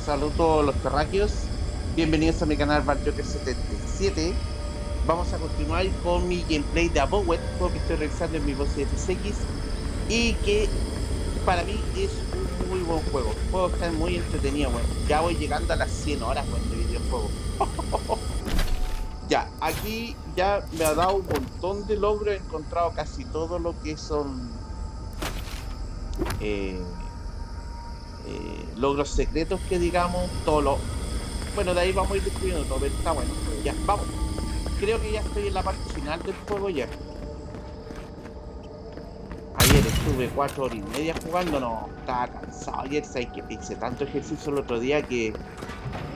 Saludos a los terráqueos. Bienvenidos a mi canal Barjoker77. Vamos a continuar con mi gameplay de AVOWED, juego que estoy realizando en mi voz de FX y que para mí es un muy buen juego. El juego está muy entretenido, weón. Ya voy llegando a las 100 horas, weón, de videojuego. Ya, aquí ya me ha dado un montón de logros. He encontrado casi todo lo que son eh, logros secretos que digamos, todos los... Bueno, de ahí vamos a ir descubriendo todo, pero está bueno el juego. Ya, vamos. Creo que ya estoy en la parte final del juego ya. Ayer estuve 4 horas y media jugando, no, estaba cansado ayer, sabes que hice tanto ejercicio el otro día que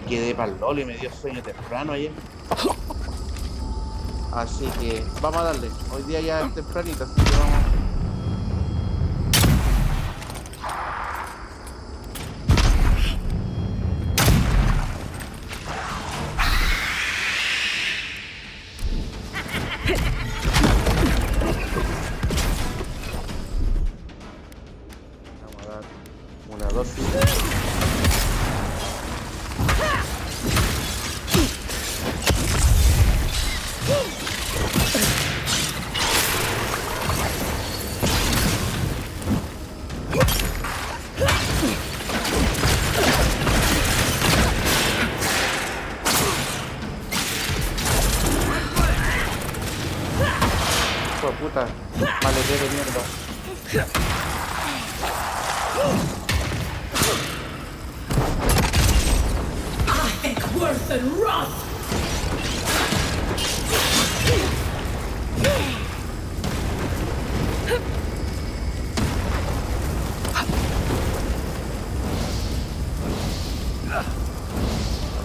quedé para el LOL y me dio sueño temprano ayer. Así que vamos a darle. Hoy día ya es tempranito, así que vamos. Vamos a dar una dosis. Hijo de puta, maletero de mierda. Worse than rot!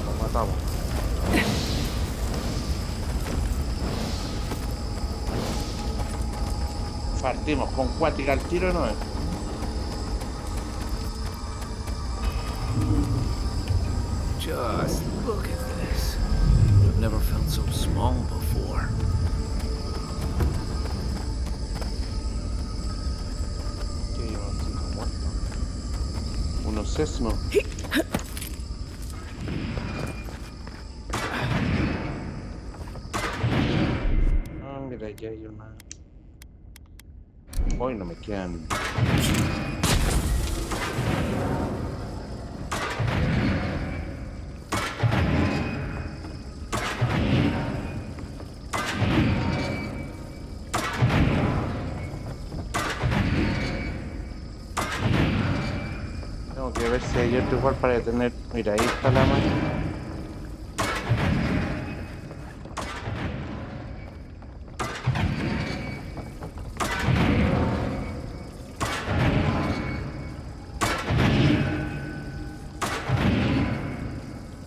Nos matamos. Partimos con cuática al tiro, ¿no es? Just look at this. I've never felt so small before. ¿Qué llevamos así como muerto? Unos sesmos. Ah, mira, aquí hay una. Hoy no me quedan. Tengo que ver si hay otro igual para detener. Mira, ahí está la máquina.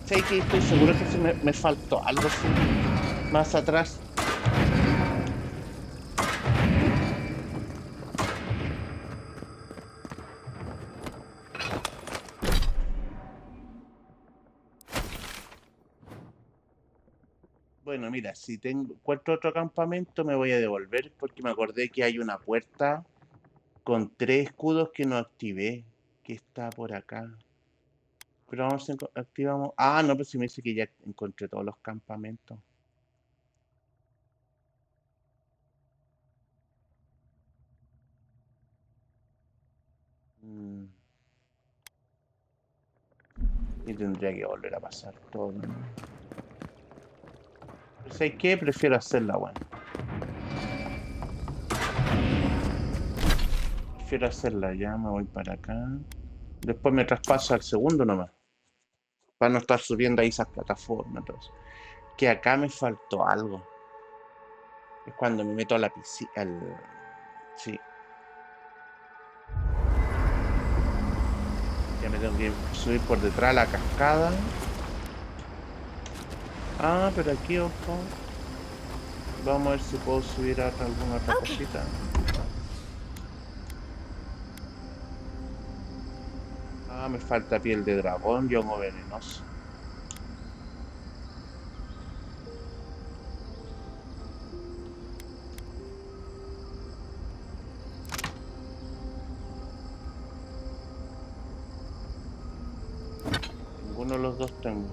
Sé que estoy seguro que se me faltó algo así más atrás. Bueno, mira, si encuentro otro campamento me voy a devolver porque me acordé que hay una puerta con 3 escudos que no activé, que está por acá. Pero vamos a activamos. Ah, no, pues si me dice que ya encontré todos los campamentos. Mm, y tendría que volver a pasar todo, ¿no? Pero ¿sabes qué? Prefiero hacerla, bueno. Prefiero hacerla, ya me voy para acá. Después me traspaso al segundo nomás. Para no estar subiendo ahí esas plataformas. Entonces. Que acá me faltó algo. Es cuando me meto a la piscina. Sí. Ya me tengo que subir por detrás de la cascada. Ah, pero aquí, ojo. Vamos a ver si puedo subir a alguna otra cosita. Ah, me falta piel de dragón y hongo venenoso. Ninguno de los dos tengo.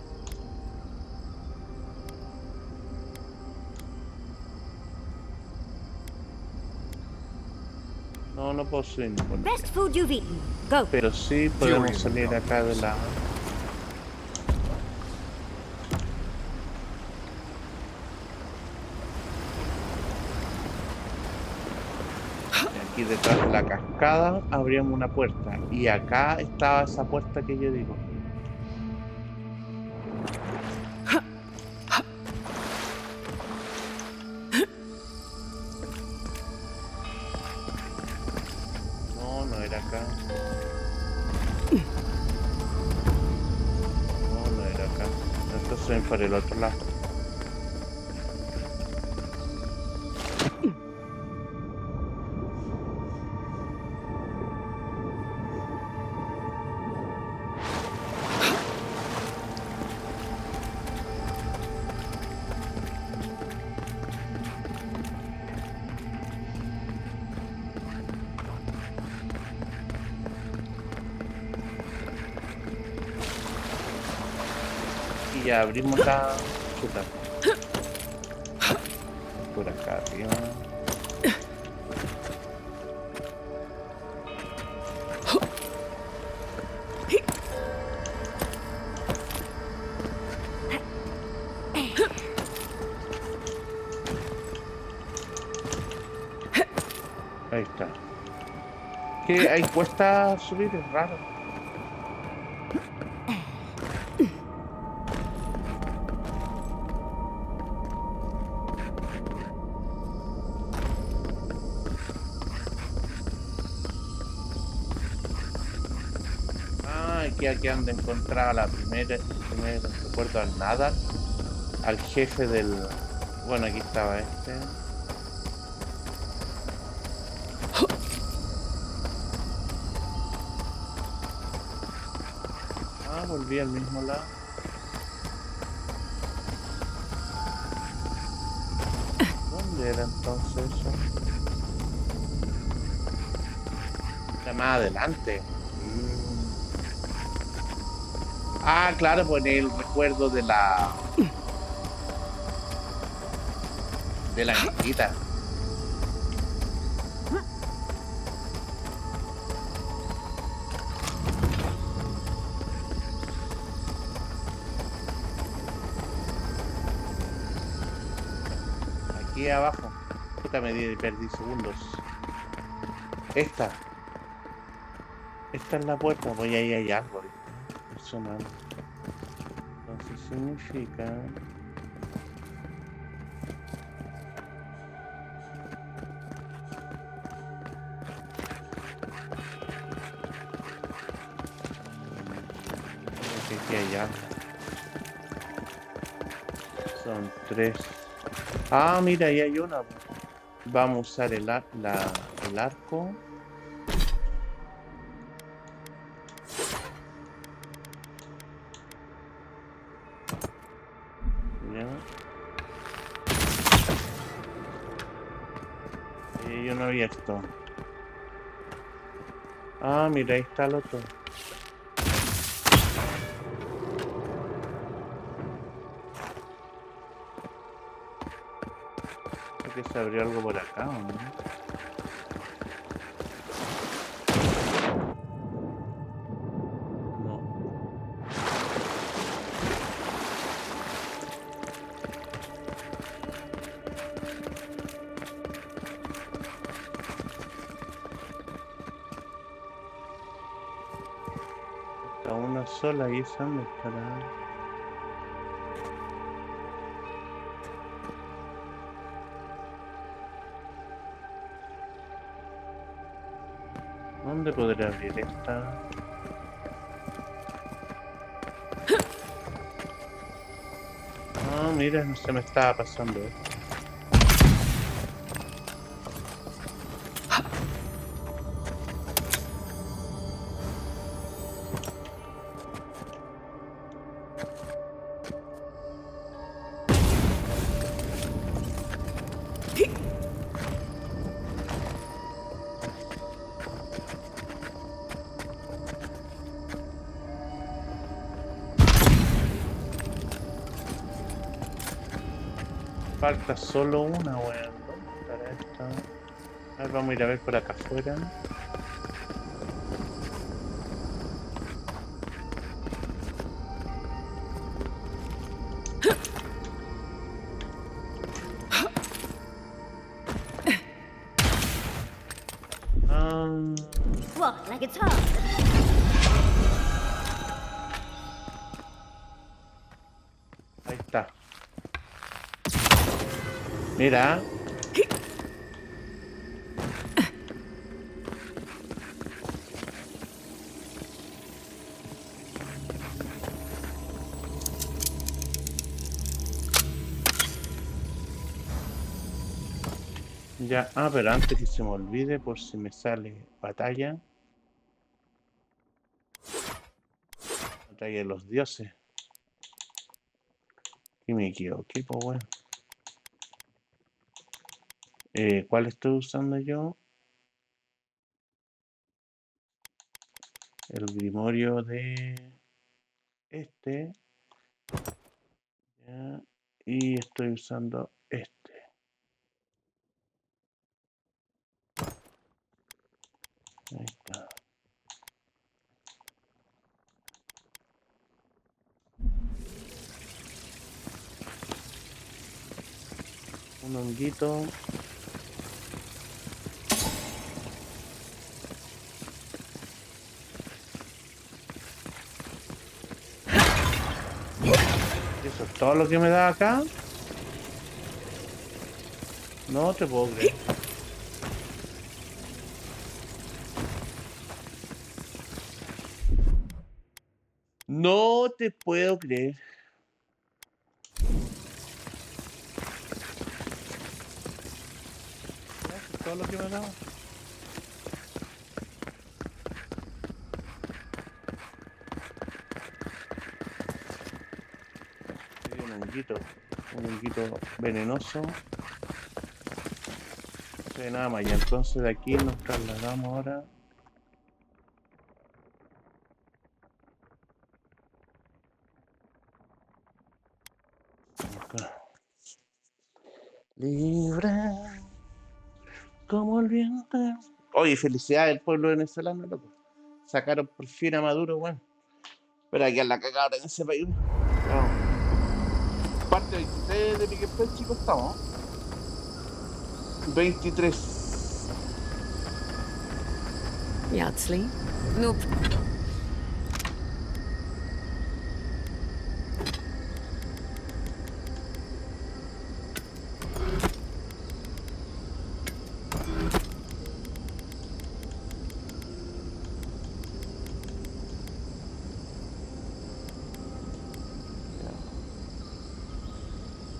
No, no puedo subir ninguno. Best food you've eaten. Go. Pero sí podemos salir acá de la... Aquí detrás de la cascada abrimos una puerta. Y acá estaba esa puerta que yo digo. No, no era acá. No, no era acá. Entonces ven por el otro lado. Y ya abrimos la... Chuta. Por acá arriba. Ahí está. Que ahí cuesta subir, es raro. Aquí anda encontrada la primera, recuerdo al nada, al jefe del... Bueno, aquí estaba este. Ah, volví al mismo lado. ¿Dónde era entonces eso? Era más adelante. Ah, claro, pues el recuerdo de la niñita. Aquí abajo. Puta, perdí segundos. Esta es la puerta, pues ahí hay algo. Personal. Entonces significa... que aquí hay algo. Son 3. Ah, mira, ahí hay una. Vamos a usar el arco. Yo no había esto. Ah, mira, ahí está el otro. Creo que se abrió algo por acá, ¿o no? Una sola y esa dónde estará. ¿Dónde podré abrir esta? Ah, mira, no se me estaba pasando esto. Falta solo una, weón. ¿Dónde estará esta? A ver, vamos a ir a ver por acá afuera. What, like it's hard? Ahí está. Mira. Ya, pero antes que se me olvide, por si me sale batalla. Batalla de los dioses. Y me equivoqué, pues bueno. ¿Cuál estoy usando yo? El grimorio de este. Ya, y estoy usando este. Ahí está. Un honguito. Eso es todo lo que me da acá. No te puedo creer. No te puedo creer. Eso es todo lo que me da. Un honguito venenoso. No sé nada más. Y entonces de aquí nos trasladamos ahora. Acá. Libre como el viento. Oye, felicidades al pueblo venezolano, loco. Sacaron por fin a Maduro, weón. Pero aquí en la cagada en ese país. Vamos. Parte 23 de mi gameplay, chicos, estamos. 23. Yardsley? Nope.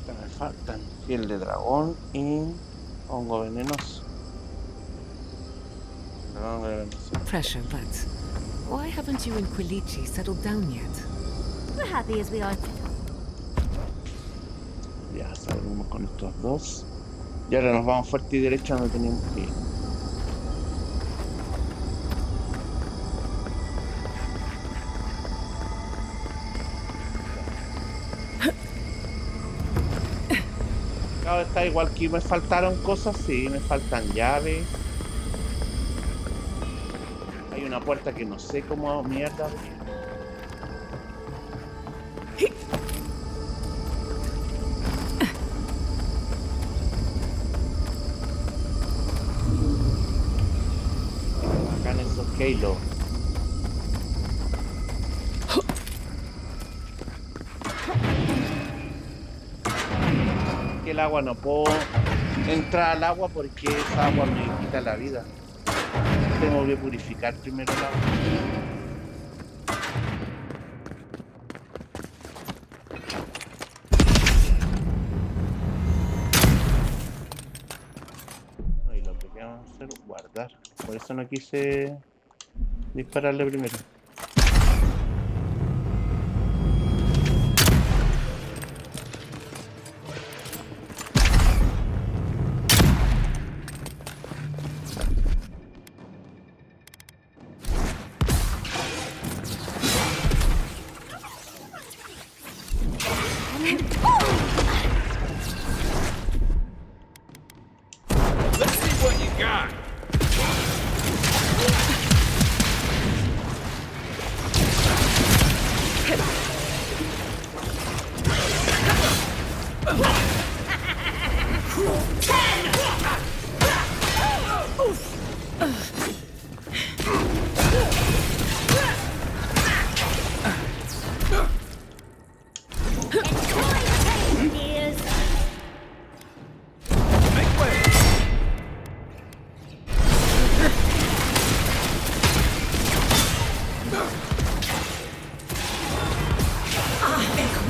Me faltan piel de dragón y hongo venenoso. Hongo venenoso. Pressure, but why haven't you and Quilici settled down yet? We're happy as we are. Ya salimos con estos dos. Y ahora nos vamos fuerte y derecha donde teníamos que ir. Claro, está igual que me faltaron cosas, sí, me faltan llaves. Hay una puerta que no sé cómo mierda abrir. Acá en esos Halo. Que el agua no puedo entrar al agua porque esa agua me quita la vida. Tengo que purificar primero el agua. Y lo que vamos a hacer es guardar. Por eso no quise dispararle primero.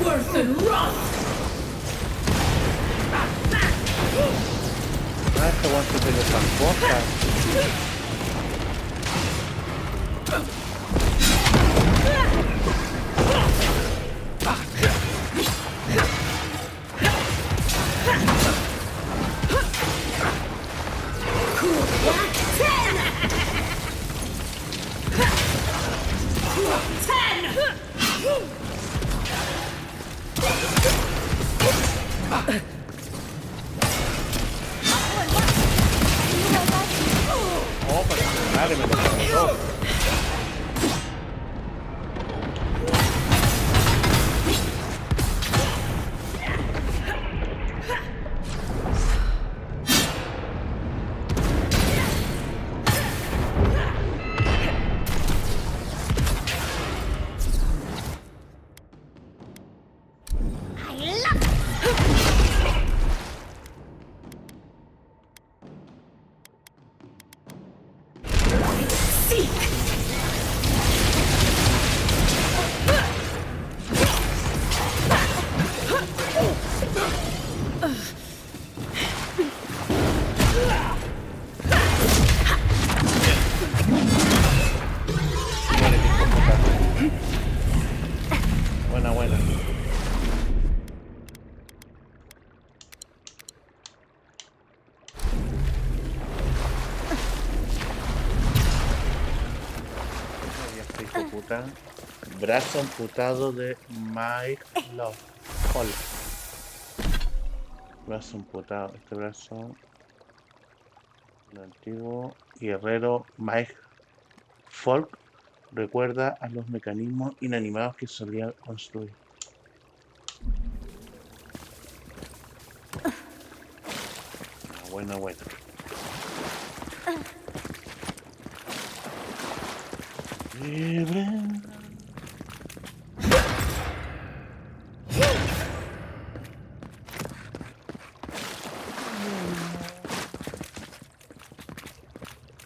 Worse than rot! Ah, este weón se teletransporta. Oh, para que madre me lo mató. Buena, buena. Hijo de puta. Brazo amputado de Mike Love. Hola. Brazo amputado. Este brazo. El antiguo guerrero Mike Folk recuerda a los mecanismos inanimados que solía construir. Buena, buena. Libre.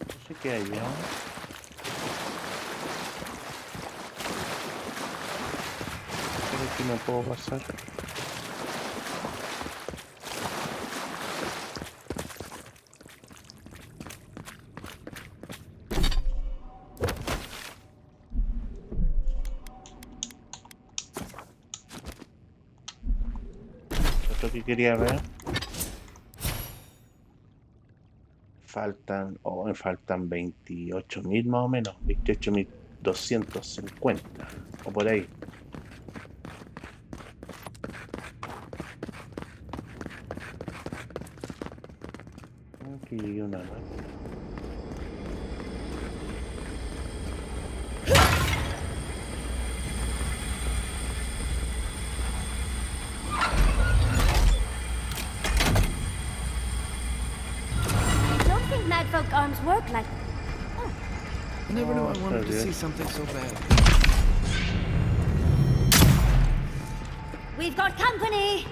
No sé qué hay, ¿no? Creo que no puedo pasar. Lo que quería ver. Me faltan 28.000 más o menos, 28.250 o por ahí. Aquí llegué una más. Folk arms work like... I never knew I Oh, wanted to sorry. see something so bad. We've got company!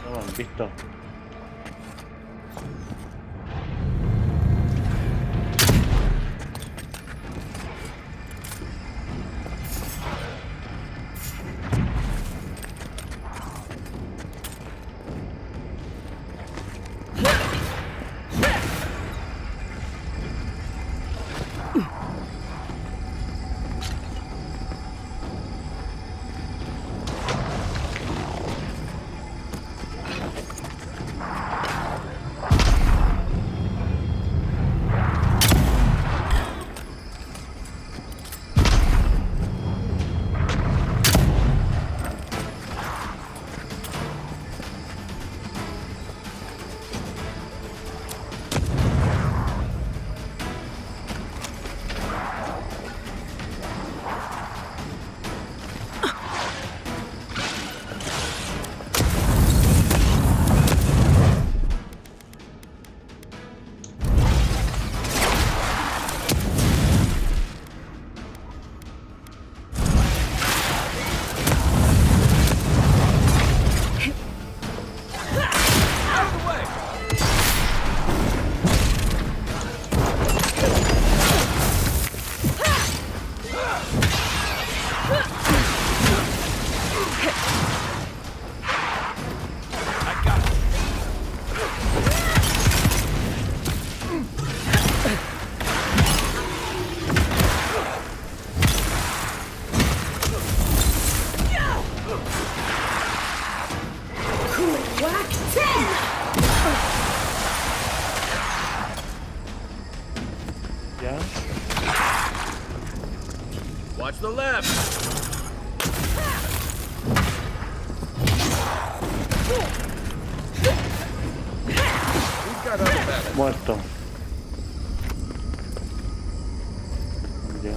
No me han visto. left. We've got other battles. Muerto. Ya.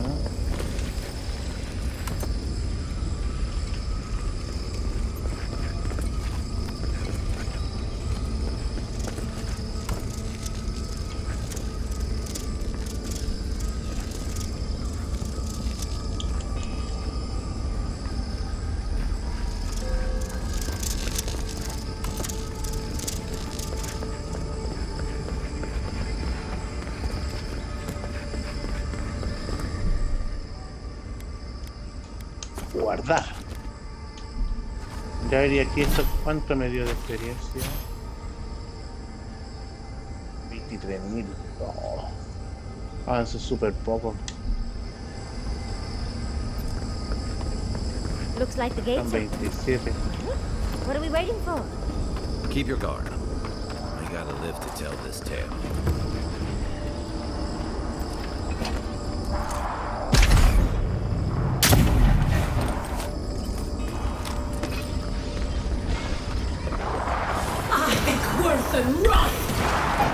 Guardar. Ya vería aquí esto cuánto me dio de experiencia. 23.000. Oh. Avanzo súper poco. Looks like the Están gates are... 27. What are we waiting for? Keep your guard. I gotta live to tell this tale. Worth and rot!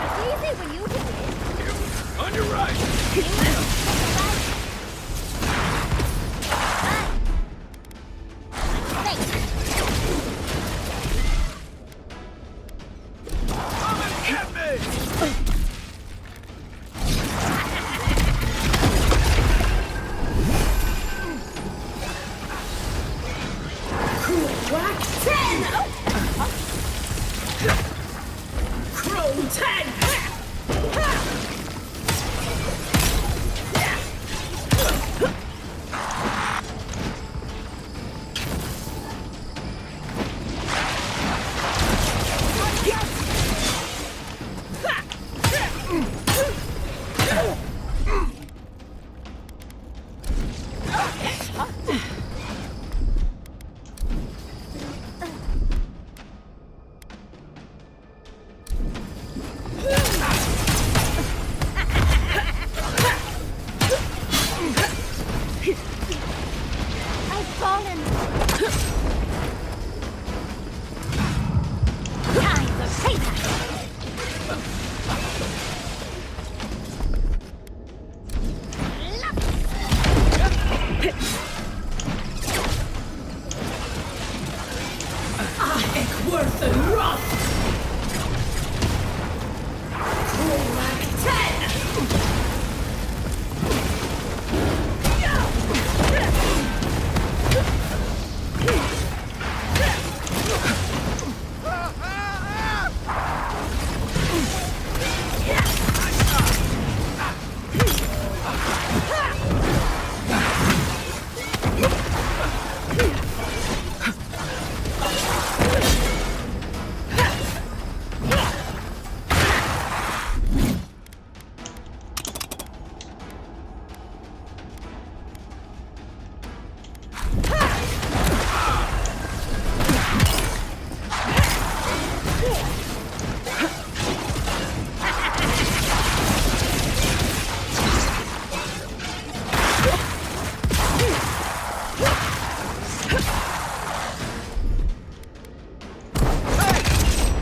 It's easy when you do it. On your right. Come and get me! Cool whack 10! Crow 10! I've fallen. Time for payback. Worth and rot! Cool whack 10!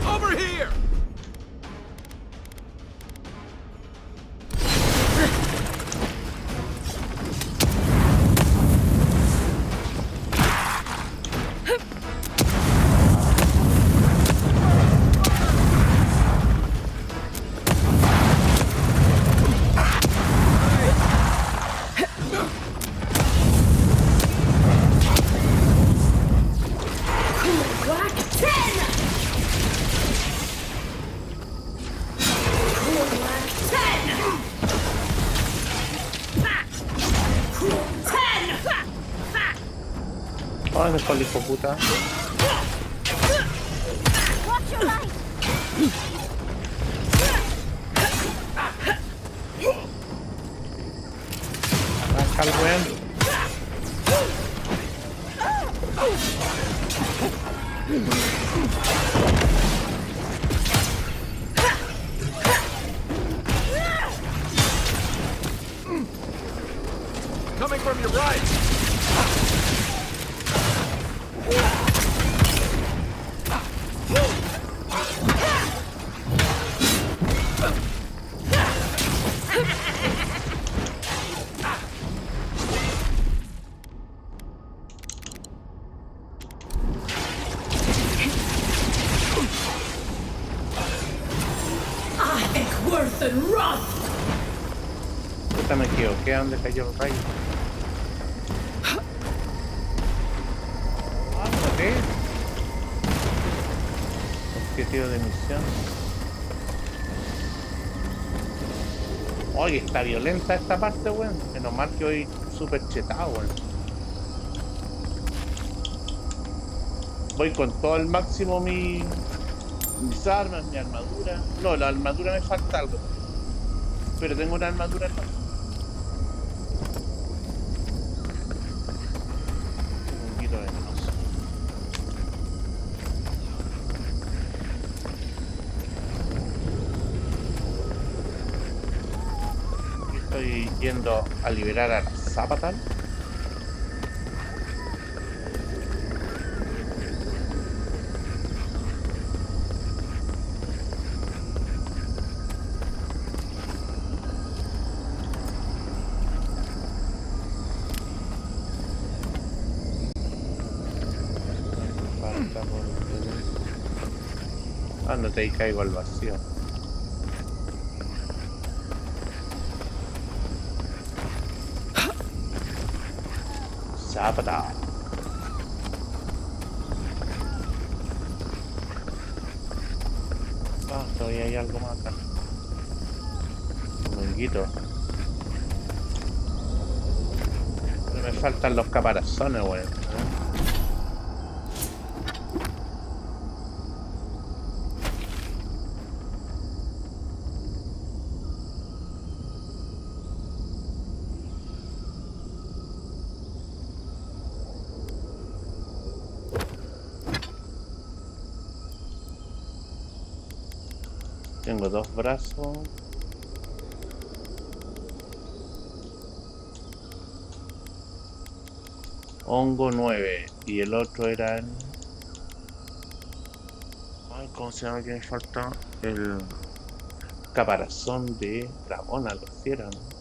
Over here! Whack 10! Cool whack 10! Cool 10! ¿Dónde está el hijo puta? Watch your light. Arranca el weón. Coming from your right. and run! Esta me equivoqué. ¿A dónde cayó el rayo? Ándate. Objetivo de misión. Oye, está violenta esta parte, weón. Menos mal que hoy súper chetado, weón. Voy con todo el máximo mis armas, mi armadura. No, la armadura me falta algo. Pero tengo una armadura nueva. Un poquito venenoso. Estoy yendo a liberar a la Sapadal. Ándate y caigo al vacío. Sapadal. Ah, todavía hay algo más acá. Un honguito. Pero me faltan los caparazones, weón. Tengo dos brazos. Hongo 9. Y el otro era el... Ay, ¿cómo se llama que me falta? El caparazón de dragón, algo así era, ¿no?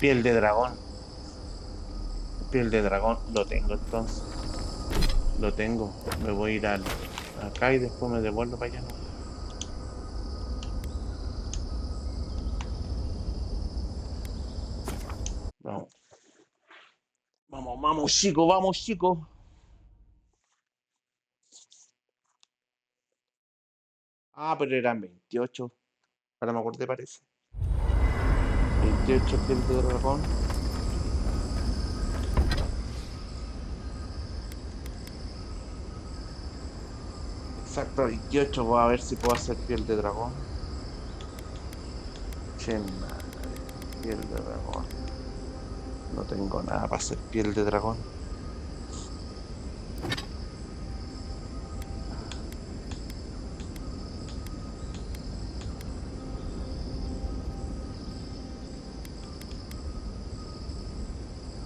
Piel de dragón. Piel de dragón. Lo tengo entonces. Lo tengo. Me voy a ir acá y después me devuelvo para allá, ¿no? Vamos. Vamos, vamos, chicos, vamos, chicos. Ah, pero eran 28. Ahora me acordé, parece. 28 piel de dragón. Exacto, 28. Voy a ver si puedo hacer piel de dragón. Che, madre, piel de dragón. No tengo nada para hacer piel de dragón.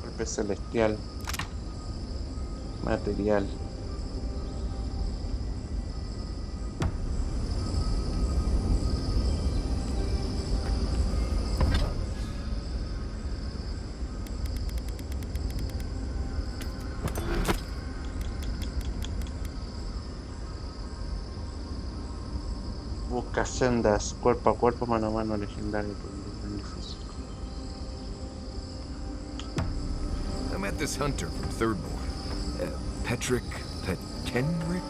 Golpe celestial. Material. Busca sendas cuerpo a cuerpo, mano a mano, legendario. I met this hunter from Thirdmore. Petkenrick?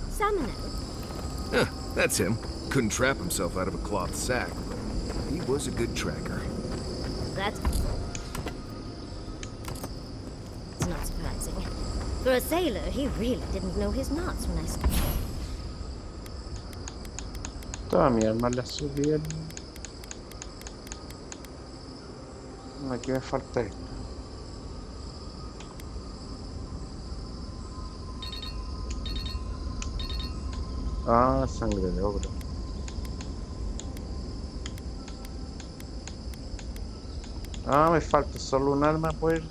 Salmon. Huh, that's him. Couldn't trap himself out of a cloth sack, but he was a good tracker. That's not surprising. For a sailor, he really didn't know his knots when I saw him. Toda mi arma la subí el... Aquí me falta esto. Ah, sangre de ogro. Ah, me falta solo un arma, pues.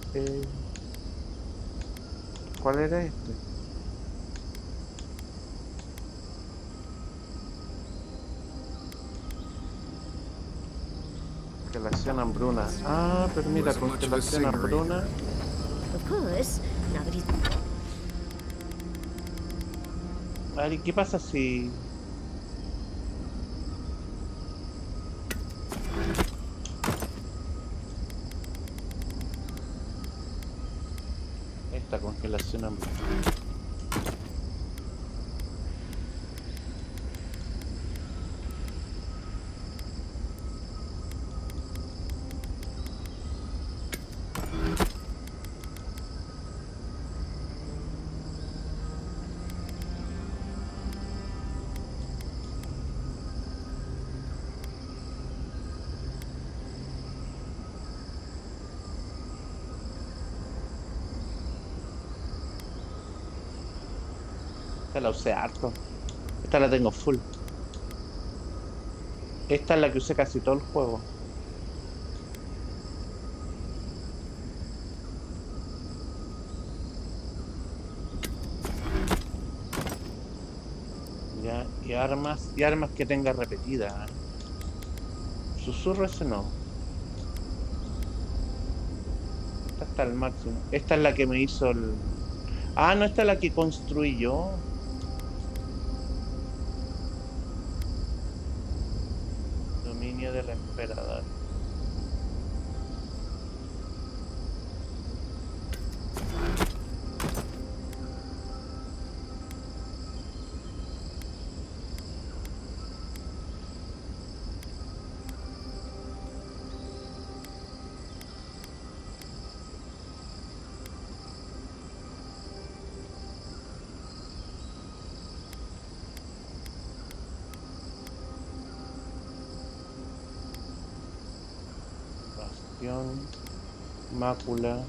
¿Cuál era este? Constelación hambruna. Ah, pero mira, Wasn't much of a constelación singer either. hambruna. Of course, now that he's A ver, ¿y qué pasa si...? Esta congelación hambruna. Esta la usé harto. Esta la tengo full. Esta es la que usé casi todo el juego. Ya, y armas que tenga repetidas. Susurro ese no. Esta está al máximo. Esta es la que me hizo el... Ah, no, esta es la que construí yo. Dominio del emperador. Bastión. Mácula.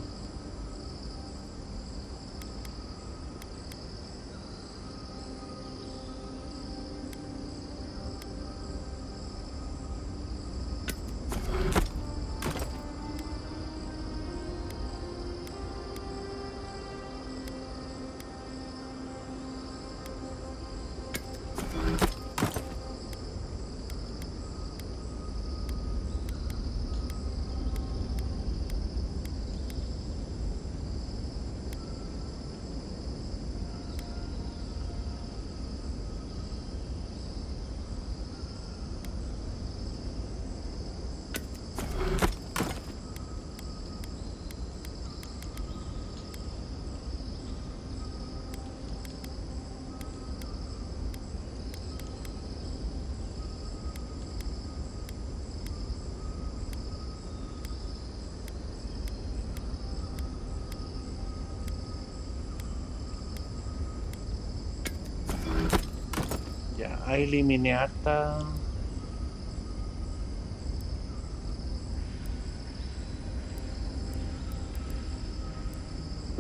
Ya, ahí eliminé harta.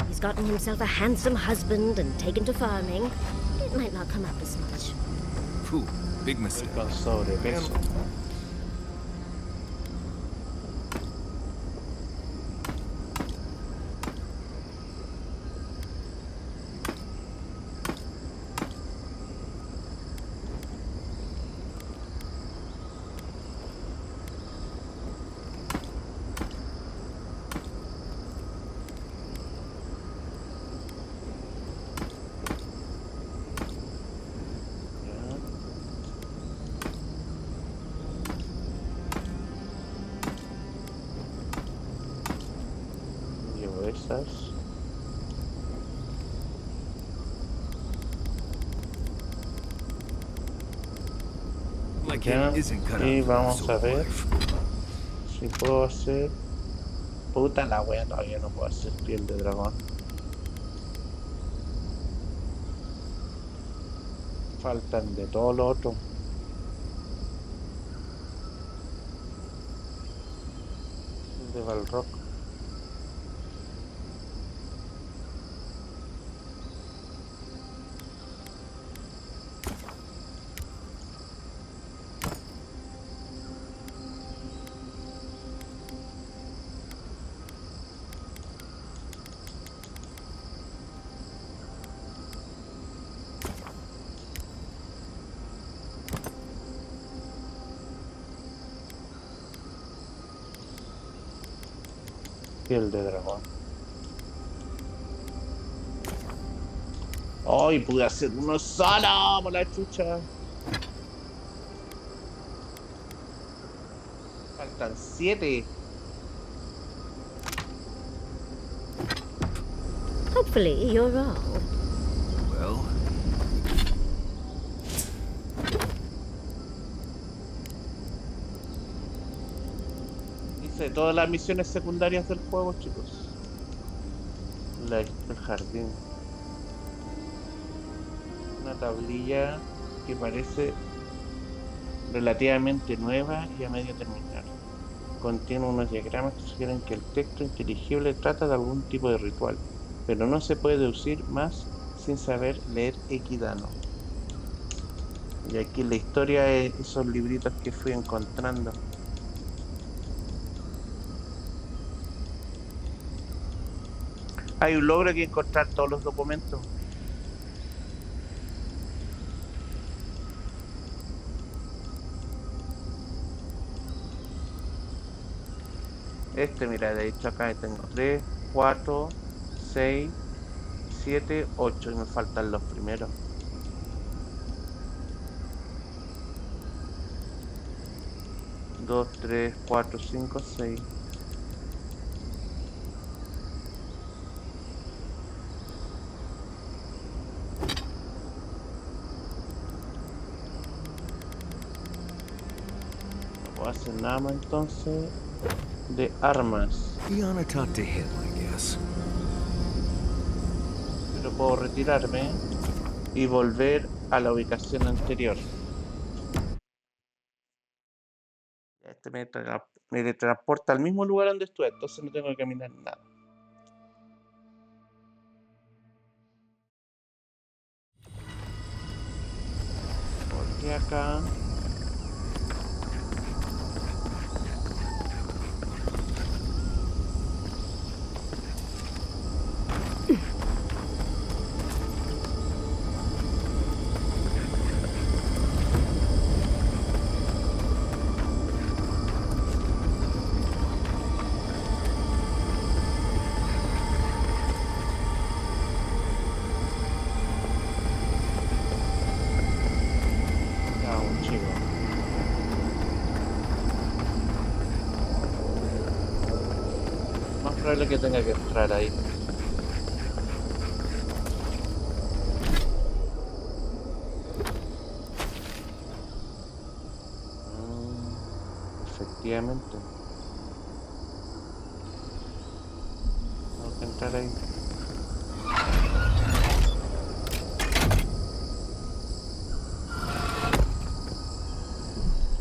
he's gotten himself a handsome husband and taken to farming. It might not come up as much. Phew, big mistake. Con sobrepeso. Llevo esas. Like Ya, him isn't cut out y for the vamos sort a of ver life. si puedo hacer. Puta la wea, todavía no puedo hacer piel de dragón. Faltan de todo lo otro. De Balrock. Piel de dragón. ¡Ay, pude hacer uno solo! ¡Por la chucha! Faltan 7. Hopefully, you're wrong. Well, Hice todas las misiones secundarias del juego, chicos. El jardín. Una tablilla que parece relativamente nueva y a medio terminar. Contiene unos diagramas que sugieren que el texto inteligible trata de algún tipo de ritual, pero no se puede deducir más sin saber leer equidano. Y aquí la historia es esos libritos que fui encontrando. Hay un logro que encontrar todos los documentos. Mira, de hecho acá tengo 3, 4, 6, 7, 8 y me faltan los primeros. 2, 3, 4, 5, 6. No puedo hacer nada más entonces de armas. he ought to talk to him, I guess. Pero puedo retirarme y volver a la ubicación anterior. Me transporta al mismo lugar donde estuve, entonces no tengo que caminar nada. Volví acá. Ya, un chico. Más probable que tenga que entrar ahí. Efectivamente. Tengo que entrar ahí.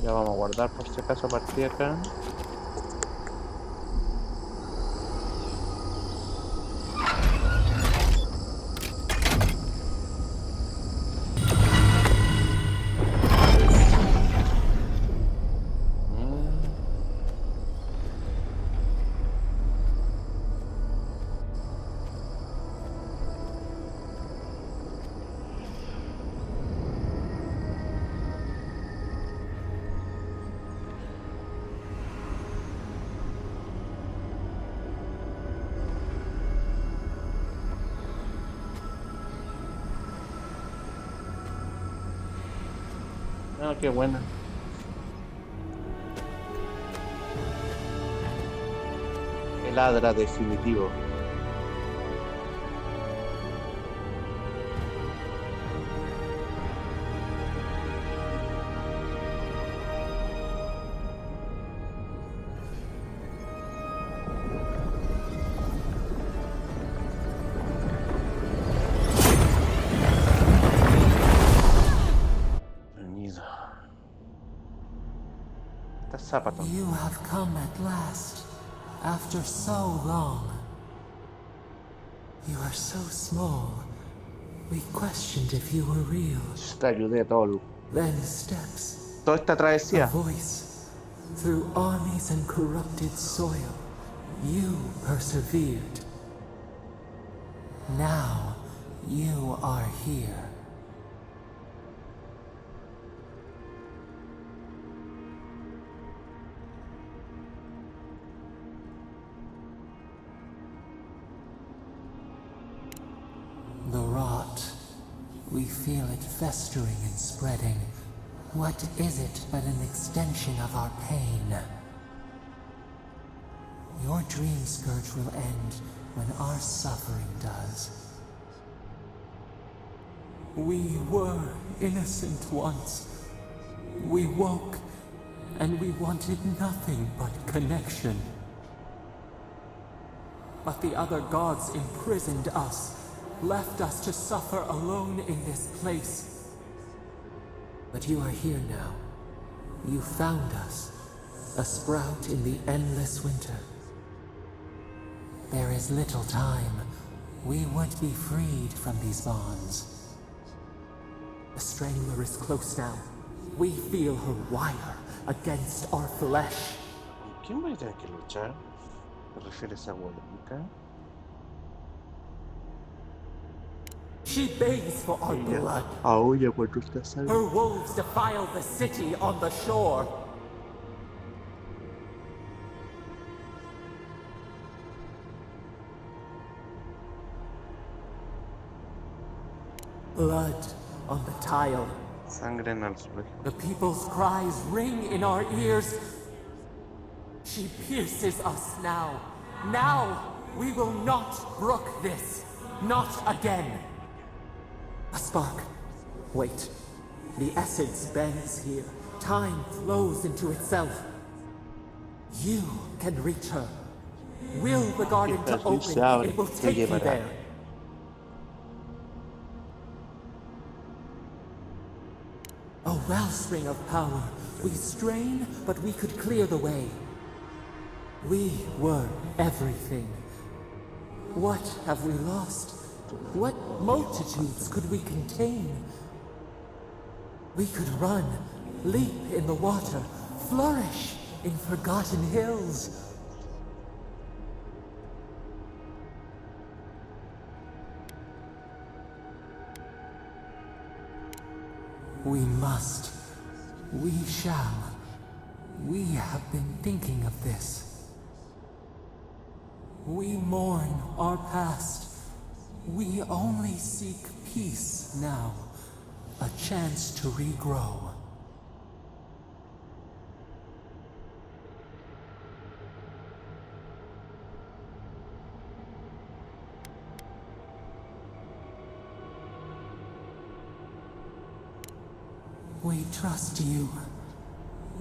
Ya vamos a guardar por si acaso a partir de acá. Ah, qué buena. El Hadra definitivo. Venido. Está Sapadal. You have come at last, after so long. You are so small. We questioned if you were real. Te ayudé a todo. Then steps, Toda esta a travesía. voice. Through armies and corrupted soil, you persevered. Now, you are here. it festering and spreading, what is it but an extension of our pain? Your dream scourge will end when our suffering does. We were innocent once. We woke, and we wanted nothing but connection. But the other gods imprisoned us, left us to suffer alone in this place. But you are here now. You found us, a sprout in the endless winter. There is little time. We would be freed from these bonds. The Strangler is close now. We feel her wire against our flesh. ¿Con quién voy a tener que luchar? ¿Te refieres a Woluka? She begs for our blood. Aúlla por nuestra sangre. Her wolves defile the city on the shore. Blood on the tile. Sangre en el suelo. The people's cries ring in our ears. She pierces us now. Now we will not brook this. Not again. A spark. Wait. The essence bends here. Time flows into itself. You can reach her. Will the garden to open, it will take you there. A wellspring of power. We strain, but we could clear the way. We were everything. What have we lost? What multitudes could we contain? We could run, leap in the water, flourish in forgotten hills. We must. We shall. We have been thinking of this. We mourn our past. We only seek peace now. A chance to regrow. We trust you.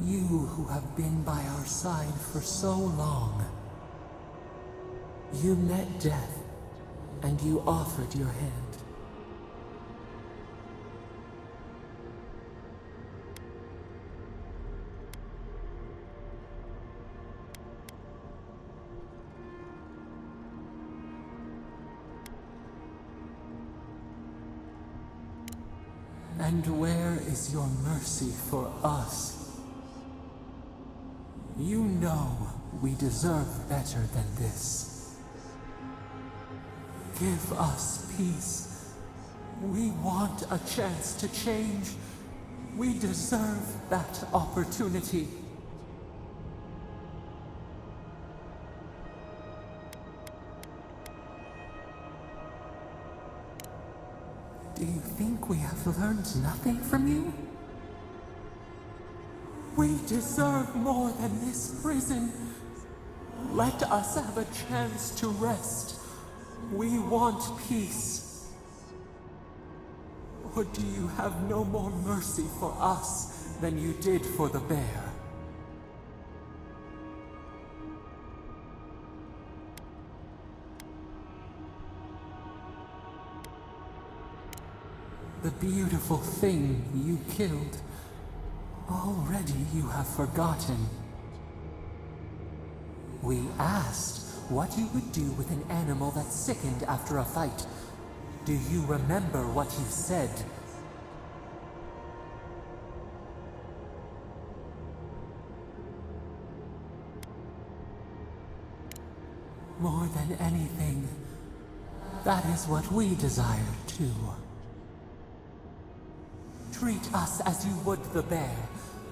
You who have been by our side for so long. You met death, and you offered your hand. And where is your mercy for us? You know we deserve better than this. Give us peace. We want a chance to change. We deserve that opportunity. Do you think we have learned nothing from you? We deserve more than this prison. Let us have a chance to rest. We want peace. Or do you have no more mercy for us than you did for the bear? The beautiful thing you killed, already you have forgotten. We asked what you would do with an animal that sickened after a fight. Do you remember what you said? More than anything, that is what we desire too. Treat us as you would the bear.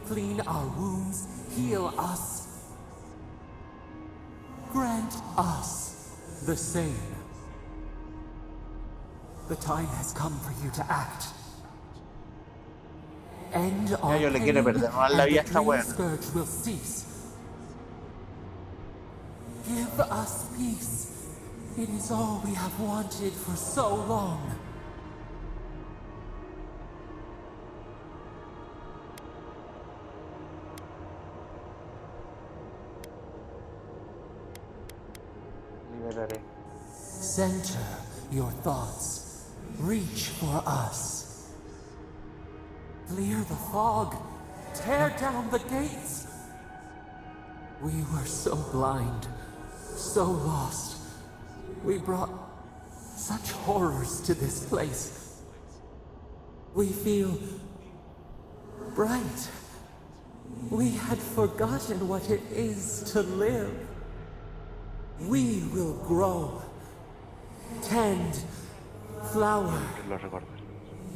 Clean our wounds, heal us. Grant us the same. The time has come for you to act. end our yo le pain, quiero perdonar la and vida a the esta dream weona. scourge will cease. Give us peace. It is all we have wanted for so long. Liberaré. Center your thoughts. Reach for us. Clear the fog. Tear down the gates. We were so blind, so lost. We brought such horrors to this place. We feel bright. We had forgotten what it is to live. We will grow, tend, flower. Lo recuerdo.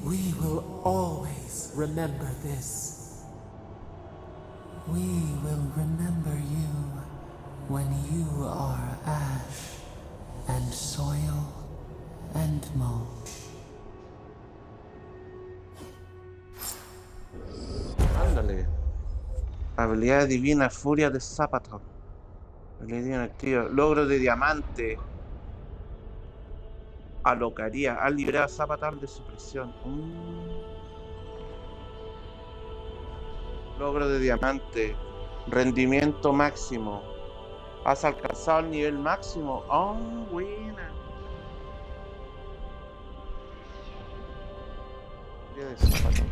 We will always remember this. We will remember you when you are ash and soil and mulch. Ándale. Habilidad divina, furia de Sapadal. Habilidad divina activa. Logro de diamante. Alocaría. Al liberar a Sapadal de su prisión. Logro de diamante. Rendimiento máximo. Has alcanzado el nivel máximo. Oh, buena. Furia de Sapadal.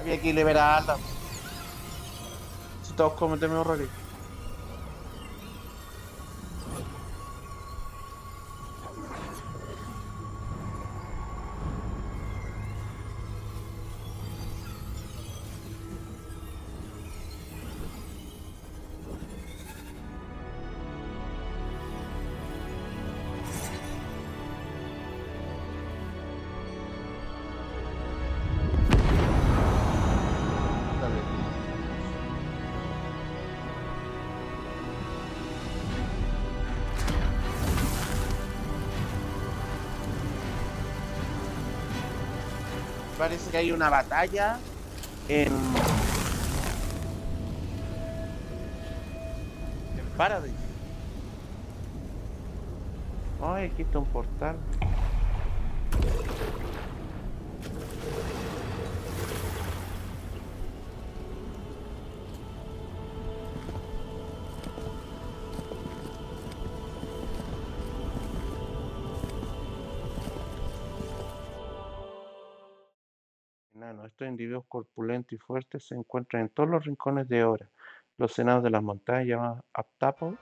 Había que liberarla. Si todos cometemos errores. Parece que hay una batalla en Paradise. Ay, aquí está un portal. Estos individuos corpulentos y fuertes se encuentran en todos los rincones de Ora. Los senados de las montañas llamados Aptapo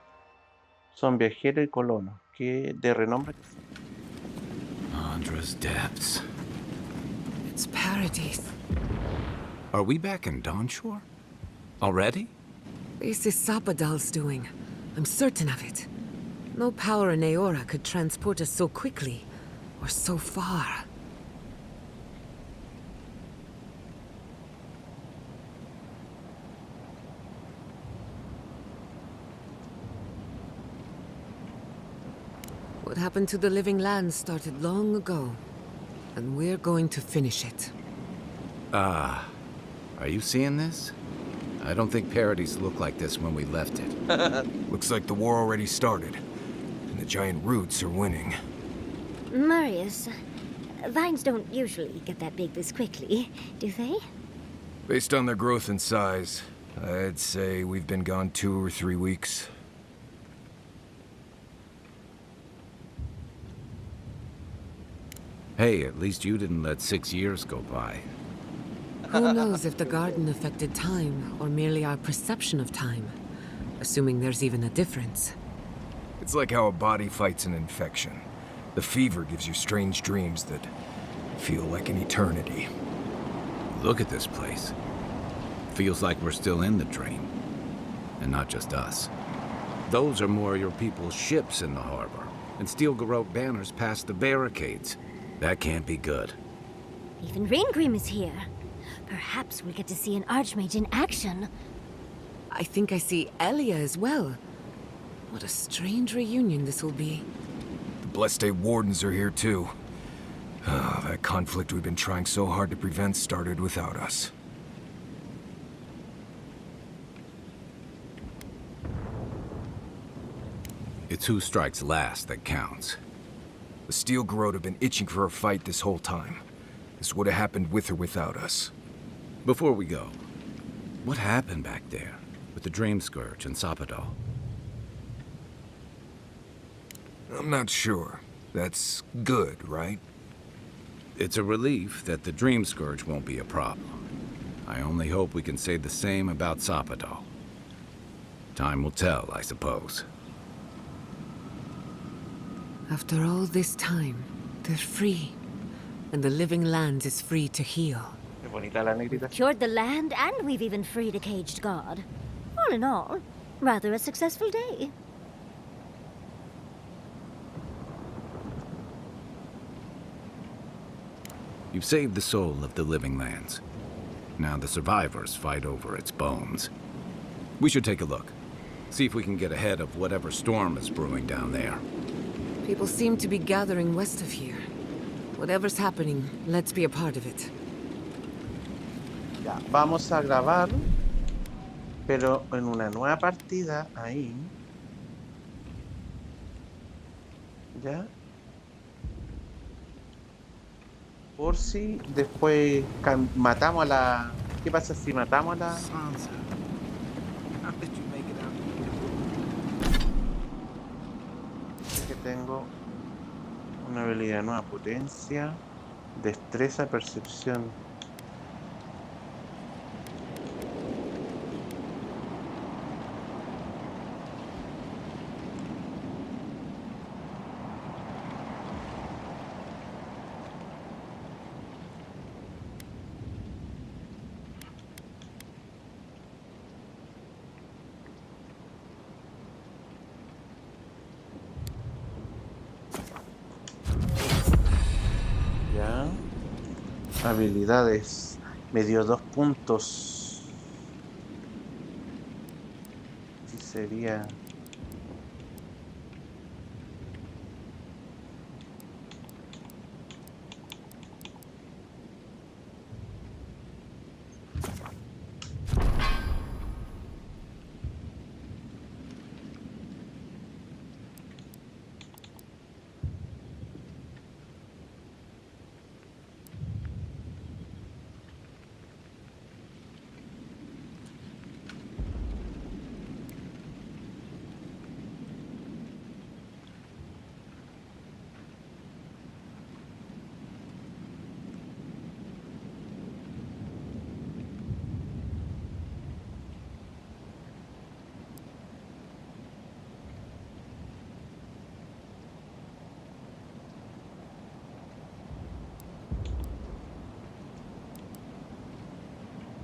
son viajeros y colonos que de renombre. Andra's depths. It's paradise. Are we back in Dawnshore? Already? This is Sapadal's doing. I'm certain of it. No power in Aora could transport us so quickly, or so far. What happened to the living land started long ago, and we're going to finish it. Are you seeing this? I don't think Paradise looked like this when we left it. Looks like the war already started, and the giant roots are winning. Marius, vines don't usually get that big this quickly, do they? Based on their growth and size, I'd say we've been gone 2 or 3 weeks. Hey, at least you didn't let 6 years go by. Who knows if the garden affected time, or merely our perception of time? Assuming there's even a difference. It's like how a body fights an infection. The fever gives you strange dreams that feel like an eternity. Look at this place. Feels like we're still in the drain. And not just us. Those are more your people's ships in the harbor. and steel garrote banners past the barricades. That can't be good. Even Reingrim is here. Perhaps we'll get to see an Archmage in action. I think I see Elia as well. What a strange reunion this will be. The Blessed Wardens are here too. That conflict we've been trying so hard to prevent started without us. It's who strikes last that counts. The Steel Garrote have been itching for a fight this whole time. This would have happened with or without us. Before we go, what happened back there with the Dream Scourge and Sapadal? I'm not sure. That's good, right? It's a relief that the Dream Scourge won't be a problem. I only hope we can say the same about Sapadal. Time will tell, I suppose. After all this time, they're free. And the living land is free to heal. Qué bonita la negrita. Cured the land, and we've even freed a caged god. All in all, rather a successful day. You've saved the soul of the living lands. Now the survivors fight over its bones. We should take a look. See if we can get ahead of whatever storm is brewing down there. People seem to be gathering west of here. Whatever's happening, let's be a part of it. Ya, vamos a grabar, pero en una nueva partida ahí. Ya. Por si después matamos a la... ¿Qué pasa si matamos a la...? Sansa, how did you make it out? Que tengo una habilidad nueva, potencia, destreza, percepción. Ya. Habilidades. Me dio 2 puntos. Sí sería.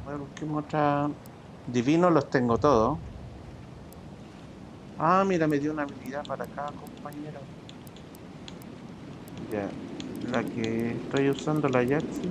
Bueno, busquemos otra. Divino los tengo todos. Ah, mira, me dio una habilidad para cada compañero. Ya. La que estoy usando, la Yaxi.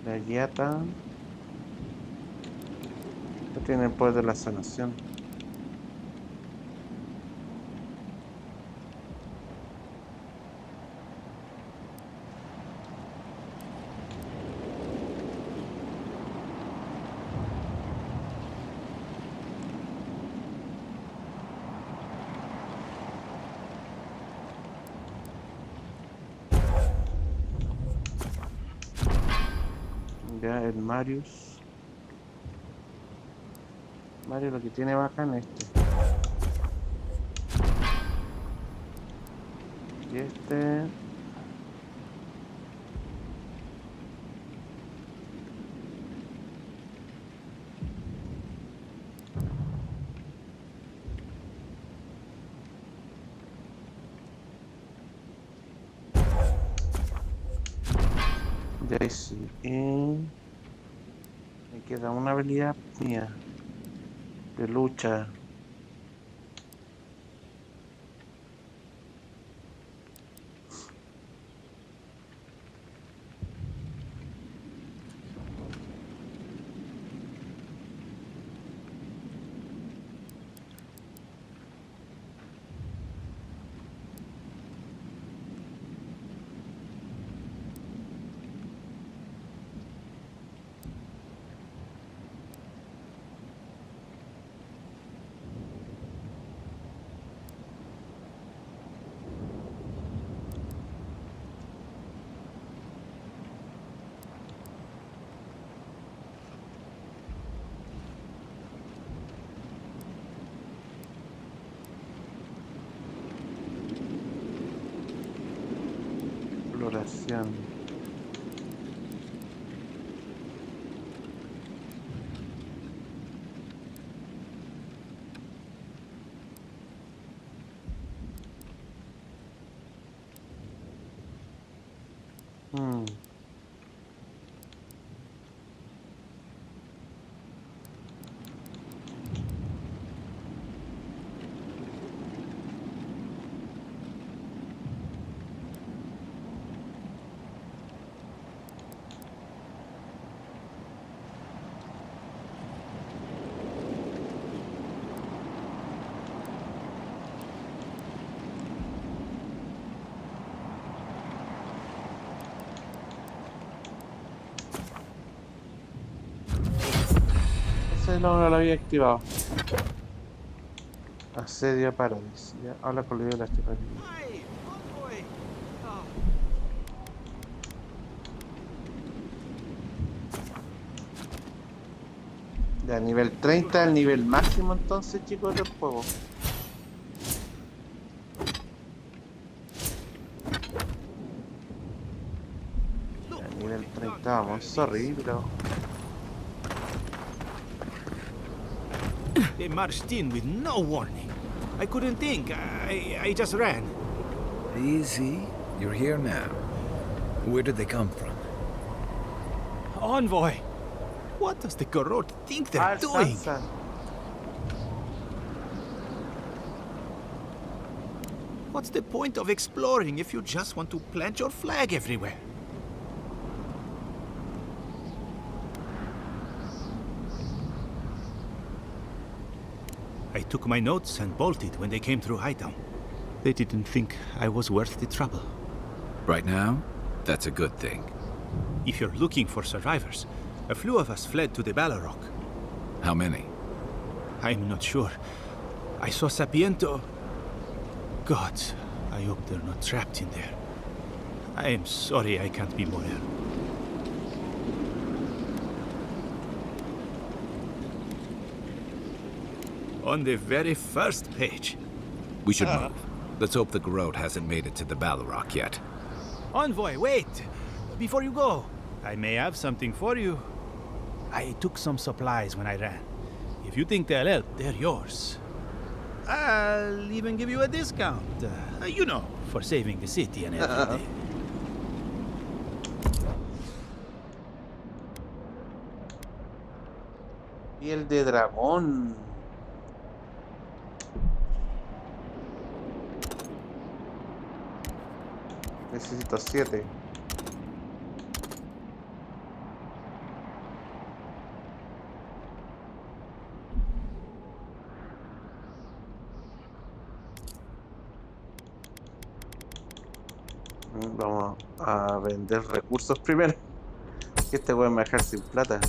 La Yata. Que tiene el poder de la sanación. Ya, el Marius. Mario lo que tiene bacán es este. Y este. De ahí sí. Me queda una habilidad mía de lucha. Exploración. Hmm. Ese no lo había activado. Asedio a Paradis. Ya, habla con Leo de las tierras. Ya, nivel 30, el nivel máximo entonces, chicos, del juego. Ya, nivel 30, vamos, sorry, pero... They marched in with no warning. I couldn't think. I just ran. Easy. You're here now. Where did they come from? Envoy! What does the Gorod think they're doing? Alcanza. What's the point of exploring if you just want to plant your flag everywhere? I took my notes and bolted when they came through Hightown. They didn't think I was worth the trouble. Right now, that's a good thing. If you're looking for survivors, a few of us fled to the Balrog. How many? I'm not sure. I saw Sapiento. God, I hope they're not trapped in there. I am sorry I can't be more help. On the very first page. We should move. Let's hope the Garrote hasn't made it to the Balrog yet. Envoy, wait! Before you go, I may have something for you. I took some supplies when I ran. If you think they'll help, they're yours. I'll even give you a discount. You know, for saving the city and everything. Piel de dragón. Necesito 7. Vamos a vender recursos primero. Que este weón me va a dejar sin plata.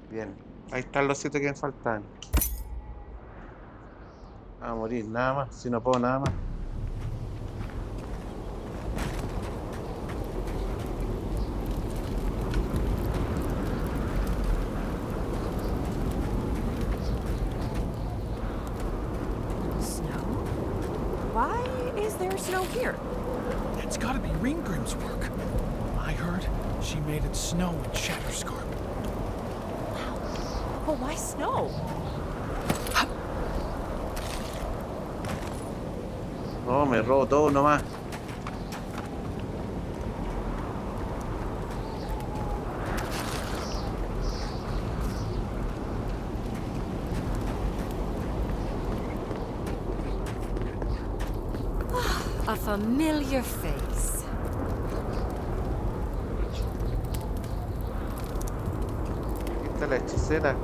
Bien, ahí están los 7 que me faltan. A morir, nada más, si no puedo nada más. Is there snow here? It's gotta be Ringgrim's work. I heard she made it snow in Shatterscarp. But why snow? No, me robo todo nomás. A familiar face. Aquí está la hechicera.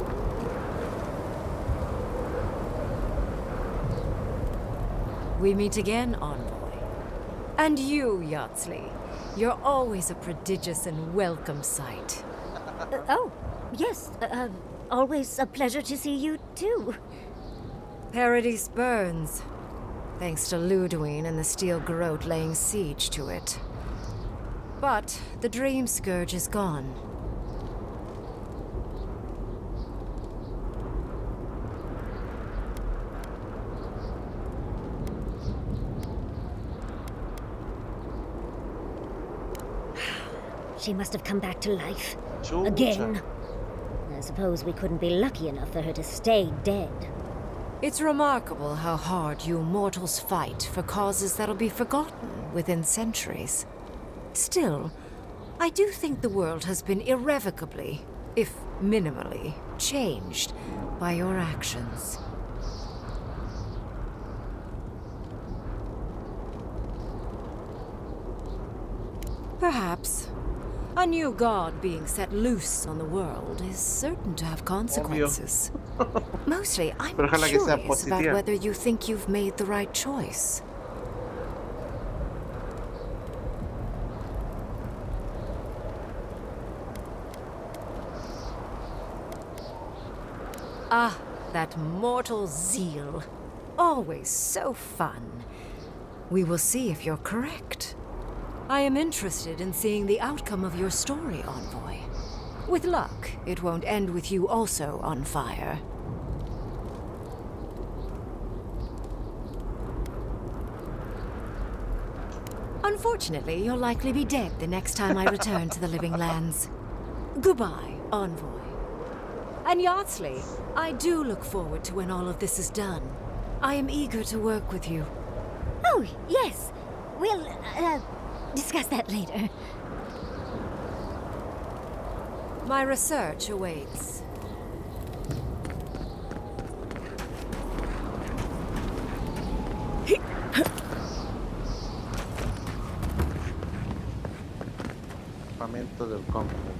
We meet again, Envoy. And you, Yardsley. You're always a prodigious and welcome sight. Oh, yes. Always a pleasure to see you, too. Paradise burns. Thanks to Ludwine and the Steel Garrote laying siege to it. But the Dream Scourge is gone. She must have come back to life. Chucha. Again. I suppose we couldn't be lucky enough for her to stay dead. It's remarkable how hard you mortals fight for causes that'll be forgotten within centuries. Still, I do think the world has been irrevocably, if minimally, changed by your actions. Perhaps a new god being set loose on the world is certain to have consequences. Mostly, I'm Pero ojalá que sea curious about positiva. whether you think you've made the right choice. Ah, that mortal zeal. Always so fun. We will see if you're correct. I am interested in seeing the outcome of your story, Envoy. With luck, it won't end with you also on fire. Unfortunately, you'll likely be dead the next time I return to the Living Lands. Goodbye, Envoy. And Yardsley, I do look forward to when all of this is done. I am eager to work with you. Oh, yes. We'll, discuss that later. My research awaits. Campamento del Conqueror.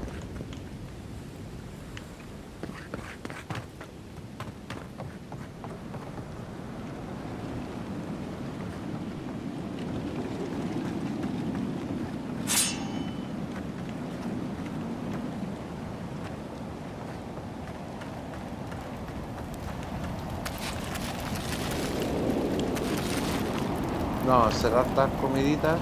No, cerrar estas comiditas.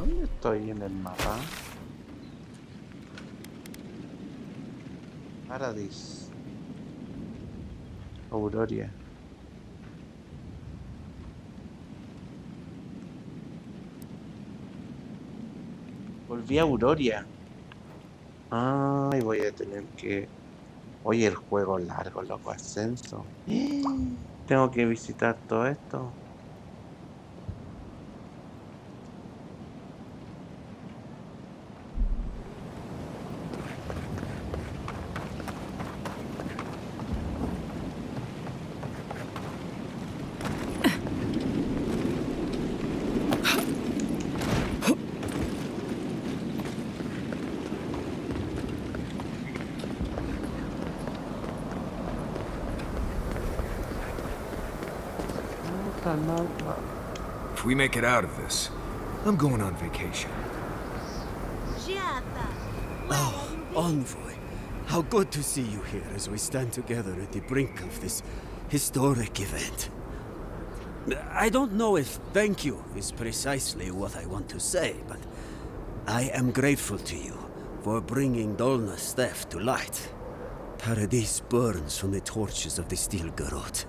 ¿Dónde estoy en el mapa? Paradis. Auroria. Volví a Auroria. Ay, voy a tener que... Oye, el juego largo, loco, ascenso. Tengo que visitar todo esto. If we make it out of this, I'm going on vacation. Oh, Envoy. How good to see you here as we stand together at the brink of this historic event. I don't know if thank you is precisely what I want to say, but I am grateful to you for bringing Dolna's theft to light. Paradise burns from the torches of the Steel Garrote.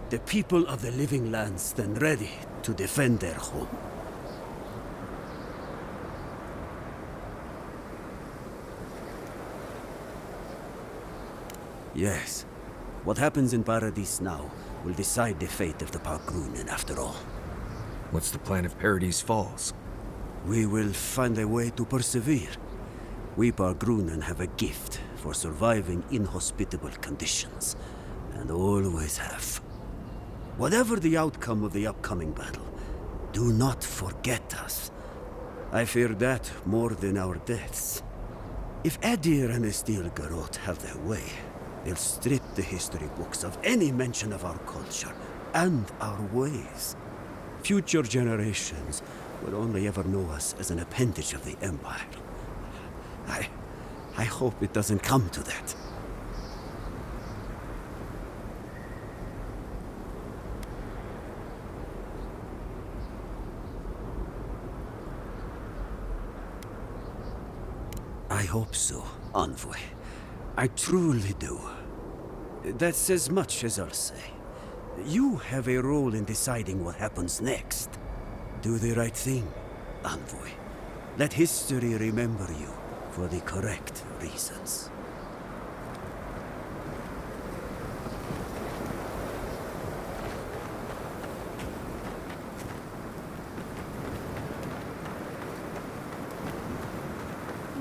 The people of the Living Lands stand ready to defend their home. Yes. What happens in Paradise now will decide the fate of the Parkrunen after all. What's the plan if Paradise falls? We will find a way to persevere. We Parkrunen have a gift for surviving inhospitable conditions, and always have. Whatever the outcome of the upcoming battle, do not forget us. I fear that more than our deaths. If Adir and the Steel Garrote have their way, they'll strip the history books of any mention of our culture and our ways. Future generations will only ever know us as an appendage of the Empire. I hope it doesn't come to that. I hope so, Envoy. I truly do. That's as much as I'll say. You have a role in deciding what happens next. Do the right thing, Envoy. Let history remember you for the correct reasons.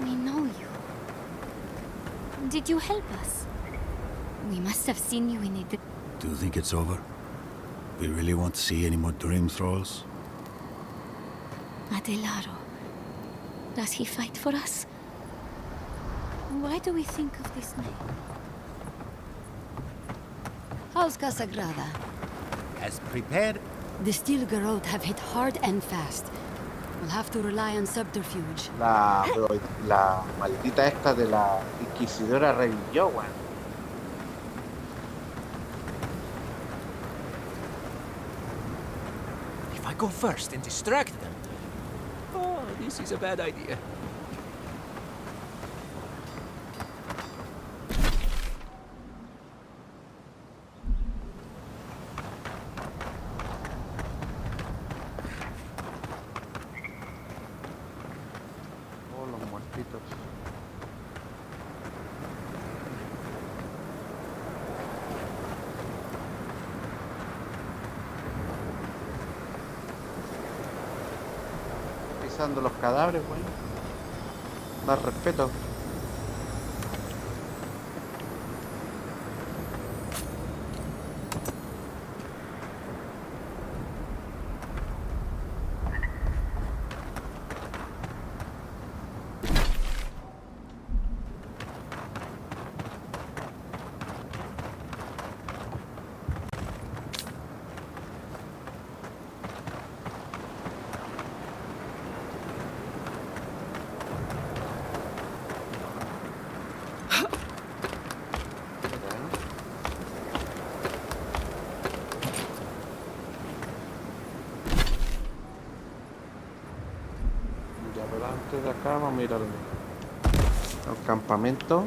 We know you. Did you help us? We must have seen you in a... Do you think it's over? We really won't see any more dream thralls? Adelaro. Does he fight for us? Why do we think of this name? How's Casagrada? As prepared. The Steel Garrote have hit hard and fast. We'll have to rely on subterfuge. La maldita esta de la Inquisidora revivió, weón. If I go first and distract them... Oh, this is a bad idea. Oh, los muertitos. Pisando los cadáveres, güey. Más respeto. Antes de acá vamos a ir al campamento.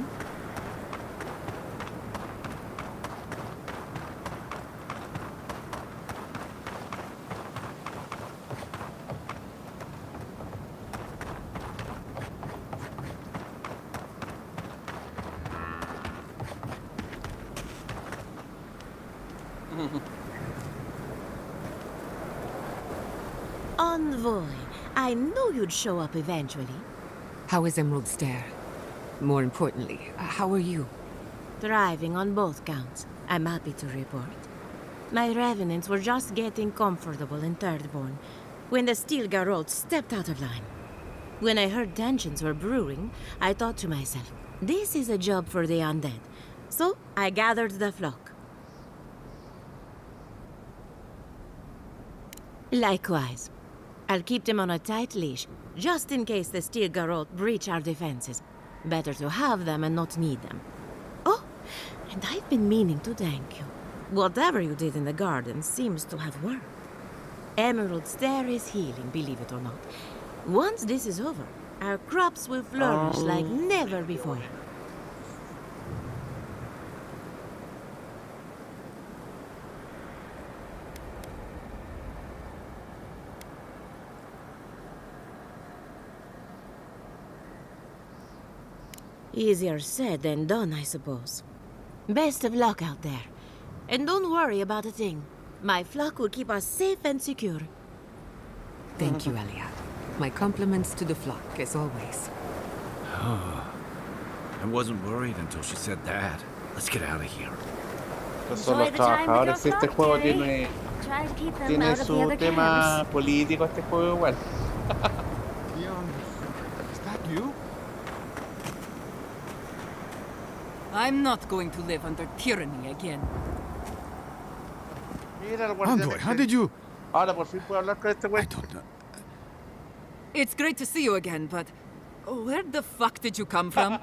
Envoy, I knew you'd show up eventually. How is Emerald Stair? More importantly, how are you? Thriving on both counts, I'm happy to report. My revenants were just getting comfortable in Thirdborn when the Steel Garrote stepped out of line. When I heard tensions were brewing, I thought to myself, this is a job for the undead. So I gathered the flock. Likewise. I'll keep them on a tight leash, just in case the steel garrote breach our defenses. Better to have them and not need them. Oh, and I've been meaning to thank you. Whatever you did in the garden seems to have worked. Emerald Stair is healing, believe it or not. Once this is over, our crops will flourish like never before. Easier said than done, I suppose. Best of luck out there. And don't worry about a thing. My flock will keep us safe and secure. Thank you, Eliad. My compliments to the flock, as always. I wasn't worried until she said that. Let's get out of here. Estos son los trabajadores. Este juego tiene su tema político, este juego igual. Is that you? I'm not going to live under tyranny again. Mira el guardián. Envoy, how did you... Ahora por fin puedo hablar con este güey. It's great to see you again, but where the fuck did you come from?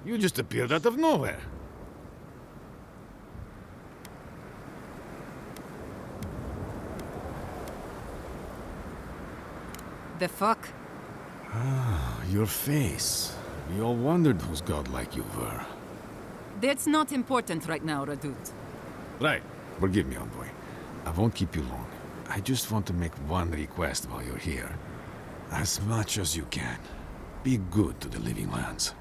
You just appeared out of nowhere. The fuck? Ah, your face. We all wondered whose godlike you were. That's not important right now, Radut. Right. Forgive me, Envoy. I won't keep you long. I just want to make one request while you're here. As much as you can. Be good to the Living Lands.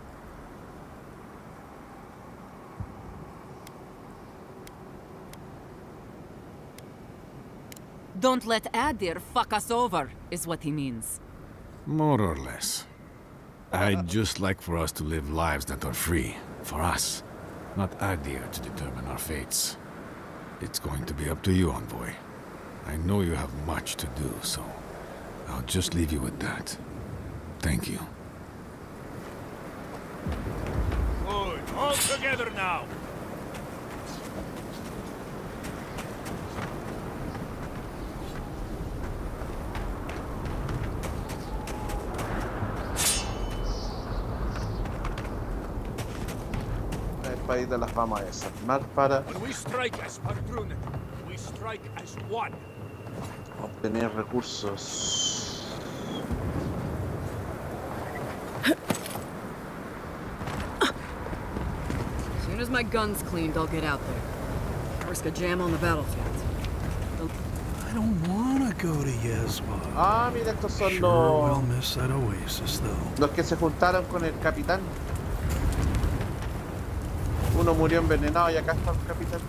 Don't let Adir fuck us over, is what he means. More or less. I'd just like for us to live lives that are free. For us. Not Adir to determine our fates. It's going to be up to you, Envoy. I know you have much to do, so I'll just leave you with that. Thank you. Good. All together now. Espadita las vamos a desarmar para When we strike as Padrune, we strike as one. obtener recursos. As soon as my gun's cleaned, I'll get out there. Risk a jam on the battlefield. I don't wanna go to Yezwa. Ah, mira, estos son Sure will miss that oasis, though. los que se juntaron con el capitán. Uno murió envenenado y acá está el capitán.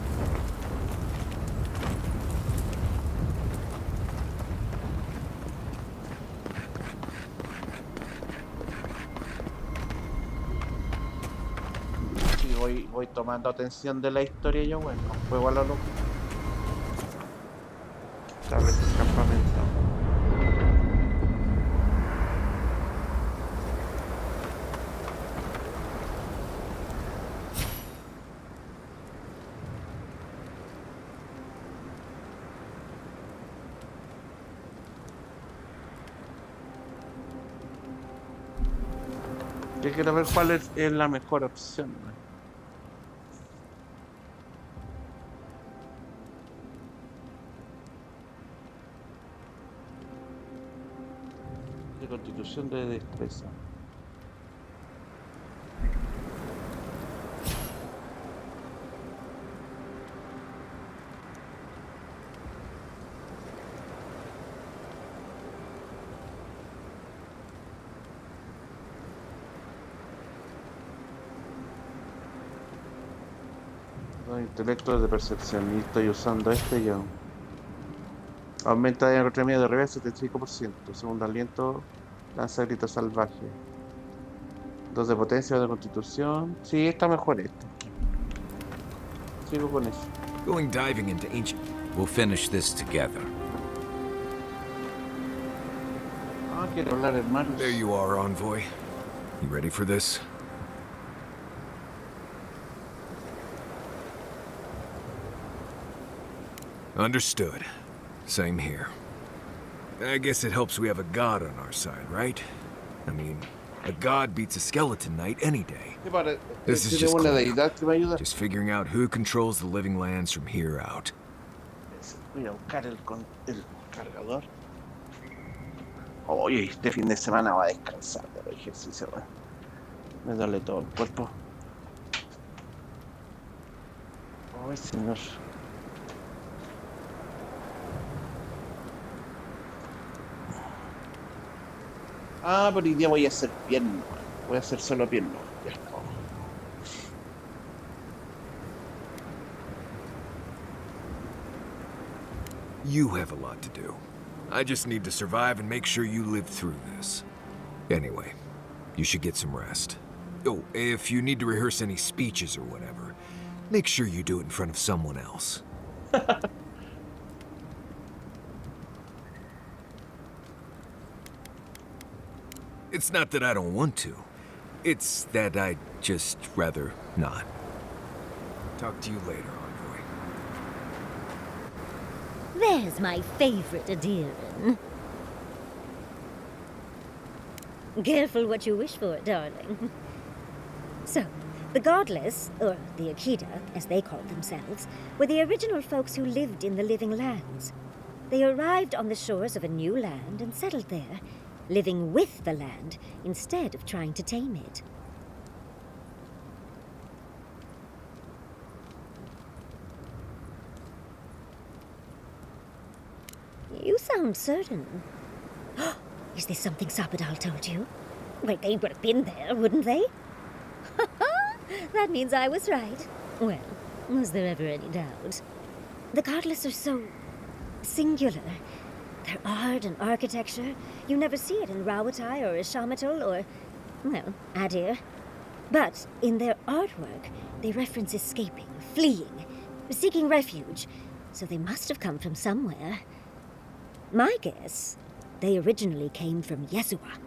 Sí, voy tomando atención de la historia yo, bueno, juego a lo loco. Establece el campamento. Yo quiero ver cuál es la mejor opción, ¿no? De constitución de destreza. Intelecto de percepción, y estoy usando este yo. Aumenta de encontramiento de revés 75%. Segundo aliento, lanza grito salvaje. 2 de potencia, 2 de constitución. Sí, está mejor esto. Sigo con eso. Going diving into ancient. We'll finish this together. Ah, quiero hablar, hermanos. There you are, Envoy. You ready for this? Understood. Same here. I guess it helps we have a god on our side, right? I mean, a god beats a skeleton knight any day. This is just cleanup. Just figuring out who controls the living lands from here out. Voy a buscar el cargador. Oye, este fin de semana va a descansar del ejercicio. Me duele todo el cuerpo. Ay, señor. Ah, pero hoy día voy a hacer pierna. Voy a hacer solo pierna. Ya está. You have a lot to do. I just need to survive and make sure you live through this. Anyway, you should get some rest. Oh, if you need to rehearse any speeches or whatever, make sure you do it in front of someone else. It's not that I don't want to. It's that I'd just rather not. Talk to you later, Envoy. There's my favorite Adiran. Careful what you wish for, darling. So, the Godless, or the Akida, as they called themselves, were the original folks who lived in the living lands. They arrived on the shores of a new land and settled there, living with the land instead of trying to tame it. You sound certain. Is this something Sapadal told you? Well, they would have been there, wouldn't they? That means I was right. Well, was there ever any doubt? The Godless are so singular. Their art and architecture, you never see it in Rawatai or Ishamatal or, well, Adir. But in their artwork, they reference escaping, fleeing, seeking refuge. So they must have come from somewhere. My guess, they originally came from Yesua.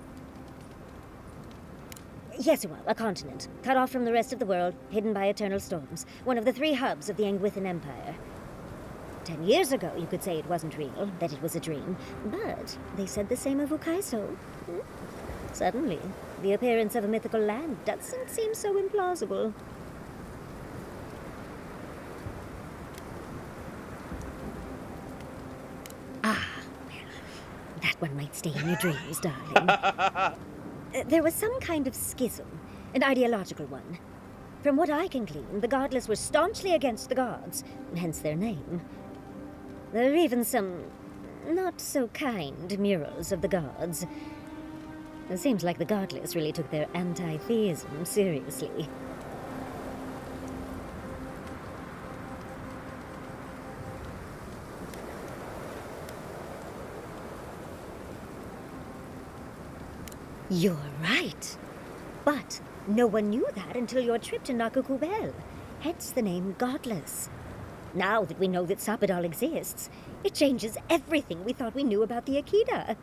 Yesua, a continent, cut off from the rest of the world, hidden by eternal storms, one of the 3 hubs of the Angwithan Empire. 10 years ago, you could say it wasn't real, that it was a dream, but they said the same of Ukaiso. Suddenly, the appearance of a mythical land doesn't seem so implausible. Ah, well, that one might stay in your dreams, darling. There was some kind of schism, an ideological one. From what I can glean, the Godless were staunchly against the gods, hence their name. There are even some not-so-kind murals of the gods. It seems like the Godless really took their anti-theism seriously. You're right. But no one knew that until your trip to Nakukubel. Hence the name Godless. Now that we know that Sapadal exists, it changes everything we thought we knew about the Akida.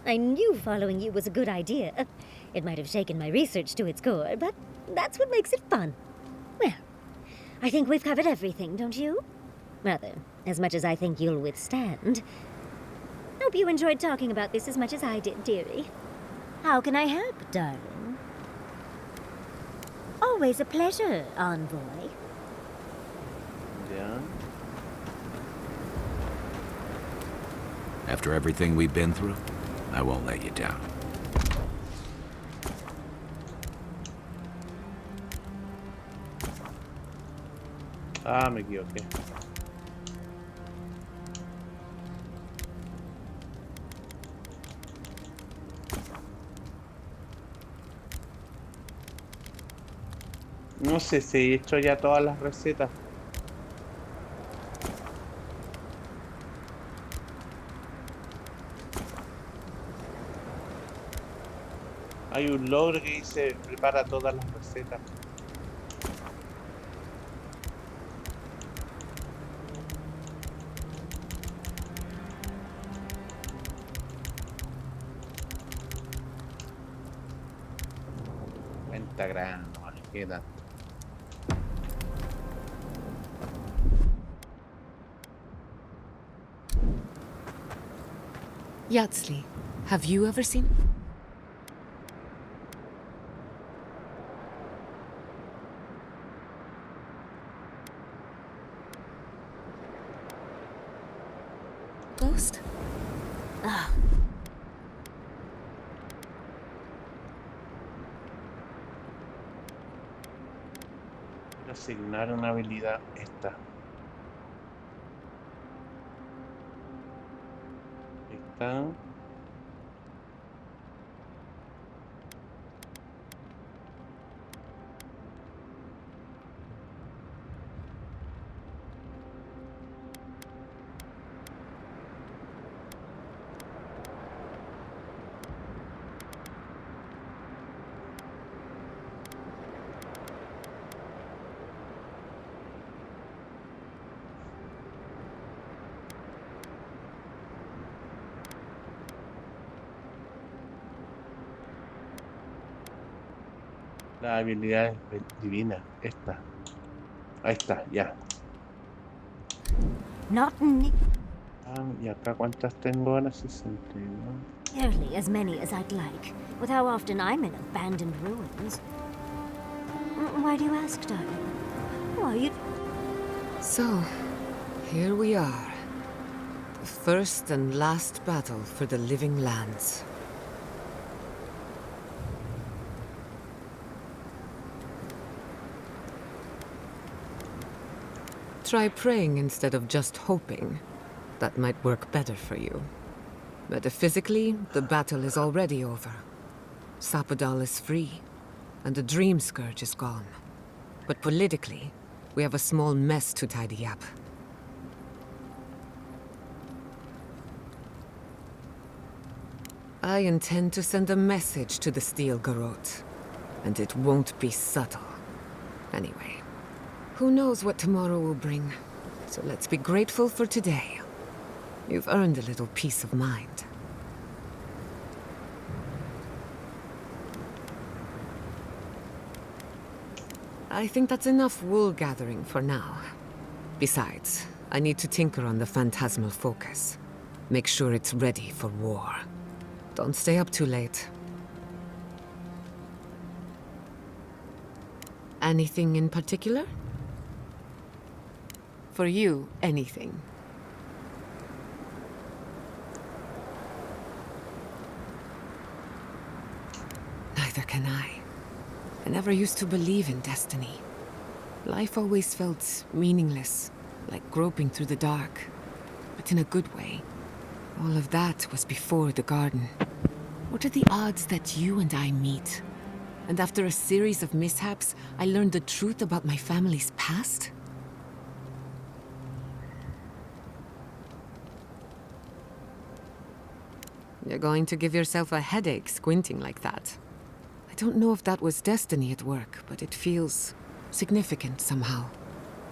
I knew following you was a good idea. It might have shaken my research to its core, but that's what makes it fun. Well, I think we've covered everything, don't you? Rather, as much as I think you'll withstand. Hope you enjoyed talking about this as much as I did, dearie. How can I help, darling? Always a pleasure, Envoy. Yeah. After everything we've been through, I won't let you down. Ah, me equivoqué. No sé si he hecho ya todas las recetas. Hay un logro que dice prepara todas las recetas. Cuenta grano, vale, queda. Yatsli, have you ever seen... Ghost? Ah. Quiero asignar una habilidad esta. Esta. La habilidad es divina, esta. Ahí está, ya. Not nearly Y acá cuántas tengo ahora, 61. as many as I'd like, with how often I'm in abandoned ruins. Why do you ask, darling? Why you... So, here we are. The first and last battle for the living lands. Try praying instead of just hoping. That might work better for you. Metaphysically, the battle is already over. Sapadal is free, and the Dream Scourge is gone. But politically, we have a small mess to tidy up. I intend to send a message to the Steel Garrote, and it won't be subtle. Anyway, who knows what tomorrow will bring, so let's be grateful for today. You've earned a little peace of mind. I think that's enough wool gathering for now. Besides, I need to tinker on the phantasmal focus. Make sure it's ready for war. Don't stay up too late. Anything in particular? For you, anything. Neither can I. I never used to believe in destiny. Life always felt meaningless, like groping through the dark. But in a good way. All of that was before the garden. What are the odds that you and I meet? And after a series of mishaps, I learned the truth about my family's past? You're going to give yourself a headache squinting like that. I don't know if that was destiny at work, but it feels significant somehow.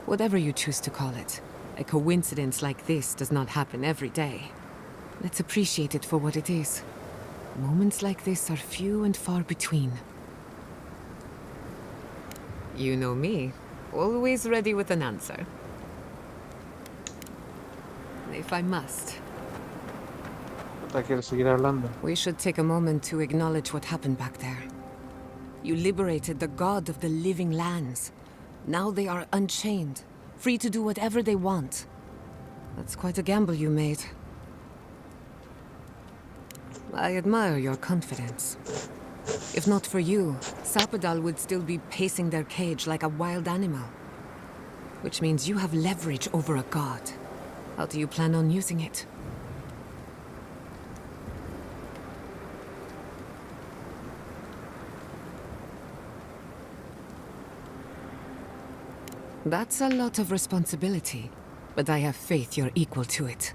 Whatever you choose to call it, a coincidence like this does not happen every day. Let's appreciate it for what it is. Moments like this are few and far between. You know me, always ready with an answer. If I must. Quiero seguir hablando. We should take a moment to acknowledge what happened back there. You liberated the god of the living lands. Now they are unchained, free to do whatever they want. That's quite a gamble you made. I admire your confidence. If not for you, Sapadal would still be pacing their cage like a wild animal. Which means you have leverage over a god. How do you plan on using it? That's a lot of responsibility, but I have faith you're equal to it.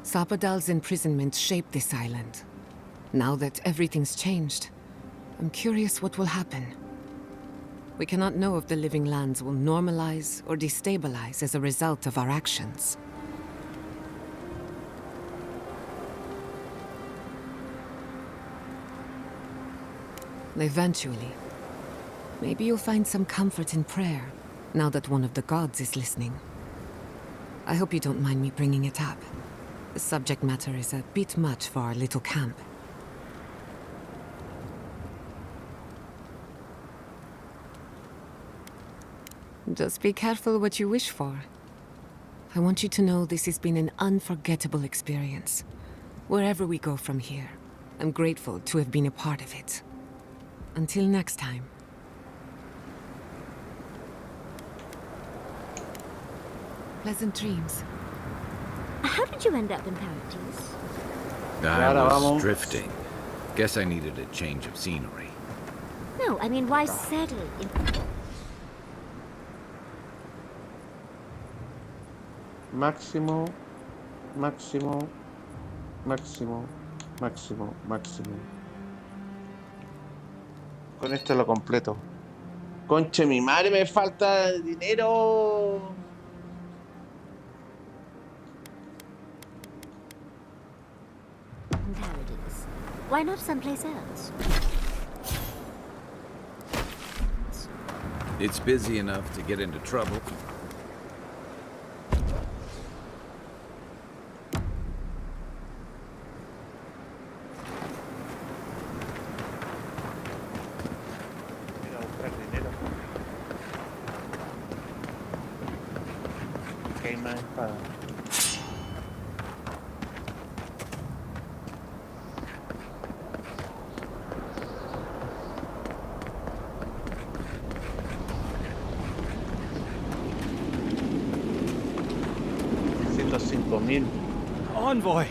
Sapadal's imprisonment shaped this island. Now that everything's changed, I'm curious what will happen. We cannot know if the living lands will normalize or destabilize as a result of our actions. Eventually. Maybe you'll find some comfort in prayer, now that one of the gods is listening. I hope you don't mind me bringing it up. The subject matter is a bit much for our little camp. Just be careful what you wish for. I want you to know this has been an unforgettable experience. Wherever we go from here, I'm grateful to have been a part of it. Until next time. Pleasant dreams. How did you end up in Paradise? I was drifting. Guess I needed a change of scenery. No, I mean, why settle in... Máximo, máximo, máximo, máximo, máximo. Con esto lo completo. Conche, mi madre, me falta dinero. Paradise. Why not someplace else? It's busy enough to get into trouble. Envoy!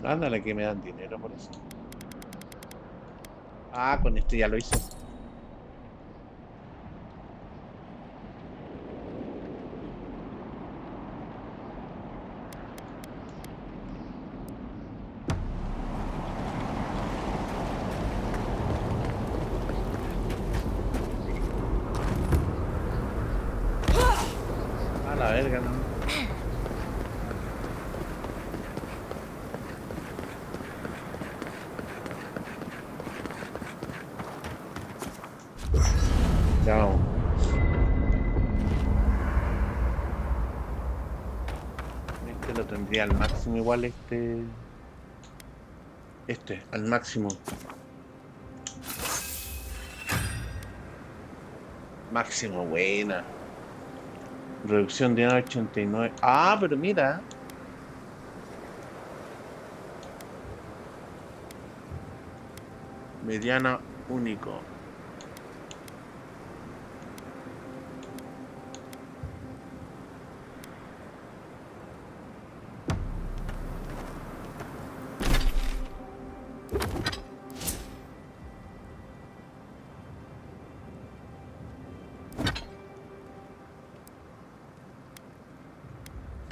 Ándale, que me dan dinero por eso. Ah, con esto ya lo hice. A la verga, no. Ya vamos. Este lo tendría al máximo igual, este, al máximo. Máximo, buena. Reducción de 89. Ah, pero mira. Mediana único.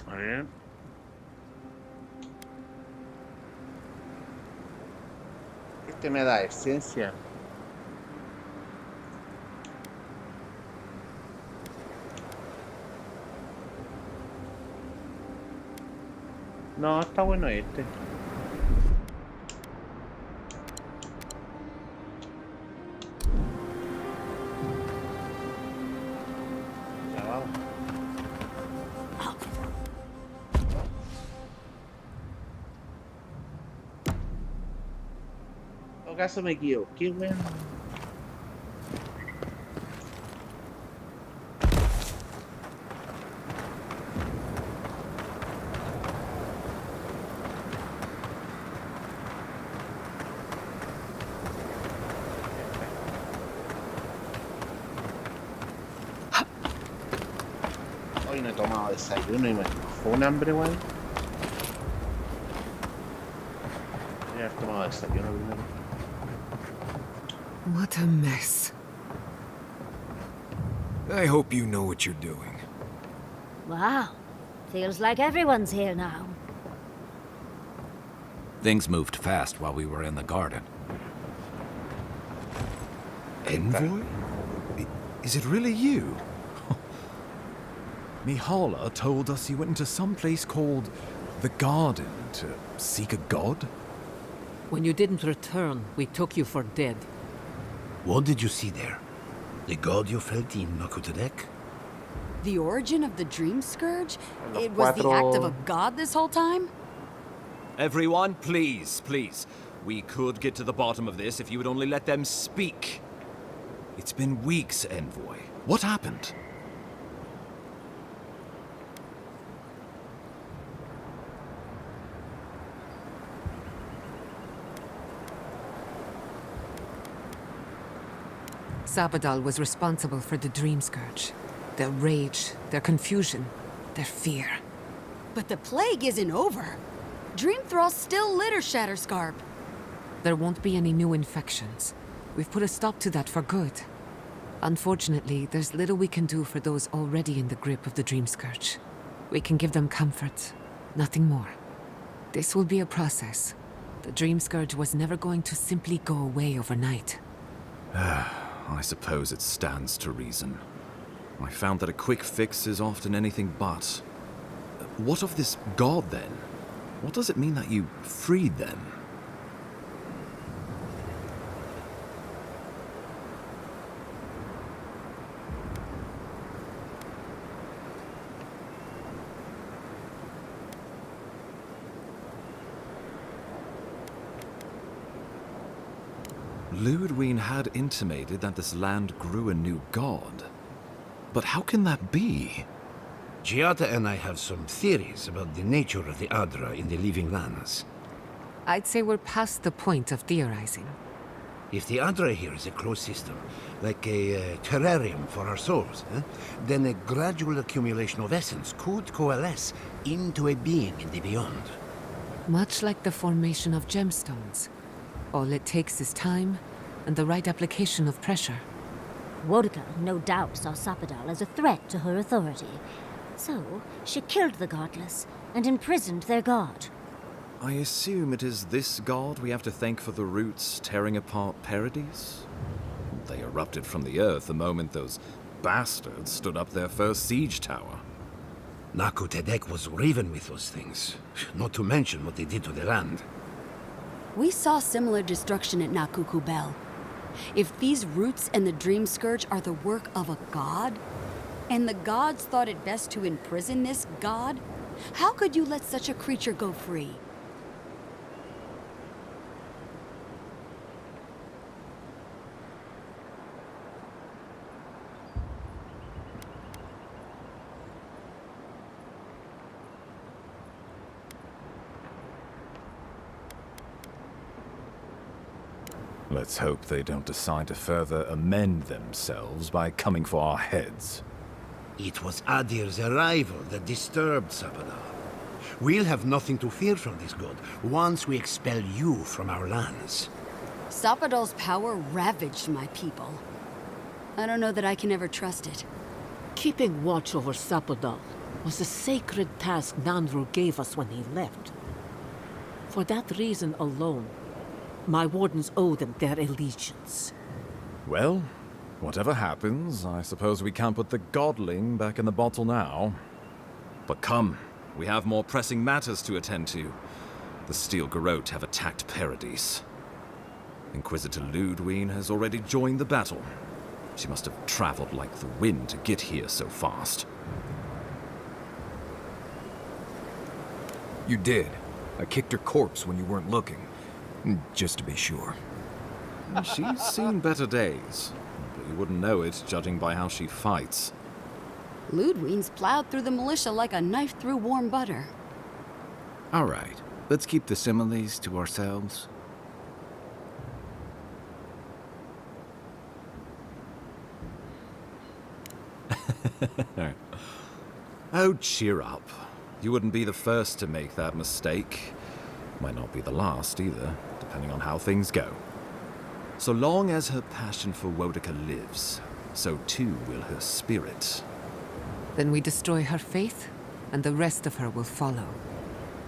A ver. Este me da esencia. No, está bueno este. Ya vamos. En todo caso me equivoqué, weón. Hoy no he tomado desayuno y me fue un hambre, weón. Voy a haber tomado desayuno primero. What a mess. I hope you know what you're doing. Wow. Feels like everyone's here now. Things moved fast while we were in the garden. Envoy? Is it really you? Mihala told us you went into some place called the Garden to seek a god? When you didn't return, we took you for dead. What did you see there? The god you felt in Nakutadek? The origin of the Dream Scourge? It was the act of a god this whole time? Everyone, please, please. We could get to the bottom of this if you would only let them speak. It's been weeks, Envoy. What happened? Sapadal was responsible for the Dream Scourge. Their rage, their confusion, their fear. But the plague isn't over. Dream Thralls still litter Shatterscarp. There won't be any new infections. We've put a stop to that for good. Unfortunately, there's little we can do for those already in the grip of the Dream Scourge. We can give them comfort, nothing more. This will be a process. The Dream Scourge was never going to simply go away overnight. I suppose it stands to reason. I found that a quick fix is often anything but. What of this god, then? What does it mean that you freed them? Ludwig had intimated that this land grew a new god. But how can that be? Giada and I have some theories about the nature of the Adra in the living lands. I'd say we're past the point of theorizing. If the Adra here is a closed system, like a terrarium for our souls, then a gradual accumulation of essence could coalesce into a being in the beyond. Much like the formation of gemstones. All it takes is time and the right application of pressure. Wodka no doubt saw Sapadal as a threat to her authority. So, she killed the godless and imprisoned their god. I assume it is this god we have to thank for the roots tearing apart Paradise? They erupted from the earth the moment those bastards stood up their first siege tower. Nakutadek was riven with those things, not to mention what they did to the land. We saw similar destruction at Nakukubel. If these roots and the Dream Scourge are the work of a god, and the gods thought it best to imprison this god, how could you let such a creature go free? Let's hope they don't decide to further amend themselves by coming for our heads. It was Adir's arrival that disturbed Sapadal. We'll have nothing to fear from this god once we expel you from our lands. Sapadal's power ravaged my people. I don't know that I can ever trust it. Keeping watch over Sapadal was a sacred task Nandru gave us when he left. For that reason alone, my wardens owe them their allegiance. Well, whatever happens, I suppose we can't put the godling back in the bottle now. But come, we have more pressing matters to attend to. The Steel Garrote have attacked Paradise. Inquisitor Ludwig has already joined the battle. She must have traveled like the wind to get here so fast. You did. I kicked her corpse when you weren't looking. Just to be sure. She's seen better days, but you wouldn't know it judging by how she fights. Ludwig's plowed through the militia like a knife through warm butter. All right, let's keep the similes to ourselves. Oh, cheer up. You wouldn't be the first to make that mistake. Might not be the last either, depending on how things go. So long as her passion for Wodika lives, so too will her spirit. Then we destroy her faith, and the rest of her will follow.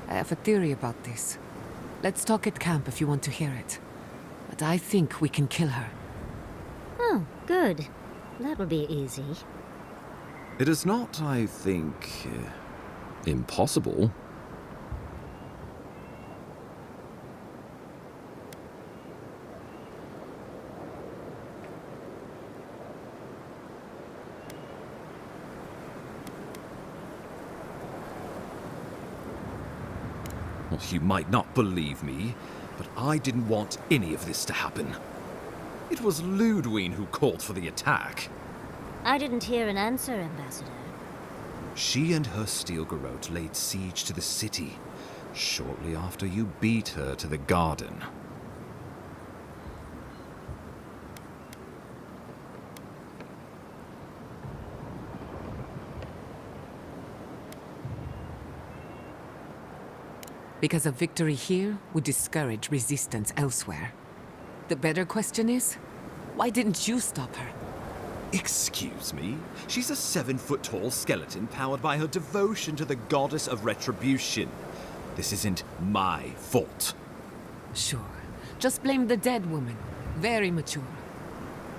I have a theory about this. Let's talk at camp if you want to hear it. But I think we can kill her. Oh, good. That'll be easy. It is not, I think, impossible. Well, you might not believe me, but I didn't want any of this to happen. It was Ludwig who called for the attack. I didn't hear an answer, Ambassador. She and her steel garrote laid siege to the city shortly after you beat her to the garden. Because a victory here would discourage resistance elsewhere. The better question is, why didn't you stop her? Excuse me? She's a 7-foot-tall skeleton powered by her devotion to the goddess of retribution. This isn't my fault. Sure. Just blame the dead woman. Very mature.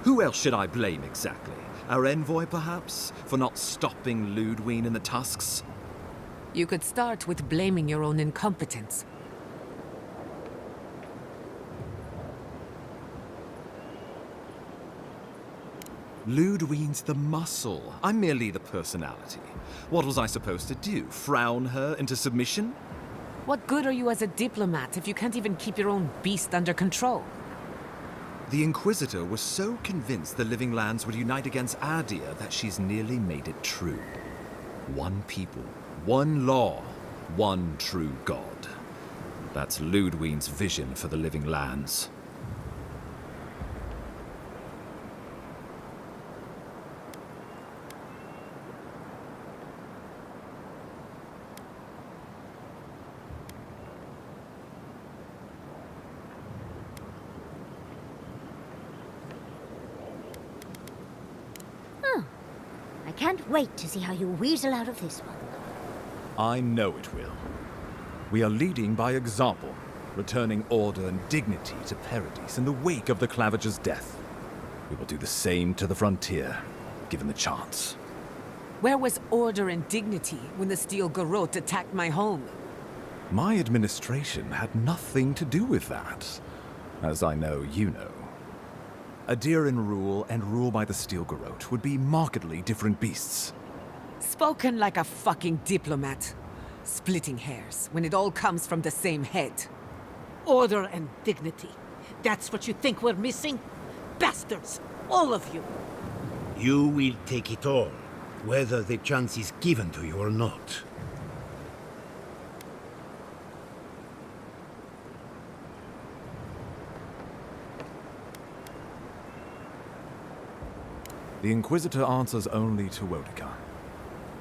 Who else should I blame exactly? Our envoy, perhaps? For not stopping Ludwig and the Tusks? You could start with blaming your own incompetence. Ludwig's the muscle. I'm merely the personality. What was I supposed to do? Frown her into submission? What good are you as a diplomat if you can't even keep your own beast under control? The Inquisitor was so convinced the Living Lands would unite against Adir that she's nearly made it true. One people, one law, one true God. That's Ludwig's vision for the Living Lands. I can't wait to see how you weasel out of this one. I know it will. We are leading by example, returning order and dignity to Paradis in the wake of the Clavager's death. We will do the same to the frontier, given the chance. Where was order and dignity when the Steel Garrote attacked my home? My administration had nothing to do with that, as I know you know. Adiran rule and rule by the Steel Garrote would be markedly different beasts. Spoken like a fucking diplomat. Splitting hairs when it all comes from the same head. Order and dignity. That's what you think we're missing? Bastards! All of you! You will take it all, whether the chance is given to you or not. The Inquisitor answers only to Wodica.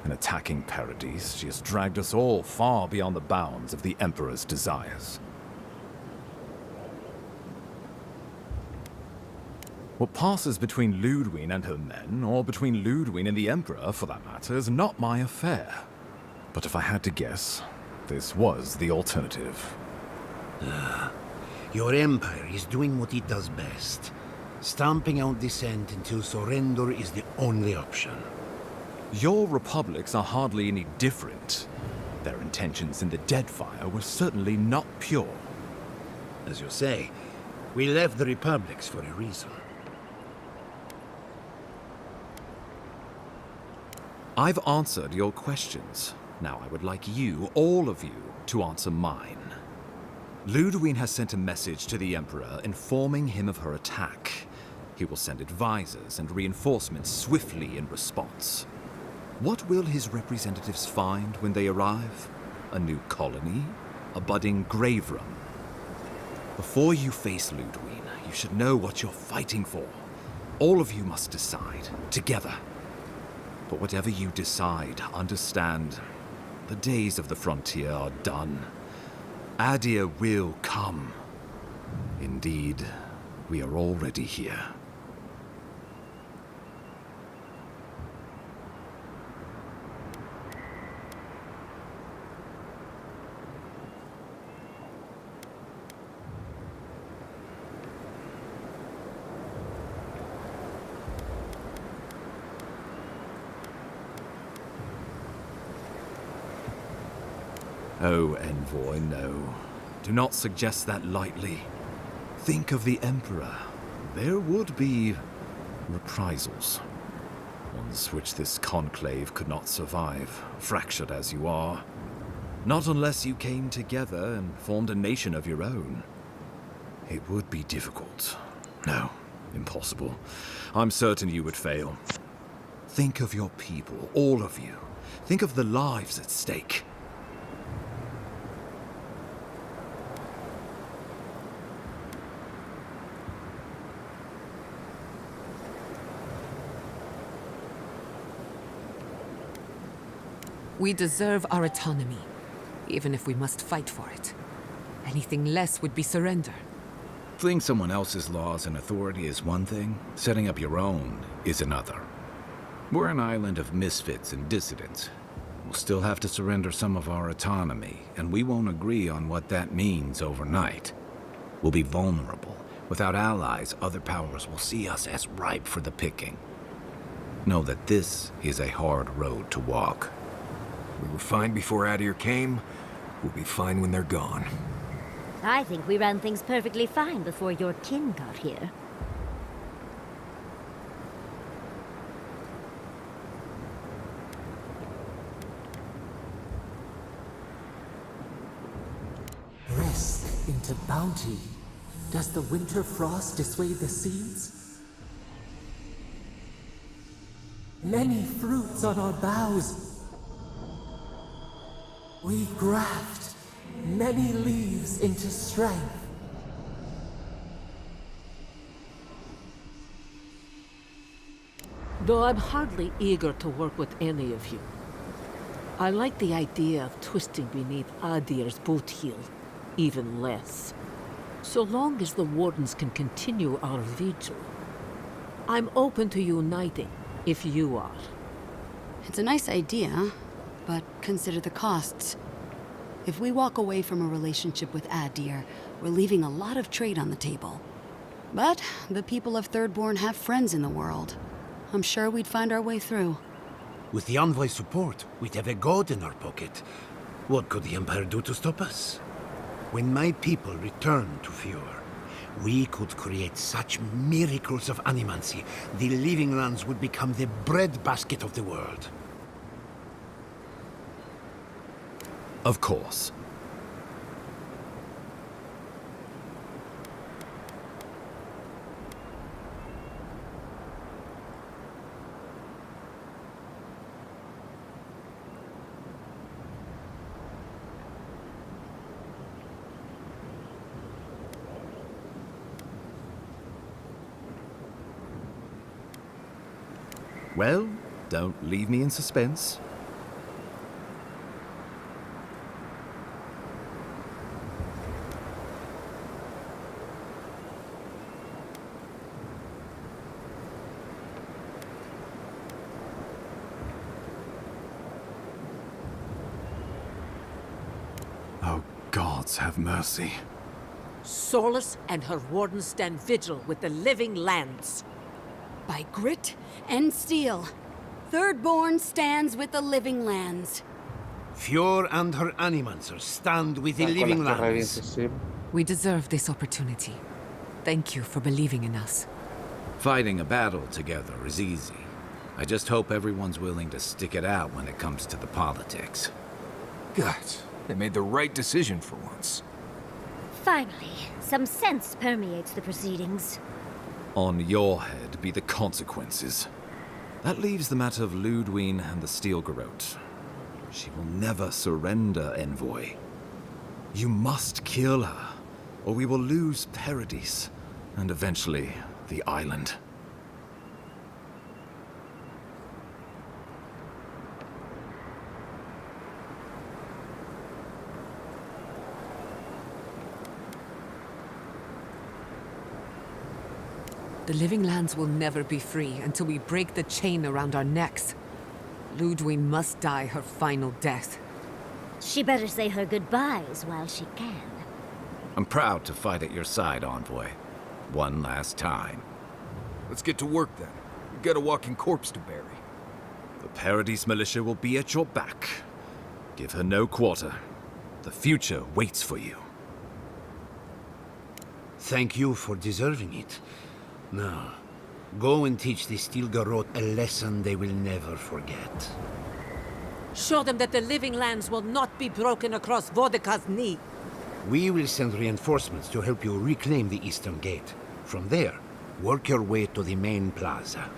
In attacking Paradis, she has dragged us all far beyond the bounds of the Emperor's desires. What passes between Ludwig and her men, or between Ludwig and the Emperor, for that matter, is not my affair. But if I had to guess, this was the alternative. Your empire is doing what it does best. Stamping out dissent until surrender is the only option. Your republics are hardly any different. Their intentions in the Deadfire were certainly not pure. As you say, we left the republics for a reason. I've answered your questions. Now I would like you, all of you, to answer mine. Ludwig has sent a message to the Emperor informing him of her attack. He will send advisors and reinforcements swiftly in response. What will his representatives find when they arrive? A new colony? A budding grave room? Before you face Ludwig, you should know what you're fighting for. All of you must decide, together. But whatever you decide, understand, the days of the frontier are done. Adir will come. Indeed, we are already here. Oh, Envoy, no. Do not suggest that lightly. Think of the Emperor. There would be reprisals. Ones which this conclave could not survive, fractured as you are. Not unless you came together and formed a nation of your own. It would be difficult. No, impossible. I'm certain you would fail. Think of your people, all of you. Think of the lives at stake. We deserve our autonomy, even if we must fight for it. Anything less would be surrender. Fleeing someone else's laws and authority is one thing, setting up your own is another. We're an island of misfits and dissidents. We'll still have to surrender some of our autonomy, and we won't agree on what that means overnight. We'll be vulnerable. Without allies, other powers will see us as ripe for the picking. Know that this is a hard road to walk. We were fine before Adir came. We'll be fine when they're gone. I think we ran things perfectly fine before your kin got here. Risk into bounty. Does the winter frost dissuade the seeds? Many fruits on our boughs. We graft many leaves into strength. Though I'm hardly eager to work with any of you, I like the idea of twisting beneath Adir's boot heel even less. So long as the Wardens can continue our vigil, I'm open to uniting if you are. It's a nice idea, but consider the costs. If we walk away from a relationship with Adir, we're leaving a lot of trade on the table. But the people of Thirdborn have friends in the world. I'm sure we'd find our way through. With the Envoy's support, we'd have a god in our pocket. What could the Empire do to stop us? When my people return to Fjord, we could create such miracles of animancy, the Living Lands would become the breadbasket of the world. Of course. Well, don't leave me in suspense. Oh, gods have mercy. Solus and her Wardens stand vigil with the Living Lands. By grit and steel, Thirdborn stands with the Living Lands. Fjord and her animancers stand with the Living Lands. We deserve this opportunity. Thank you for believing in us. Fighting a battle together is easy. I just hope everyone's willing to stick it out when it comes to the politics. God, they made the right decision for once. Finally, some sense permeates the proceedings. On your head be the consequences. That leaves the matter of Ludwine and the Steel Garrote. She will never surrender, Envoy. You must kill her, or we will lose Paradise, and eventually the island. The Living Lands will never be free until we break the chain around our necks. Ludwine must die her final death. She better say her goodbyes while she can. I'm proud to fight at your side, Envoy. One last time. Let's get to work then. We've got a walking corpse to bury. The Paradise militia will be at your back. Give her no quarter. The future waits for you. Thank you for deserving it. Now, go and teach the Steel Garrote a lesson they will never forget. Show them that the living lands will not be broken across Vodka's knee. We will send reinforcements to help you reclaim the Eastern Gate. From there, work your way to the main plaza.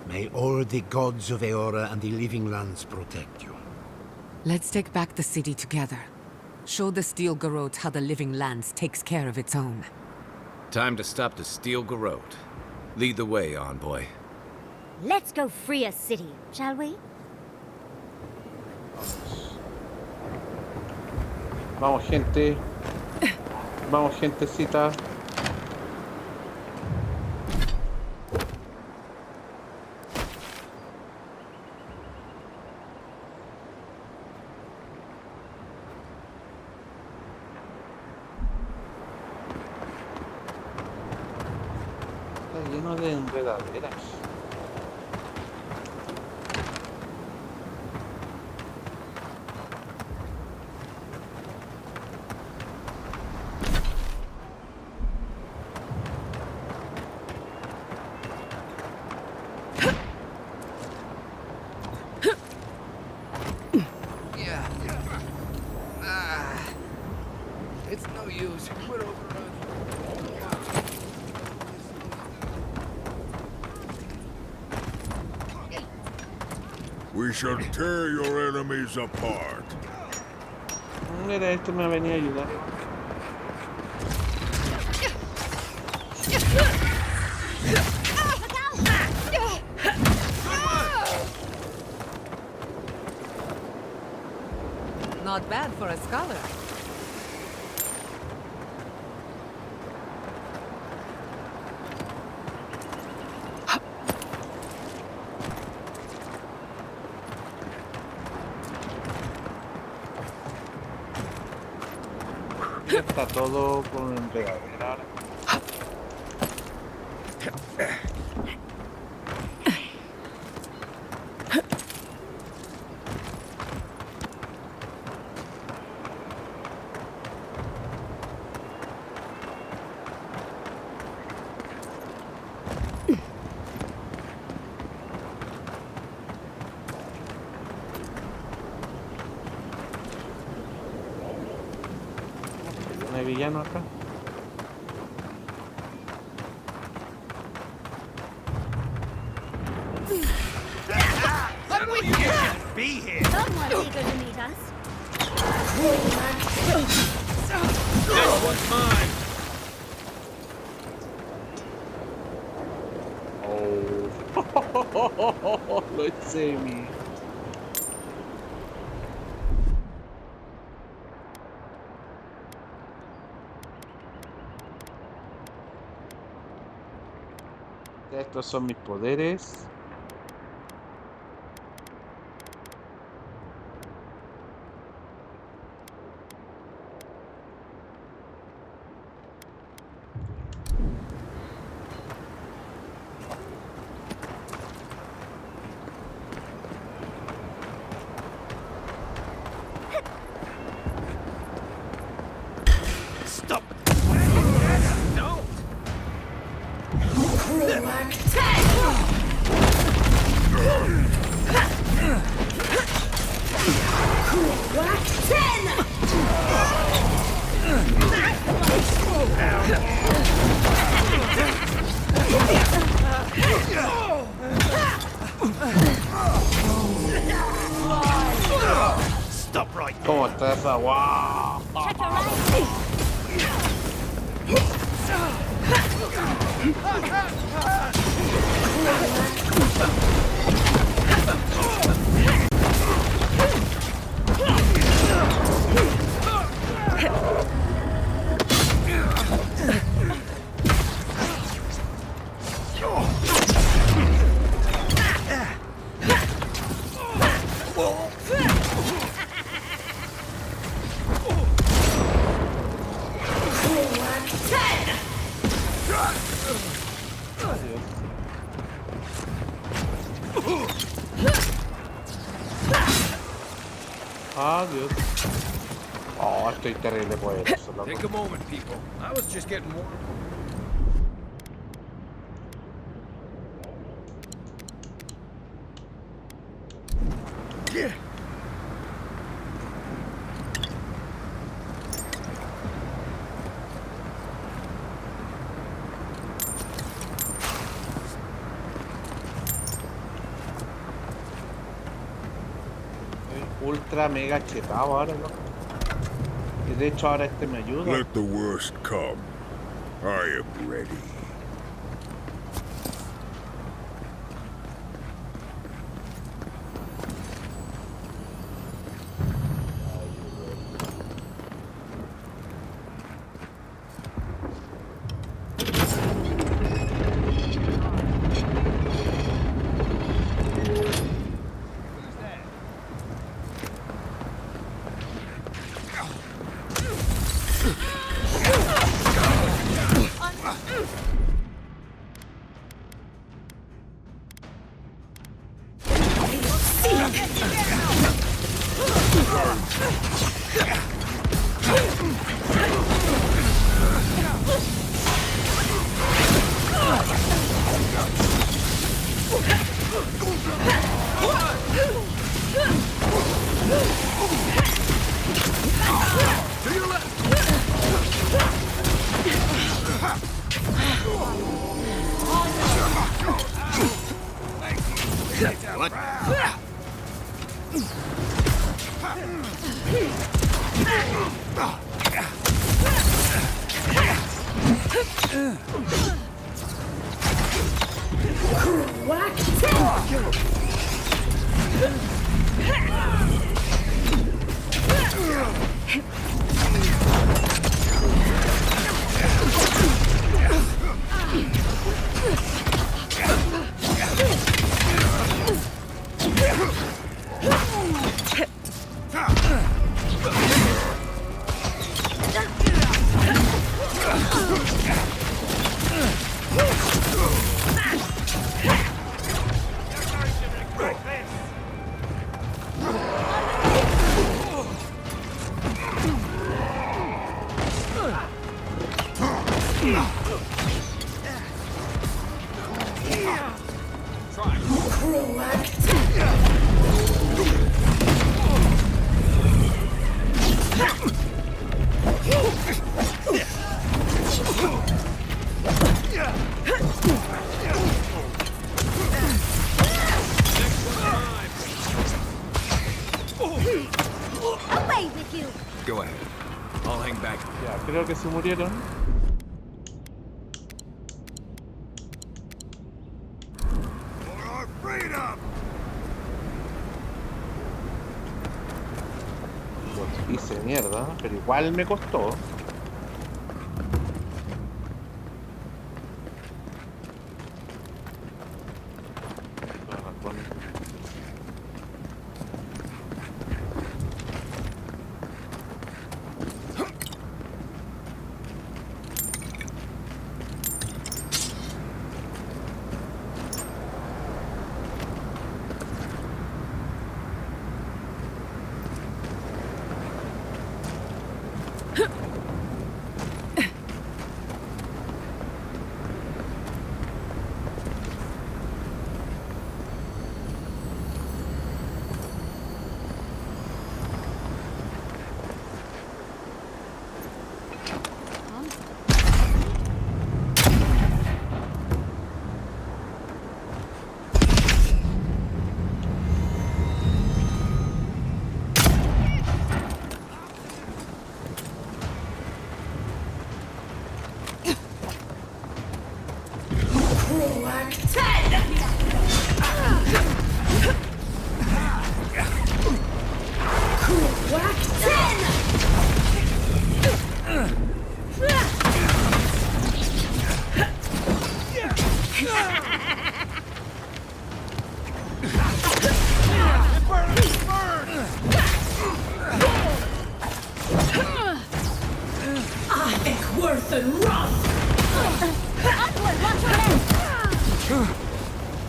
May all the gods of Eora and the living lands protect you. Let's take back the city together. Show the Steel Garrote how the living lands takes care of its own. Time to stop the Steel Garrote. Lead the way, envoy. Let's go free a city, shall we? Vamos, gente. Vamos, gentecita. Está lleno de enredaderas. It's no use. We're overrun. We shall tear your enemies apart. Mira, este me ha venido a ayudar. Not bad for a scholar. Ya está todo con enredadera ahora. ¿No hay villano acá? You shouldn't be here. Someone's eager to meet us. This one's mine. Oh, lo hice mi. Estos son mis poderes. Stop. No. Stop right there. ¿Cómo está esa? ¡Wow! Adiós. Oh, estoy terrible poderoso, loco. Take a moment, people. I was just getting warm. Ultra mega chetado ahora, loco. Y de hecho ahora este me ayuda. Let the worst come. I am ready. Away with you! Go ahead. I'll hang back. Ya, creo que se murieron. Los hice mierda, pero igual me costó.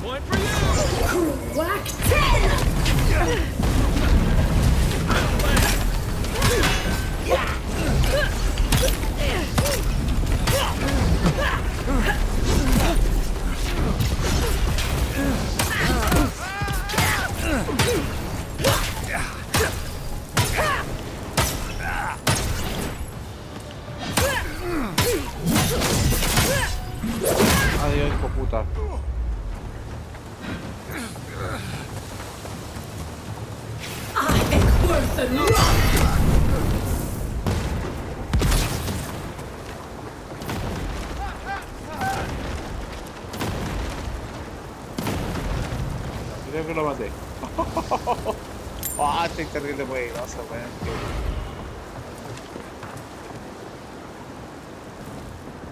Point for you! Whack 10! Adiós, hijo puta. Worth a lot. Creo que lo maté. Ah, estoy terrible poderoso, weón.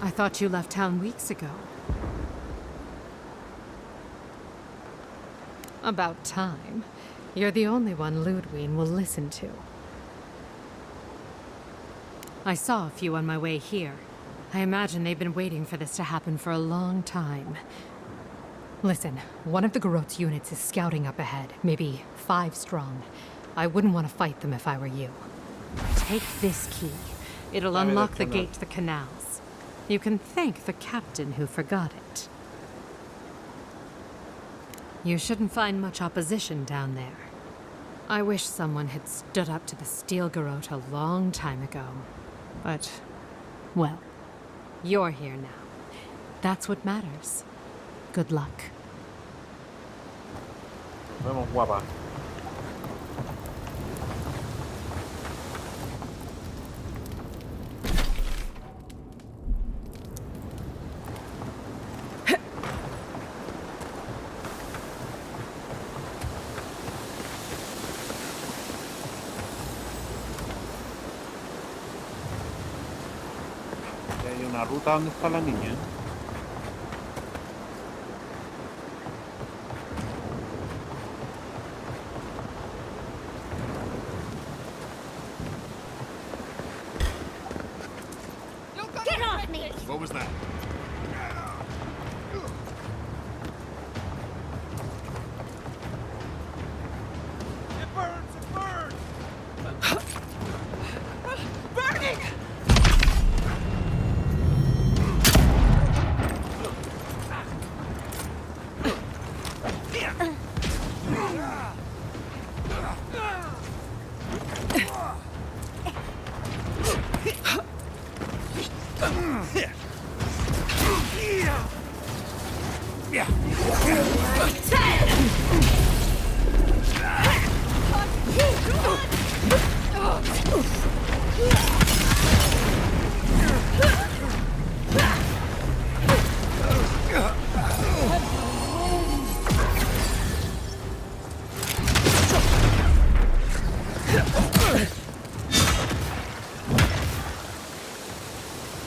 I thought you left town weeks ago. About time. You're the only one Ludwig will listen to. I saw a few on my way here. I imagine they've been waiting for this to happen for a long time. Listen, one of the Garot's units is scouting up ahead, maybe 5 strong. I wouldn't want to fight them if I were you. Take this key. It'll unlock the gate to the canals. You can thank the captain who forgot it. You shouldn't find much opposition down there. I wish someone had stood up to the Steel Garot a long time ago. But, well, you're here now. That's what matters. Good luck. Vamos, guapa. Hay una ruta donde está la niña. Get off me! What was that? It burns! It burns! Burning!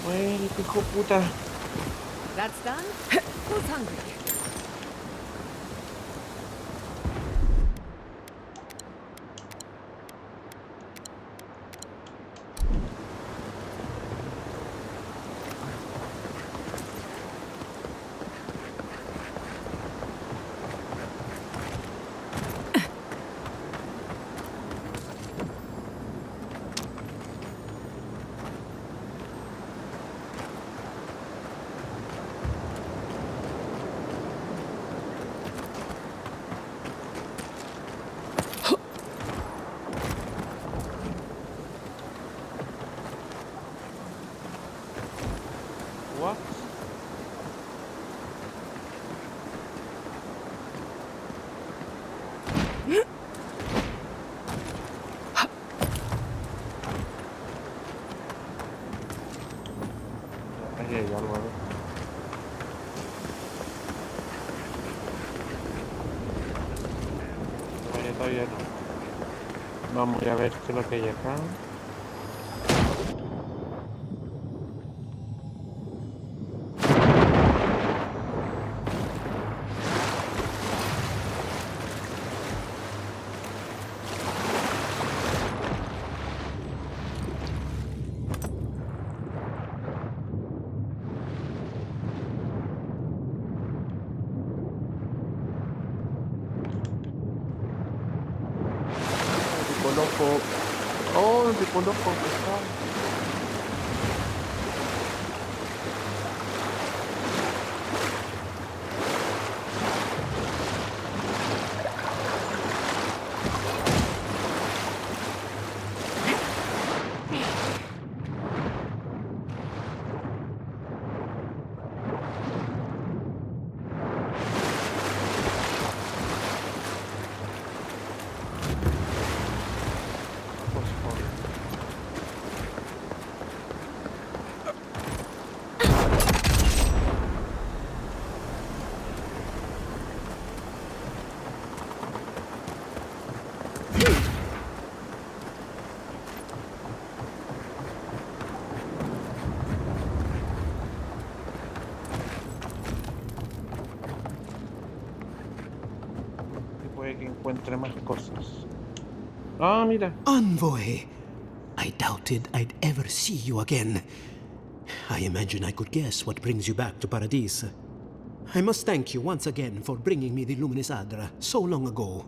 Muere, hijo puta. That's done? Who's hungry? What? Ahí hay algo, a ver. Todavía no. Vamos a ver qué es lo que hay acá. Loco. Oh, reconozco que está. Que encuentre más cosas. Ah, mira. Envoy! I doubted I'd ever see you again. I imagine I could guess what brings you back to Paradise. I must thank you once again for bringing me the Luminous Adra so long ago.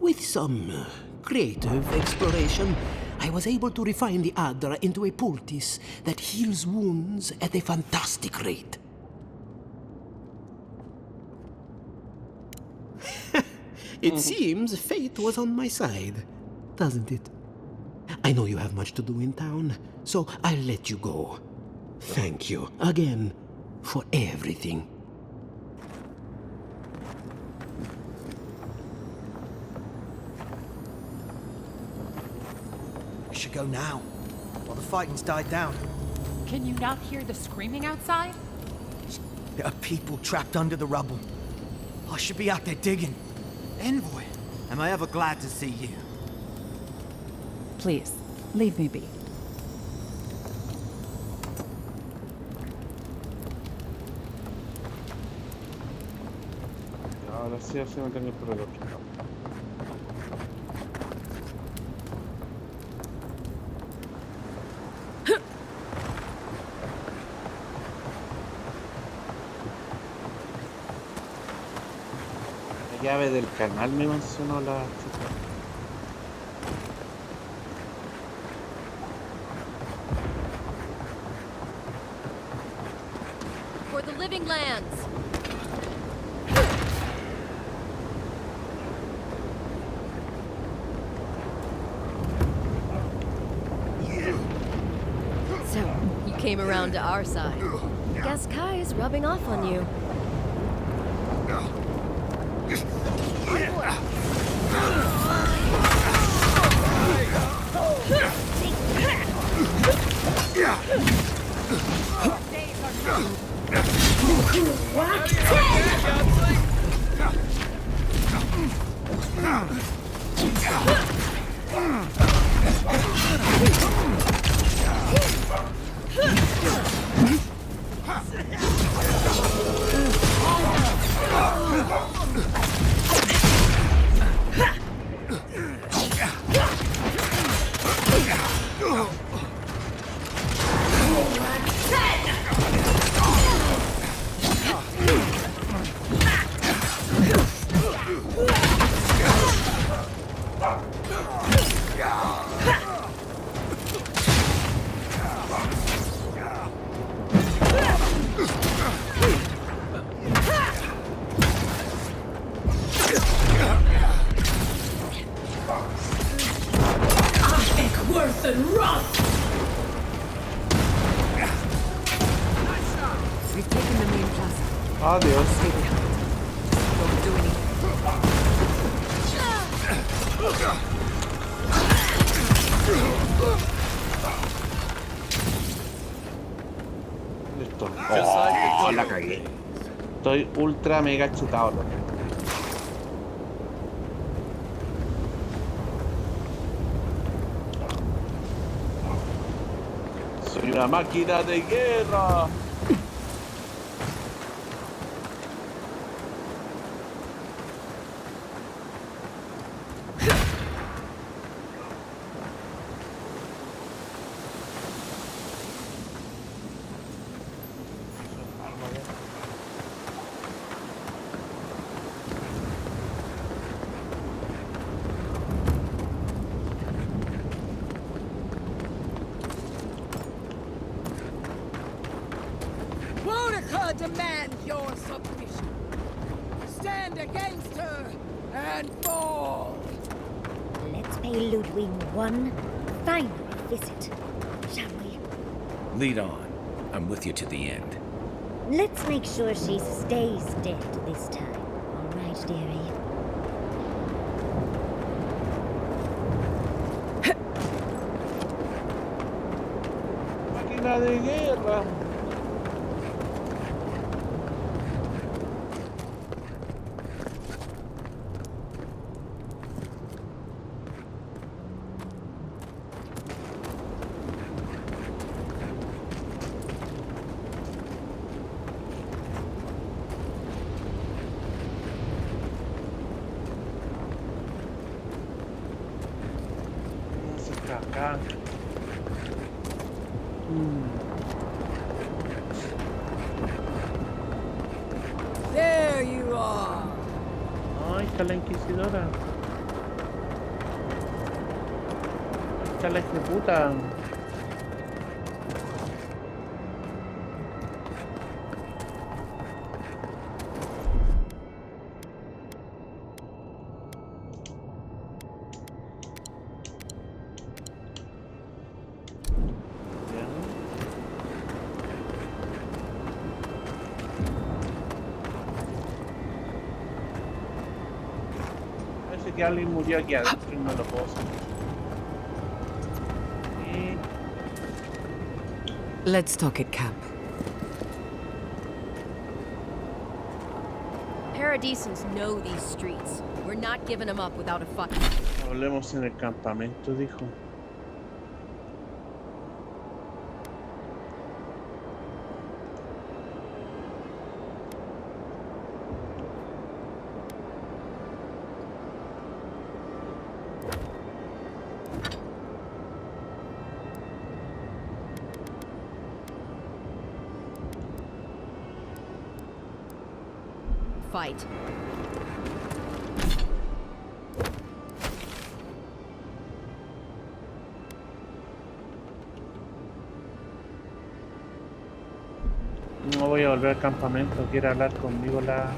With some creative exploration, I was able to refine the Adra into a poultice that heals wounds at a fantastic rate. It seems fate was on my side, doesn't it? I know you have much to do in town, so I'll let you go. Thank you again for everything. We should go now, while the fighting's died down. Can you not hear the screaming outside? There are people trapped under the rubble. I should be out there digging. Envoy, am I ever glad to see you? Please, leave me be. Ahora sí, así no tengo por el otro lado. La llave del canal me mencionó la chica. For the living lands. So, you came around to our side. Guess Kai is rubbing off on you. Adiós. Don't do anything. Listo. Oh, la cagué. Estoy ultra mega chetado, loco. Soy una máquina de guerra. demand your submission. Stand against her and fall. Let's pay Ludwig one final visit, shall we? Lead on. I'm with you to the end. Let's make sure she stays dead this time. All right, dearie? Máquina de guerra. Acá. There you are. Ay, está la inquisidora. Está la ejecuta. Que alguien murió aquí adentro y no lo puedo saber. Let's talk at camp. Paradisans know these streets. We're not giving them up without a fight. Hablemos en el campamento, dijo. Fight. No voy a volver al campamento, quiere hablar conmigo la...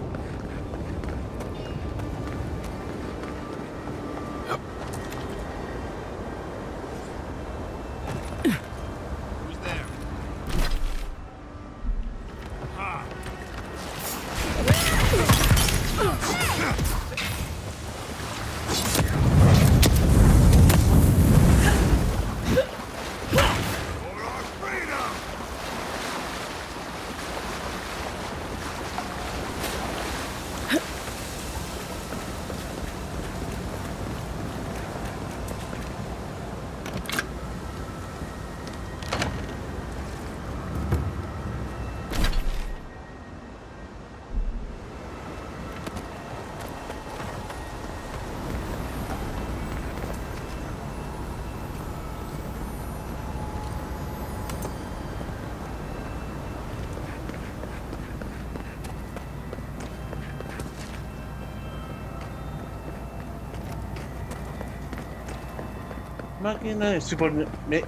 Máquina, si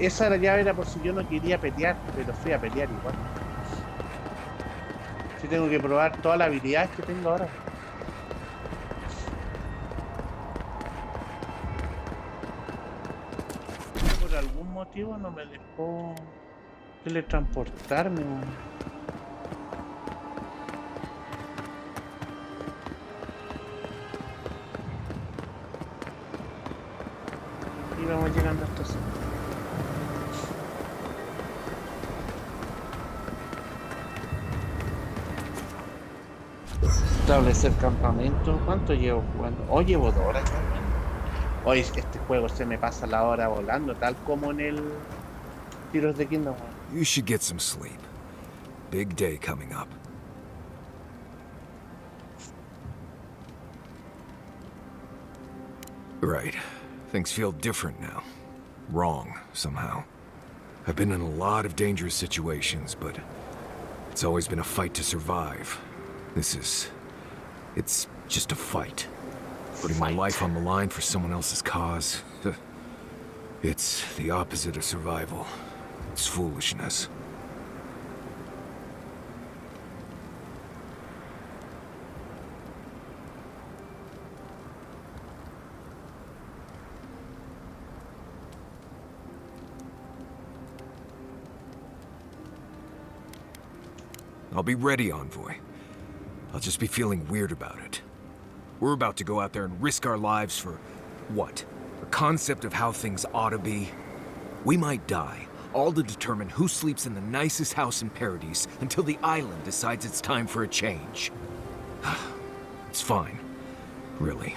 esa la llave era por si yo no quería pelear, pero fui a pelear igual. Si tengo que probar todas las habilidades que tengo ahora. Por algún motivo no me dejó teletransportarme. Vamos llegando a esta zona. Establecer campamento. ¿Cuánto llevo jugando? Oh, llevo 2 horas. Hoy este juego se me pasa la hora volando, tal como en el Tiros de Kingdom. You should get some sleep. Big day coming up. Right. Things feel different now. Wrong, somehow. I've been in a lot of dangerous situations, but it's always been a fight to survive. It's just a fight. Putting my life on the line for someone else's cause. It's the opposite of survival. It's foolishness. I'll be ready, Envoy. I'll just be feeling weird about it. We're about to go out there and risk our lives for, what? A concept of how things ought to be? We might die, all to determine who sleeps in the nicest house in Paradise until the island decides it's time for a change. It's fine. Really.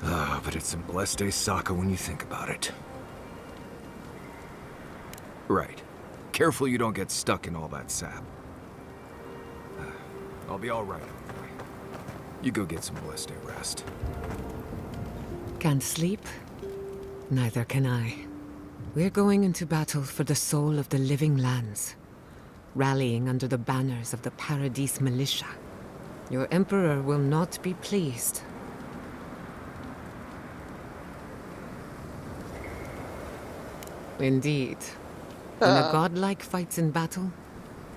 But it's a blessed day Sokka when you think about it. Right. Careful you don't get stuck in all that sap. I'll be all right, Envoy. You go get some blessed day rest. Can't sleep? Neither can I. We're going into battle for the soul of the living lands, rallying under the banners of the Paradise militia. Your Emperor will not be pleased. Indeed. When a godlike fights in battle,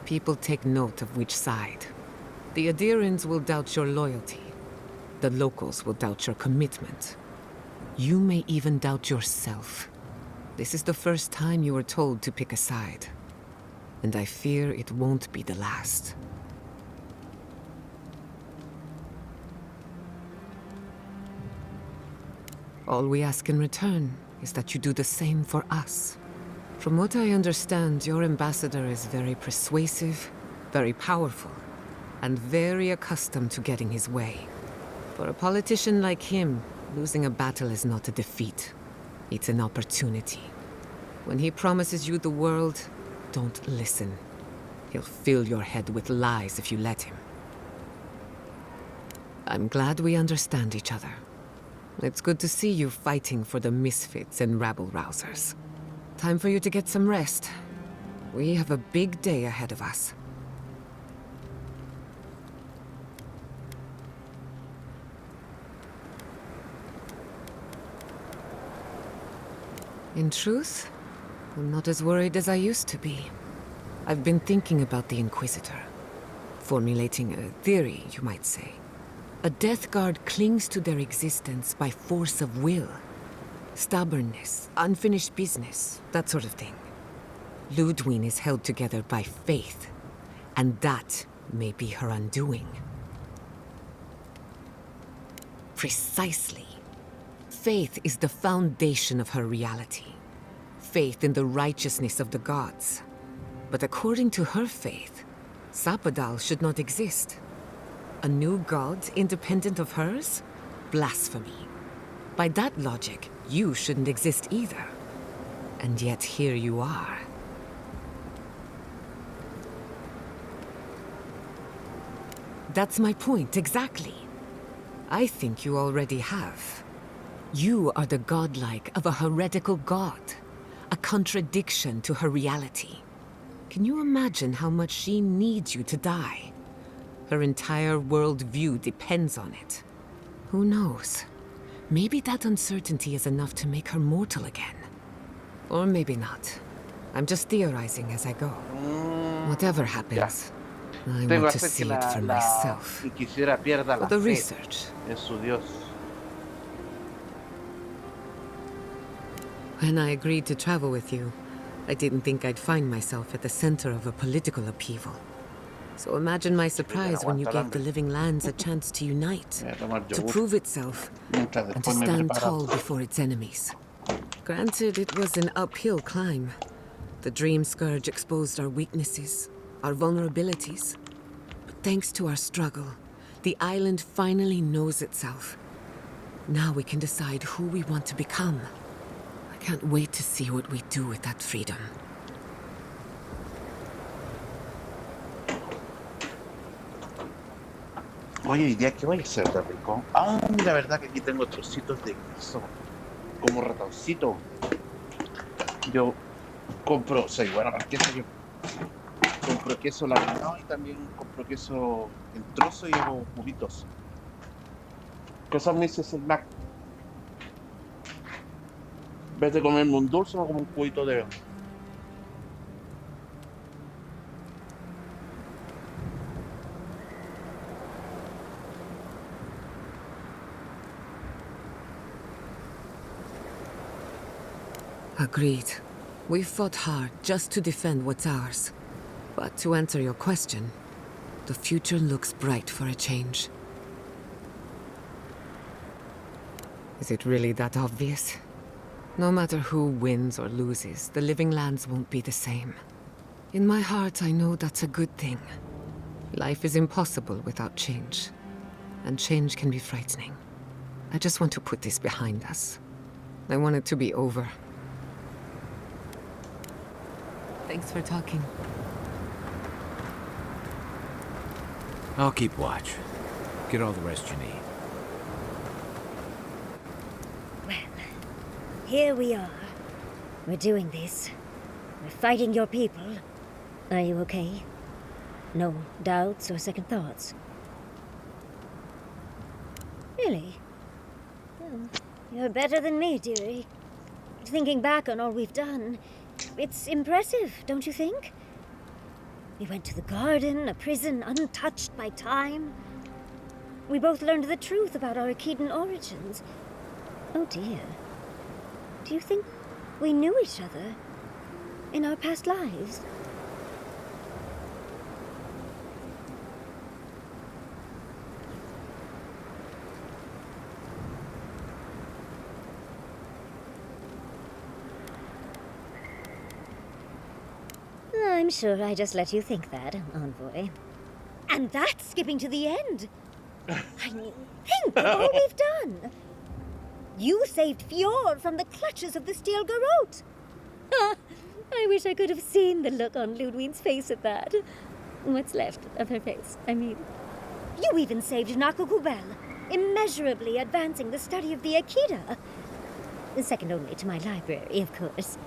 people take note of which side. The Adirans will doubt your loyalty. The locals will doubt your commitment. You may even doubt yourself. This is the first time you were told to pick a side. And I fear it won't be the last. All we ask in return is that you do the same for us. From what I understand, your ambassador is very persuasive, very powerful, and very accustomed to getting his way. For a politician like him, losing a battle is not a defeat. It's an opportunity. When he promises you the world, don't listen. He'll fill your head with lies if you let him. I'm glad we understand each other. It's good to see you fighting for the misfits and rabble-rousers. Time for you to get some rest. We have a big day ahead of us. In truth, I'm not as worried as I used to be. I've been thinking about the Inquisitor. Formulating a theory, you might say. A Death Guard clings to their existence by force of will. Stubbornness, unfinished business, that sort of thing. Ludwig is held together by faith, and that may be her undoing. Precisely. Faith is the foundation of her reality. Faith in the righteousness of the gods. But according to her faith, Sapadal should not exist. A new god independent of hers? Blasphemy. By that logic, you shouldn't exist either. And yet here you are. That's my point, exactly. I think you already have. You are the godlike of a heretical god. A contradiction to her reality. Can you imagine how much she needs you to die? Her entire worldview depends on it. Who knows? Maybe that uncertainty is enough to make her mortal again. Or maybe not. I'm just theorizing as I go. Whatever happens, I want to see it for myself. For the research. En su Dios. When I agreed to travel with you, I didn't think I'd find myself at the center of a political upheaval. So imagine my surprise when you gave the living lands a chance to unite, to prove itself, and to stand tall before its enemies. Granted, it was an uphill climb. The Dream Scourge exposed our weaknesses, our vulnerabilities. But thanks to our struggle, the island finally knows itself. Now we can decide who we want to become. I can't wait to see what we do with that freedom. Oye, hoy día, ¿qué voy a hacer de rico? Ah, la verdad que aquí tengo trocitos de queso, como ratoncito. Yo compro, soy bueno para el queso, yo compro queso laminado y también compro queso en trozo y hago cubitos. Cosas me dices el Mac. En vez de comerme un dulce, me como un cubito de... Agreed. We fought hard just to defend what's ours. But to answer your question, the future looks bright for a change. Is it really that obvious? No matter who wins or loses, the living lands won't be the same. In my heart, I know that's a good thing. Life is impossible without change, and change can be frightening. I just want to put this behind us. I want it to be over. Thanks for talking. I'll keep watch. Get all the rest you need. Here we are. We're doing this. We're fighting your people. Are you okay? No doubts or second thoughts? Really? Oh, you're better than me, dearie. Thinking back on all we've done, it's impressive, don't you think? We went to the garden, a prison untouched by time. We both learned the truth about our Akedan origins. Oh dear. Do you think we knew each other in our past lives? I'm sure I just let you think that, Envoy. And that's skipping to the end. I mean, think of all we've done. You saved Fjord from the clutches of the Steel Garrote. I wish I could have seen the look on Ludwine's face at that. What's left of her face, I mean. You even saved Nakukubel, immeasurably advancing the study of the Akita. Second only to my library, of course.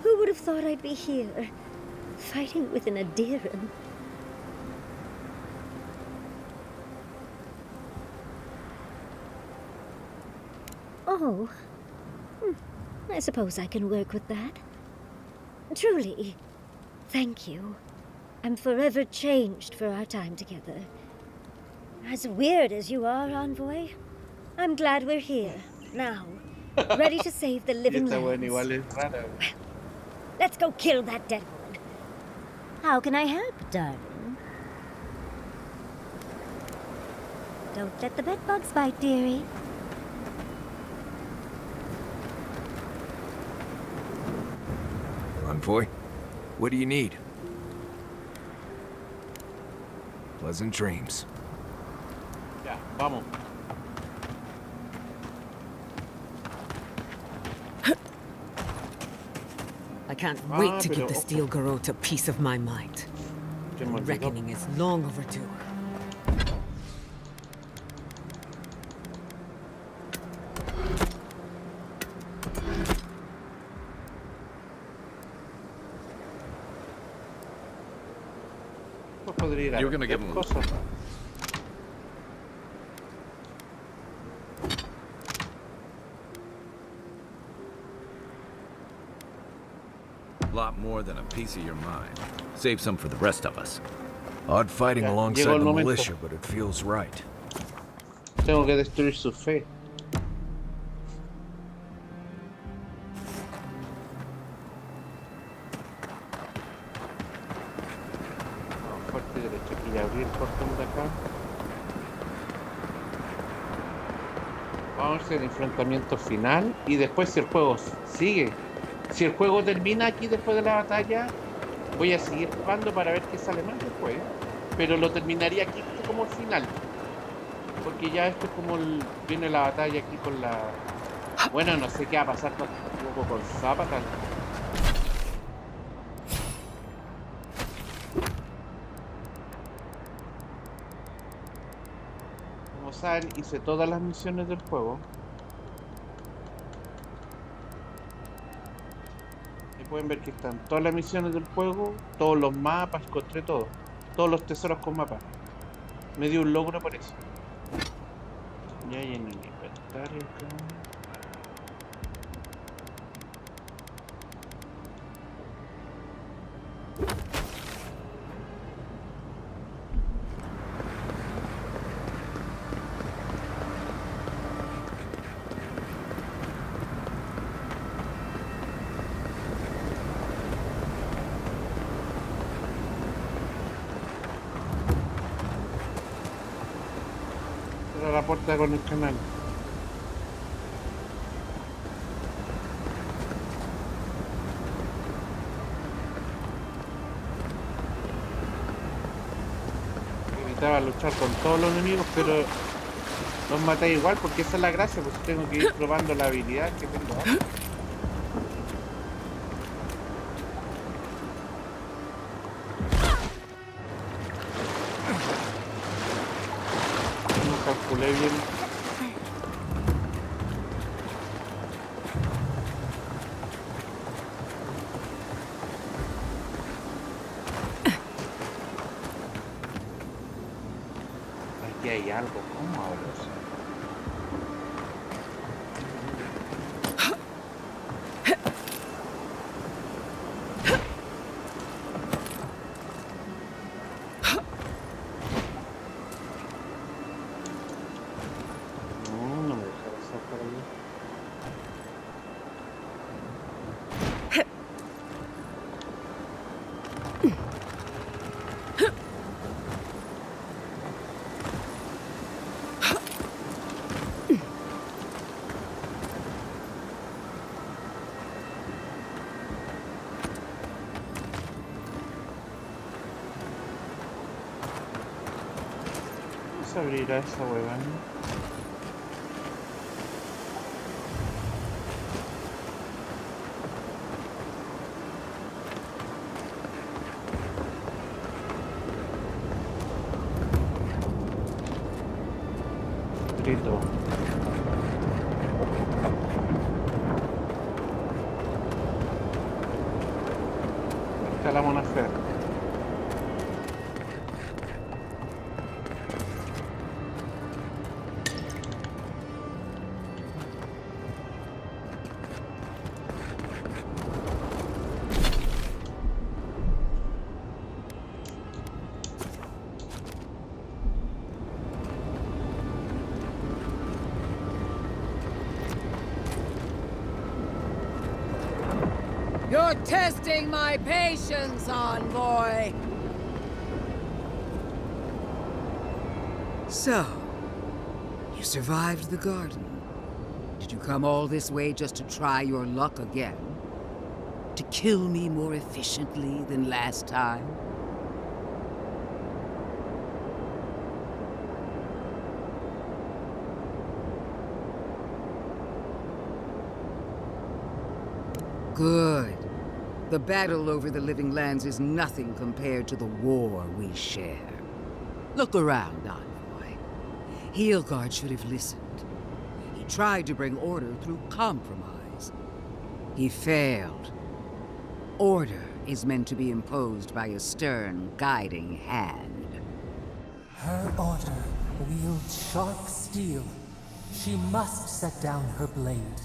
Who would have thought I'd be here, fighting with an Adiran? Oh, I suppose I can work with that. Truly, thank you. I'm forever changed for our time together. As weird as you are, Envoy, I'm glad we're here, now, ready to save the living lands. Let's go kill that dead one. How can I help, darling? Don't let the bedbugs bite, dearie. Envoy, what do you need? Pleasant dreams. Ya, vamos. I can't wait to give the Steel Garrote a piece of my mind. The reckoning is long overdue. You're gonna give him a lot more than a piece of your mind. Save some for the rest of us. Odd fighting Ya, alongside llegó el the momento. militia, but it feels right. Tengo que destruir su fe. Vamos, fuerte derecho aquí y abrir el portón de acá. Vamos a hacer el enfrentamiento final y después si el juego sigue. Si el juego termina aquí después de la batalla, voy a seguir jugando para ver qué sale más después. Pero lo terminaría aquí como el final. Porque ya esto es como viene la batalla aquí con la... Bueno, no sé qué va a pasar tampoco con Sapadal. Como saben, hice todas las misiones del juego. Y pueden ver que están todas las misiones del juego, todos los mapas, encontré todo. Todos los tesoros con mapas. Me dio un logro por eso. Ya hay en el inventario acá. Cierra la puerta con el canal. Evitaba luchar con todos los enemigos, pero los maté igual porque esa es la gracia, pues tengo que ir probando la habilidad que tengo ahora. No calculé bien. Aquí hay algo, ¿cómo ahora? No me deja pasar por allí. ¿Cómo se abrirá esa huevada? Grito. Está la monafé. You're testing my patience, envoy. So, you survived the garden. Did you come all this way just to try your luck again? To kill me more efficiently than last time? Good. The battle over the Living Lands is nothing compared to the war we share. Look around, envoy. Heelguard should have listened. He tried to bring order through compromise. He failed. Order is meant to be imposed by a stern, guiding hand. Her order wields sharp steel. She must set down her blade.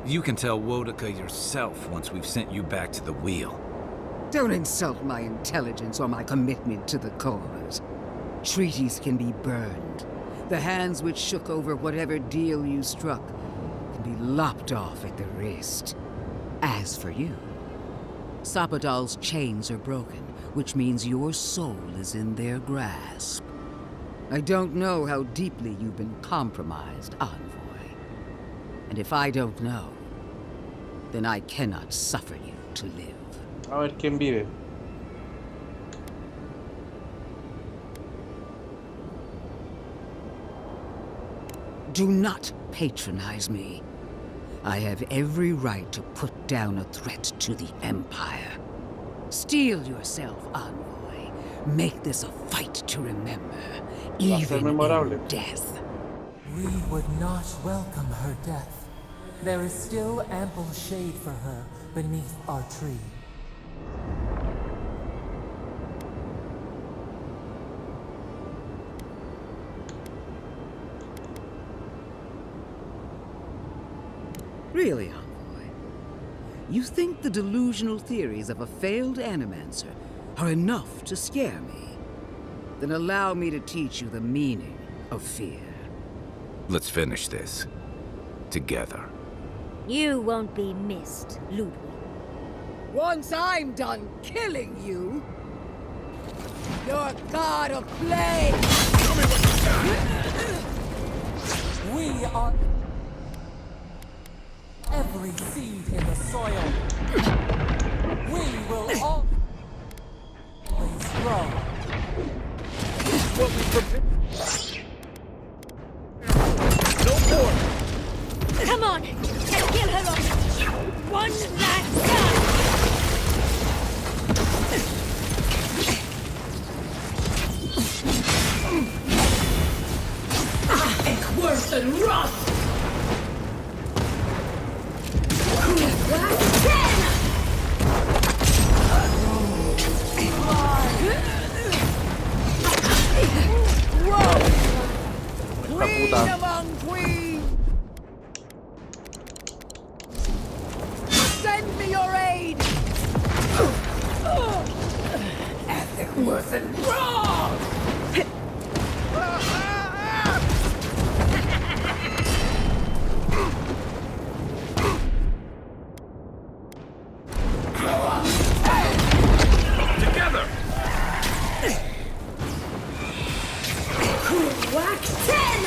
You can tell Wodaka yourself once we've sent you back to the wheel. Don't insult my intelligence or my commitment to the cause. Treaties can be burned. The hands which shook over whatever deal you struck can be lopped off at the wrist. As for you, Sapadal's chains are broken, which means your soul is in their grasp. I don't know how deeply you've been compromised, envoy. And if I don't know, then I cannot suffer you to live. A ver quién vive. Do not patronize me. I have every right to put down a threat to the Empire. Steel yourself, envoy. Make this a fight to remember, even in death. We would not welcome her death. There is still ample shade for her beneath our tree. Really, envoy? You think the delusional theories of a failed animancer are enough to scare me? Then allow me to teach you the meaning of fear. Let's finish this. Together. You won't be missed, Ludwig. Once I'm done killing you, your god of play. We are every seed in the soil. We will always grow. What we prepare. No more. Come on, let's kill her off. One last time. Worse than rot! Queen among queens! Send me your aid! Ethic worse than wrong! Together! Whack 10!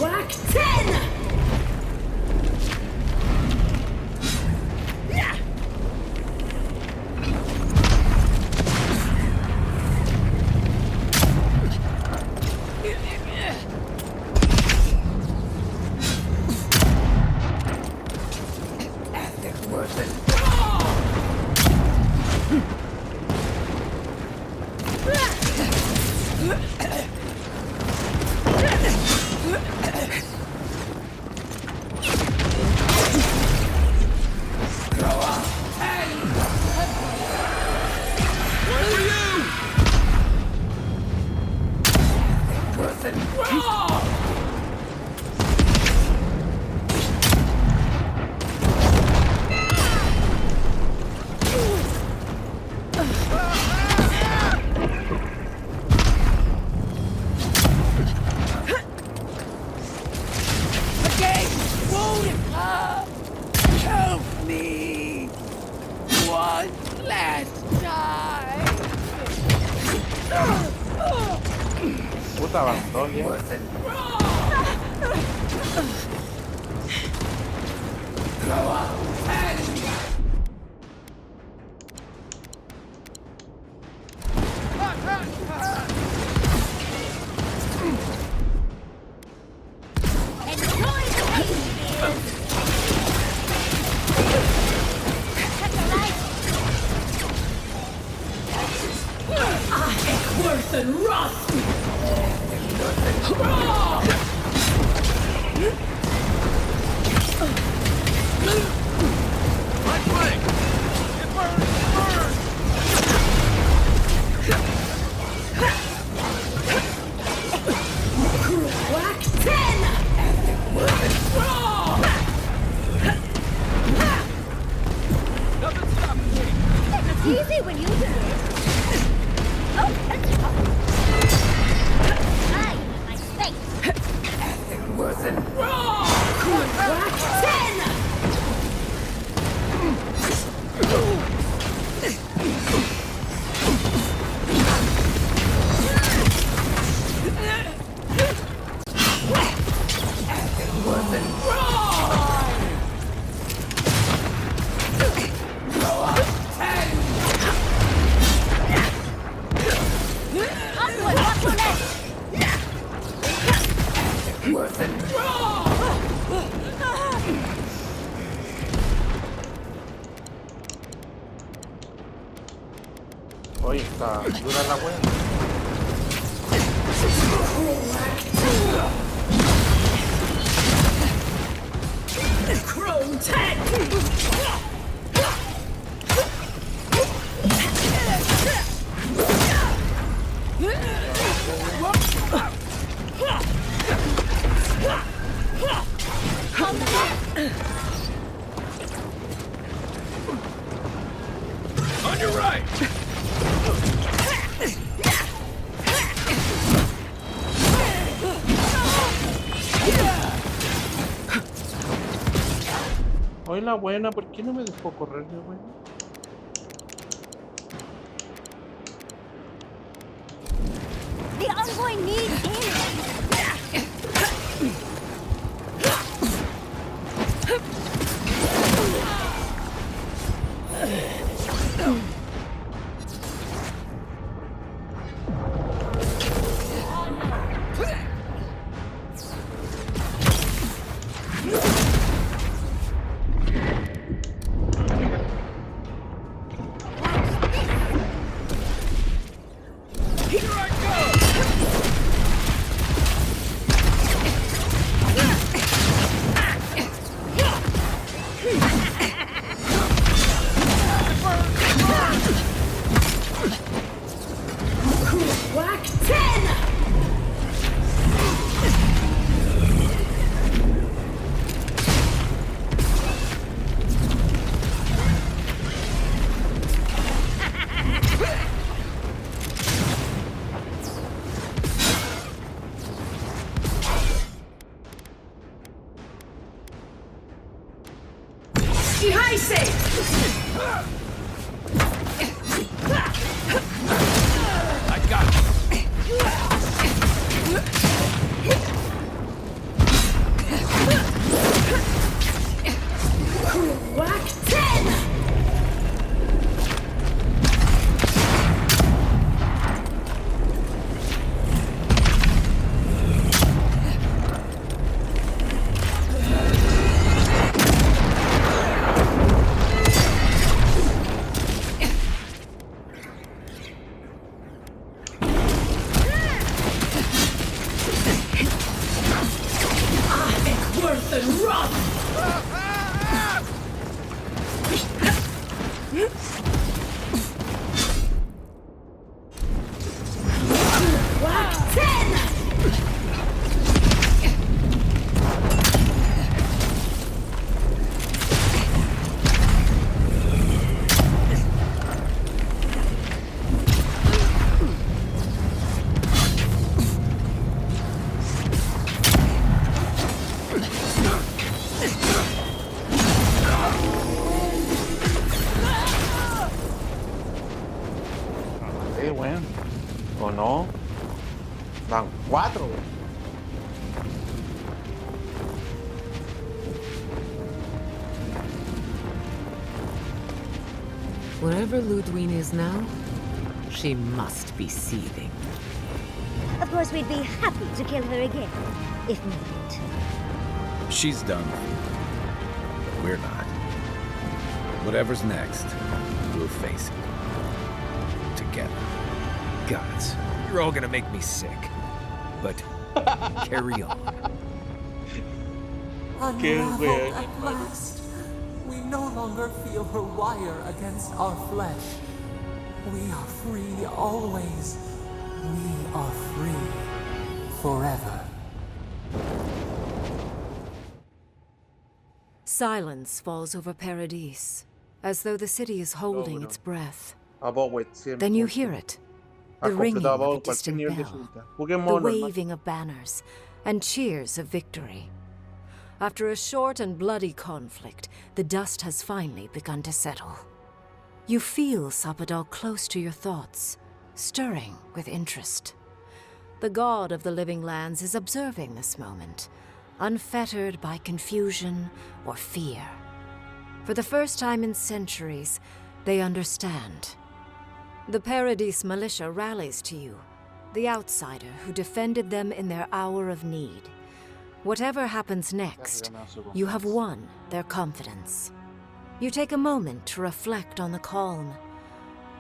Whack 10! Help me! One last time! Puta, avanzó ya. Worse than rust! Right flank! It burns! It burns! Whack 10! Nothing stopping me! It's easy when you do it. My space. Worse than wrong! Whack 10! doesn't draw! Oye, está dura la wea. Chrome tag! On your right! Oye, la buena, ¿por qué no me dejó correr, la buena? The envoy needs aid. I got it. Whack 10! Worth and rough! Whack 10! Weón. ¿O no? Dan 4. Wherever Ludwig is now, she must be seething. Of course, we'd be happy to kill her again, if needed. She's done. But we're not. Whatever's next, we'll face it. Together. Gods, you're all gonna make me sick. But carry on. Unraveled at last. We no longer feel her wire against our flesh. We are free always. We are free forever. Silence falls over Paradise, as though the city is holding its breath. Then you hear it. The ringing of a distant bell, the waving of banners, and cheers of victory. After a short and bloody conflict, the dust has finally begun to settle. You feel Sapadal close to your thoughts, stirring with interest. The god of the living lands is observing this moment, unfettered by confusion or fear. For the first time in centuries, they understand. The Paradise militia rallies to you, the outsider who defended them in their hour of need. Whatever happens next, you have won their confidence. You take a moment to reflect on the calm.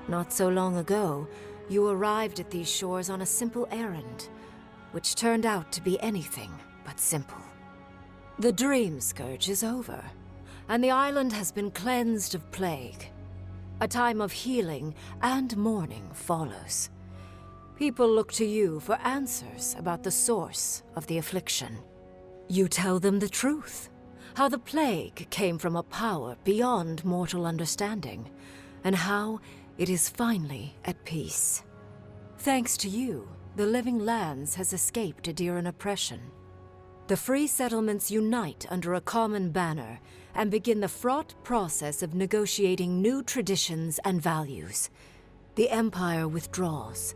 Not so long ago, you arrived at these shores on a simple errand, which turned out to be anything but simple. The dream scourge is over, and the island has been cleansed of plague. A time of healing and mourning follows. People look to you for answers about the source of the affliction. You tell them the truth, how the plague came from a power beyond mortal understanding, and how it is finally at peace. Thanks to you, the Living Lands has escaped Adiran oppression. The free settlements unite under a common banner and begin the fraught process of negotiating new traditions and values. The Empire withdraws.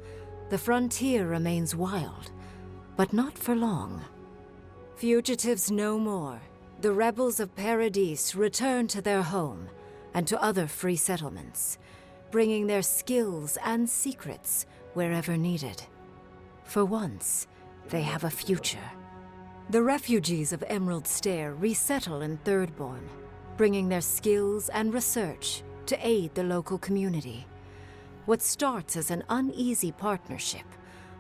The frontier remains wild, but not for long. Fugitives no more. The rebels of Paradis return to their home and to other free settlements, bringing their skills and secrets wherever needed. For once, they have a future. The refugees of Emerald Stair resettle in Thirdborn, bringing their skills and research to aid the local community. What starts as an uneasy partnership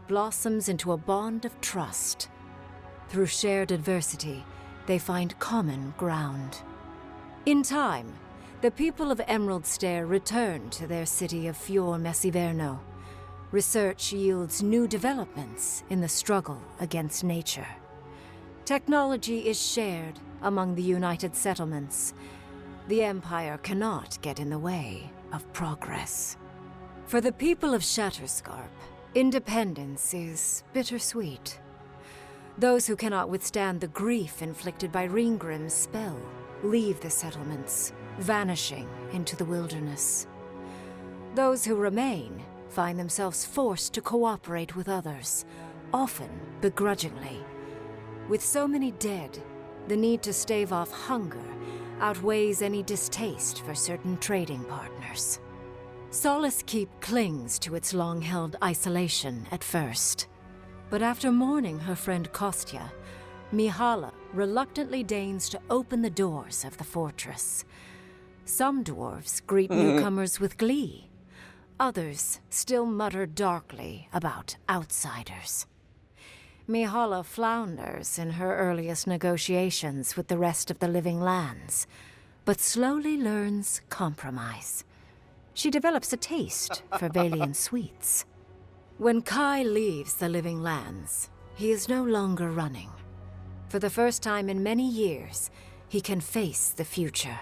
blossoms into a bond of trust. Through shared adversity, they find common ground. In time, the people of Emerald Stair return to their city of Fior Messiverno. Research yields new developments in the struggle against nature. Technology is shared among the united settlements. The Empire cannot get in the way of progress. For the people of Shatterscarp, independence is bittersweet. Those who cannot withstand the grief inflicted by Ringgrim's spell leave the settlements, vanishing into the wilderness. Those who remain find themselves forced to cooperate with others, often begrudgingly. With so many dead, the need to stave off hunger outweighs any distaste for certain trading partners. Solace Keep clings to its long-held isolation at first. But after mourning her friend Kostya, Mihala reluctantly deigns to open the doors of the fortress. Some dwarves greet newcomers with glee. Others still mutter darkly about outsiders. Mihala flounders in her earliest negotiations with the rest of the Living Lands, but slowly learns compromise. She develops a taste for Valian sweets. When Kai leaves the Living Lands, he is no longer running. For the first time in many years, he can face the future.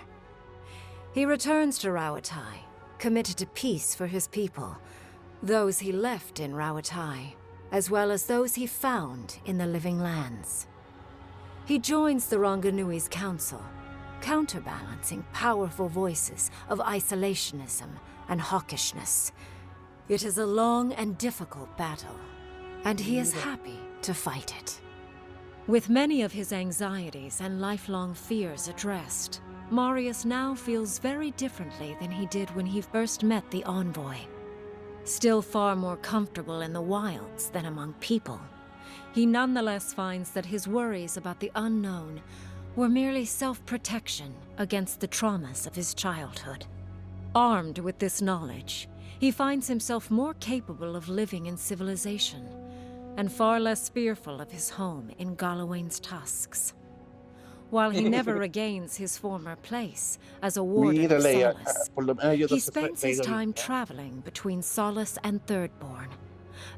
He returns to Rauatai, committed to peace for his people, those he left in Rauatai, as well as those he found in the Living Lands. He joins the Ronganui's council, counterbalancing powerful voices of isolationism and hawkishness. It is a long and difficult battle, and he is happy to fight it. With many of his anxieties and lifelong fears addressed, Marius now feels very differently than he did when he first met the envoy. Still far more comfortable in the wilds than among people, he nonetheless finds that his worries about the unknown were merely self-protection against the traumas of his childhood. Armed with this knowledge, he finds himself more capable of living in civilization, and far less fearful of his home in Galawain's tusks. While he never regains his former place as a warden of Solace, he spends his time traveling between Solace and Thirdborn,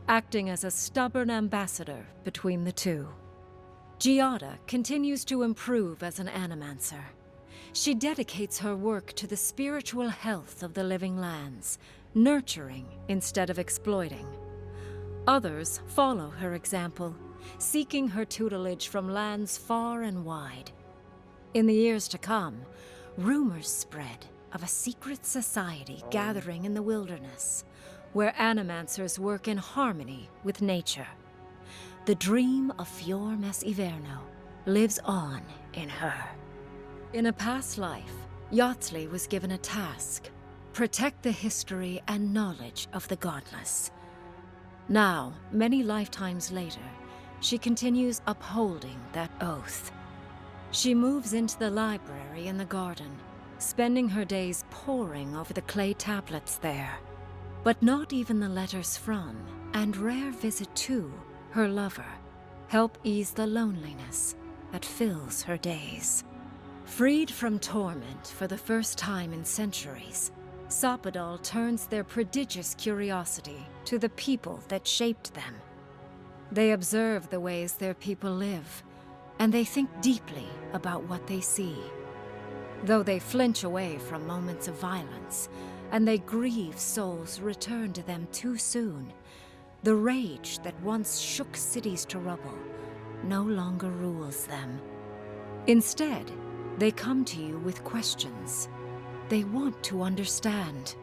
acting as a stubborn ambassador between the two. Giada continues to improve as an animancer. She dedicates her work to the spiritual health of the Living Lands, nurturing instead of exploiting. Others follow her example, seeking her tutelage from lands far and wide. In the years to come, rumors spread of a secret society gathering in the wilderness, where animancers work in harmony with nature. The dream of Fior Messiverno lives on in her. In a past life, Yahtzee was given a task: protect the history and knowledge of the godless. Now, many lifetimes later, she continues upholding that oath. She moves into the library in the garden, spending her days poring over the clay tablets there. But not even the letters from, and rare visit to, her lover help ease the loneliness that fills her days. Freed from torment for the first time in centuries, Sapadal turns their prodigious curiosity to the people that shaped them. They observe the ways their people live, and they think deeply about what they see. Though they flinch away from moments of violence, and they grieve souls returned to them too soon, the rage that once shook cities to rubble no longer rules them. Instead, they come to you with questions. They want to understand.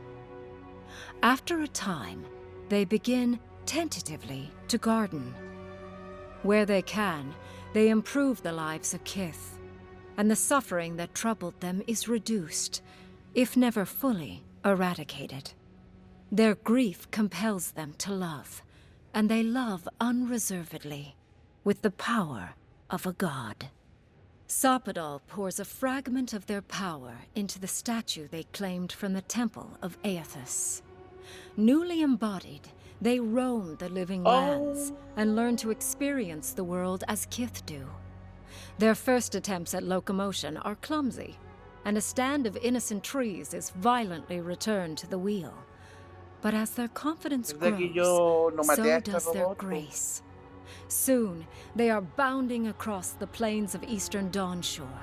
After a time, they begin tentatively to garden. Where they can, they improve the lives of kith, and the suffering that troubled them is reduced, if never fully eradicated. Their grief compels them to love, and they love unreservedly, with the power of a god. Sapadal pours a fragment of their power into the statue they claimed from the temple of Aethys. Newly embodied, they roam the living lands and learn to experience the world as kith do. Their first attempts at locomotion are clumsy, and a stand of innocent trees is violently returned to the wheel. But as their confidence grows, so does their grace. Soon, they are bounding across the plains of eastern Dawnshore,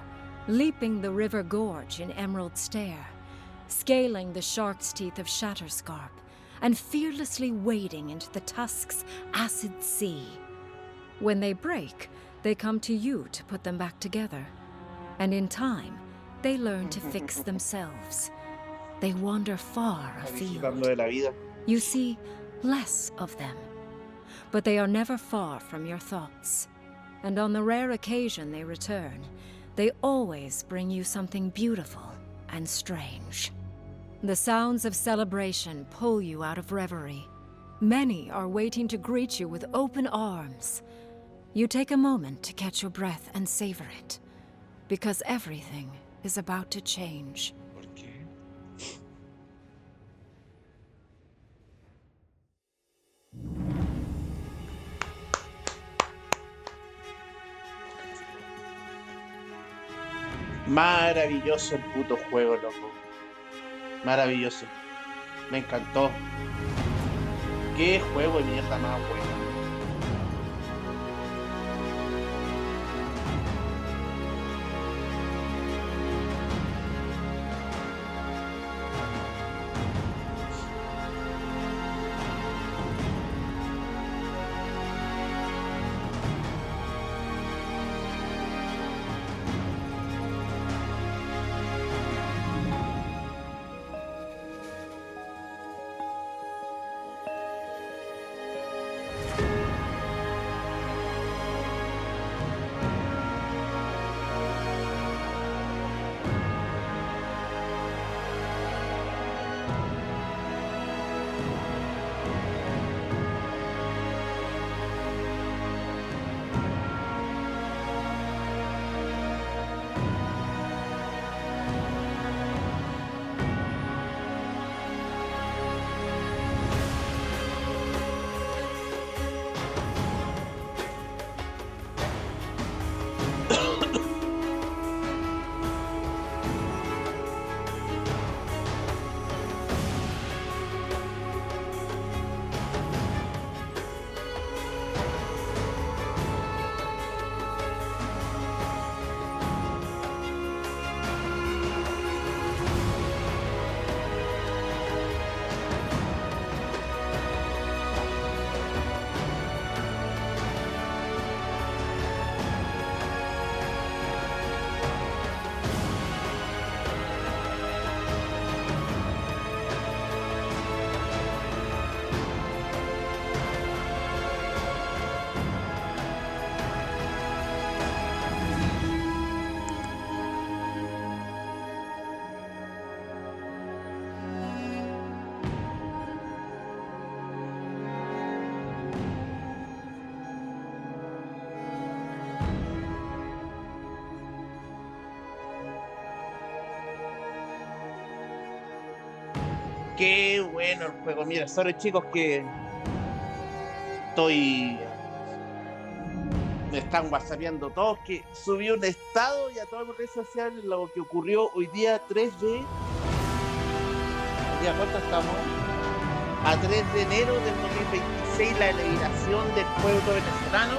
leaping the river gorge in Emerald Stair, scaling the shark's teeth of Shatterscarp, and fearlessly wading into the Tusk's acid sea. When they break, they come to you to put them back together. And in time, they learn to fix themselves. They wander far afield. You see less of them. But they are never far from your thoughts. And on the rare occasion they return, they always bring you something beautiful and strange. The sounds of celebration pull you out of reverie. Many are waiting to greet you with open arms. You take a moment to catch your breath and savor it, because everything is about to change. Maravilloso el puto juego, loco. Maravilloso. Me encantó. Qué juego de mierda más bueno. Qué bueno el juego. Mira, sorry chicos que me están whatsappeando todos que subí un estado y a todas las redes sociales lo que ocurrió hoy día 3 de... ¿Ya cuánto estamos? A 3 de enero del 2026, la liberación del pueblo venezolano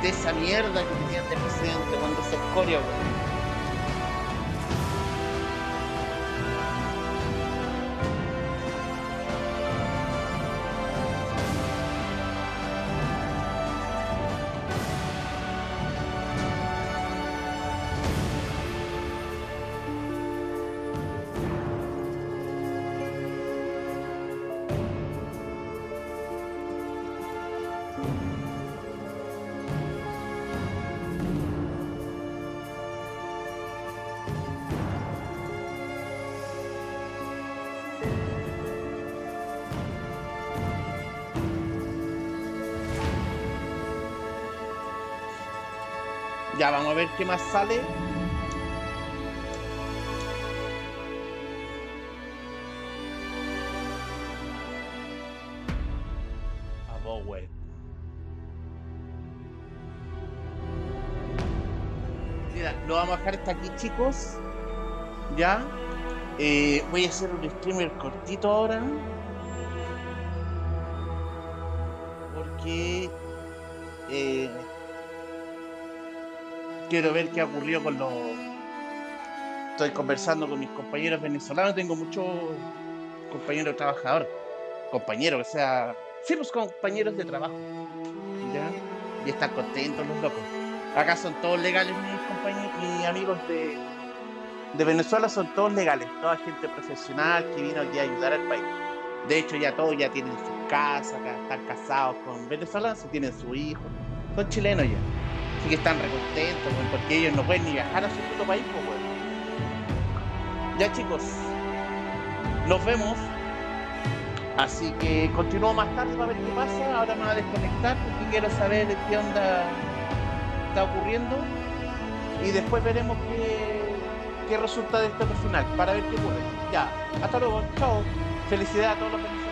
de esa mierda que tenían de presidente cuando se escoria, güey. Ya, vamos a ver qué más sale. AVOWED. Mira, lo vamos a dejar hasta aquí, chicos. Ya. Voy a hacer un streamer cortito ahora. Porque... quiero ver qué ha ocurrido con los... Estoy conversando con mis compañeros venezolanos, tengo muchos compañeros trabajadores, compañeros, o sea, sí, pues compañeros de trabajo, ¿ya? Y están contentos los locos. Acá son todos legales mis compañeros, mis amigos de Venezuela son todos legales, toda gente profesional que vino aquí a ayudar al país. De hecho ya todos ya tienen sus casas, acá están casados con venezolanos, tienen su hijo, son chilenos ya. Así que están recontentos, porque ellos no pueden ni viajar a su puto país, pues, bueno. Ya chicos, nos vemos. Así que continúo más tarde para ver qué pasa. Ahora me voy a desconectar porque quiero saber qué onda está ocurriendo. Y después veremos qué resulta de esto al final, para ver qué ocurre. Ya, hasta luego, chao. Felicidades a todos los venezolanos.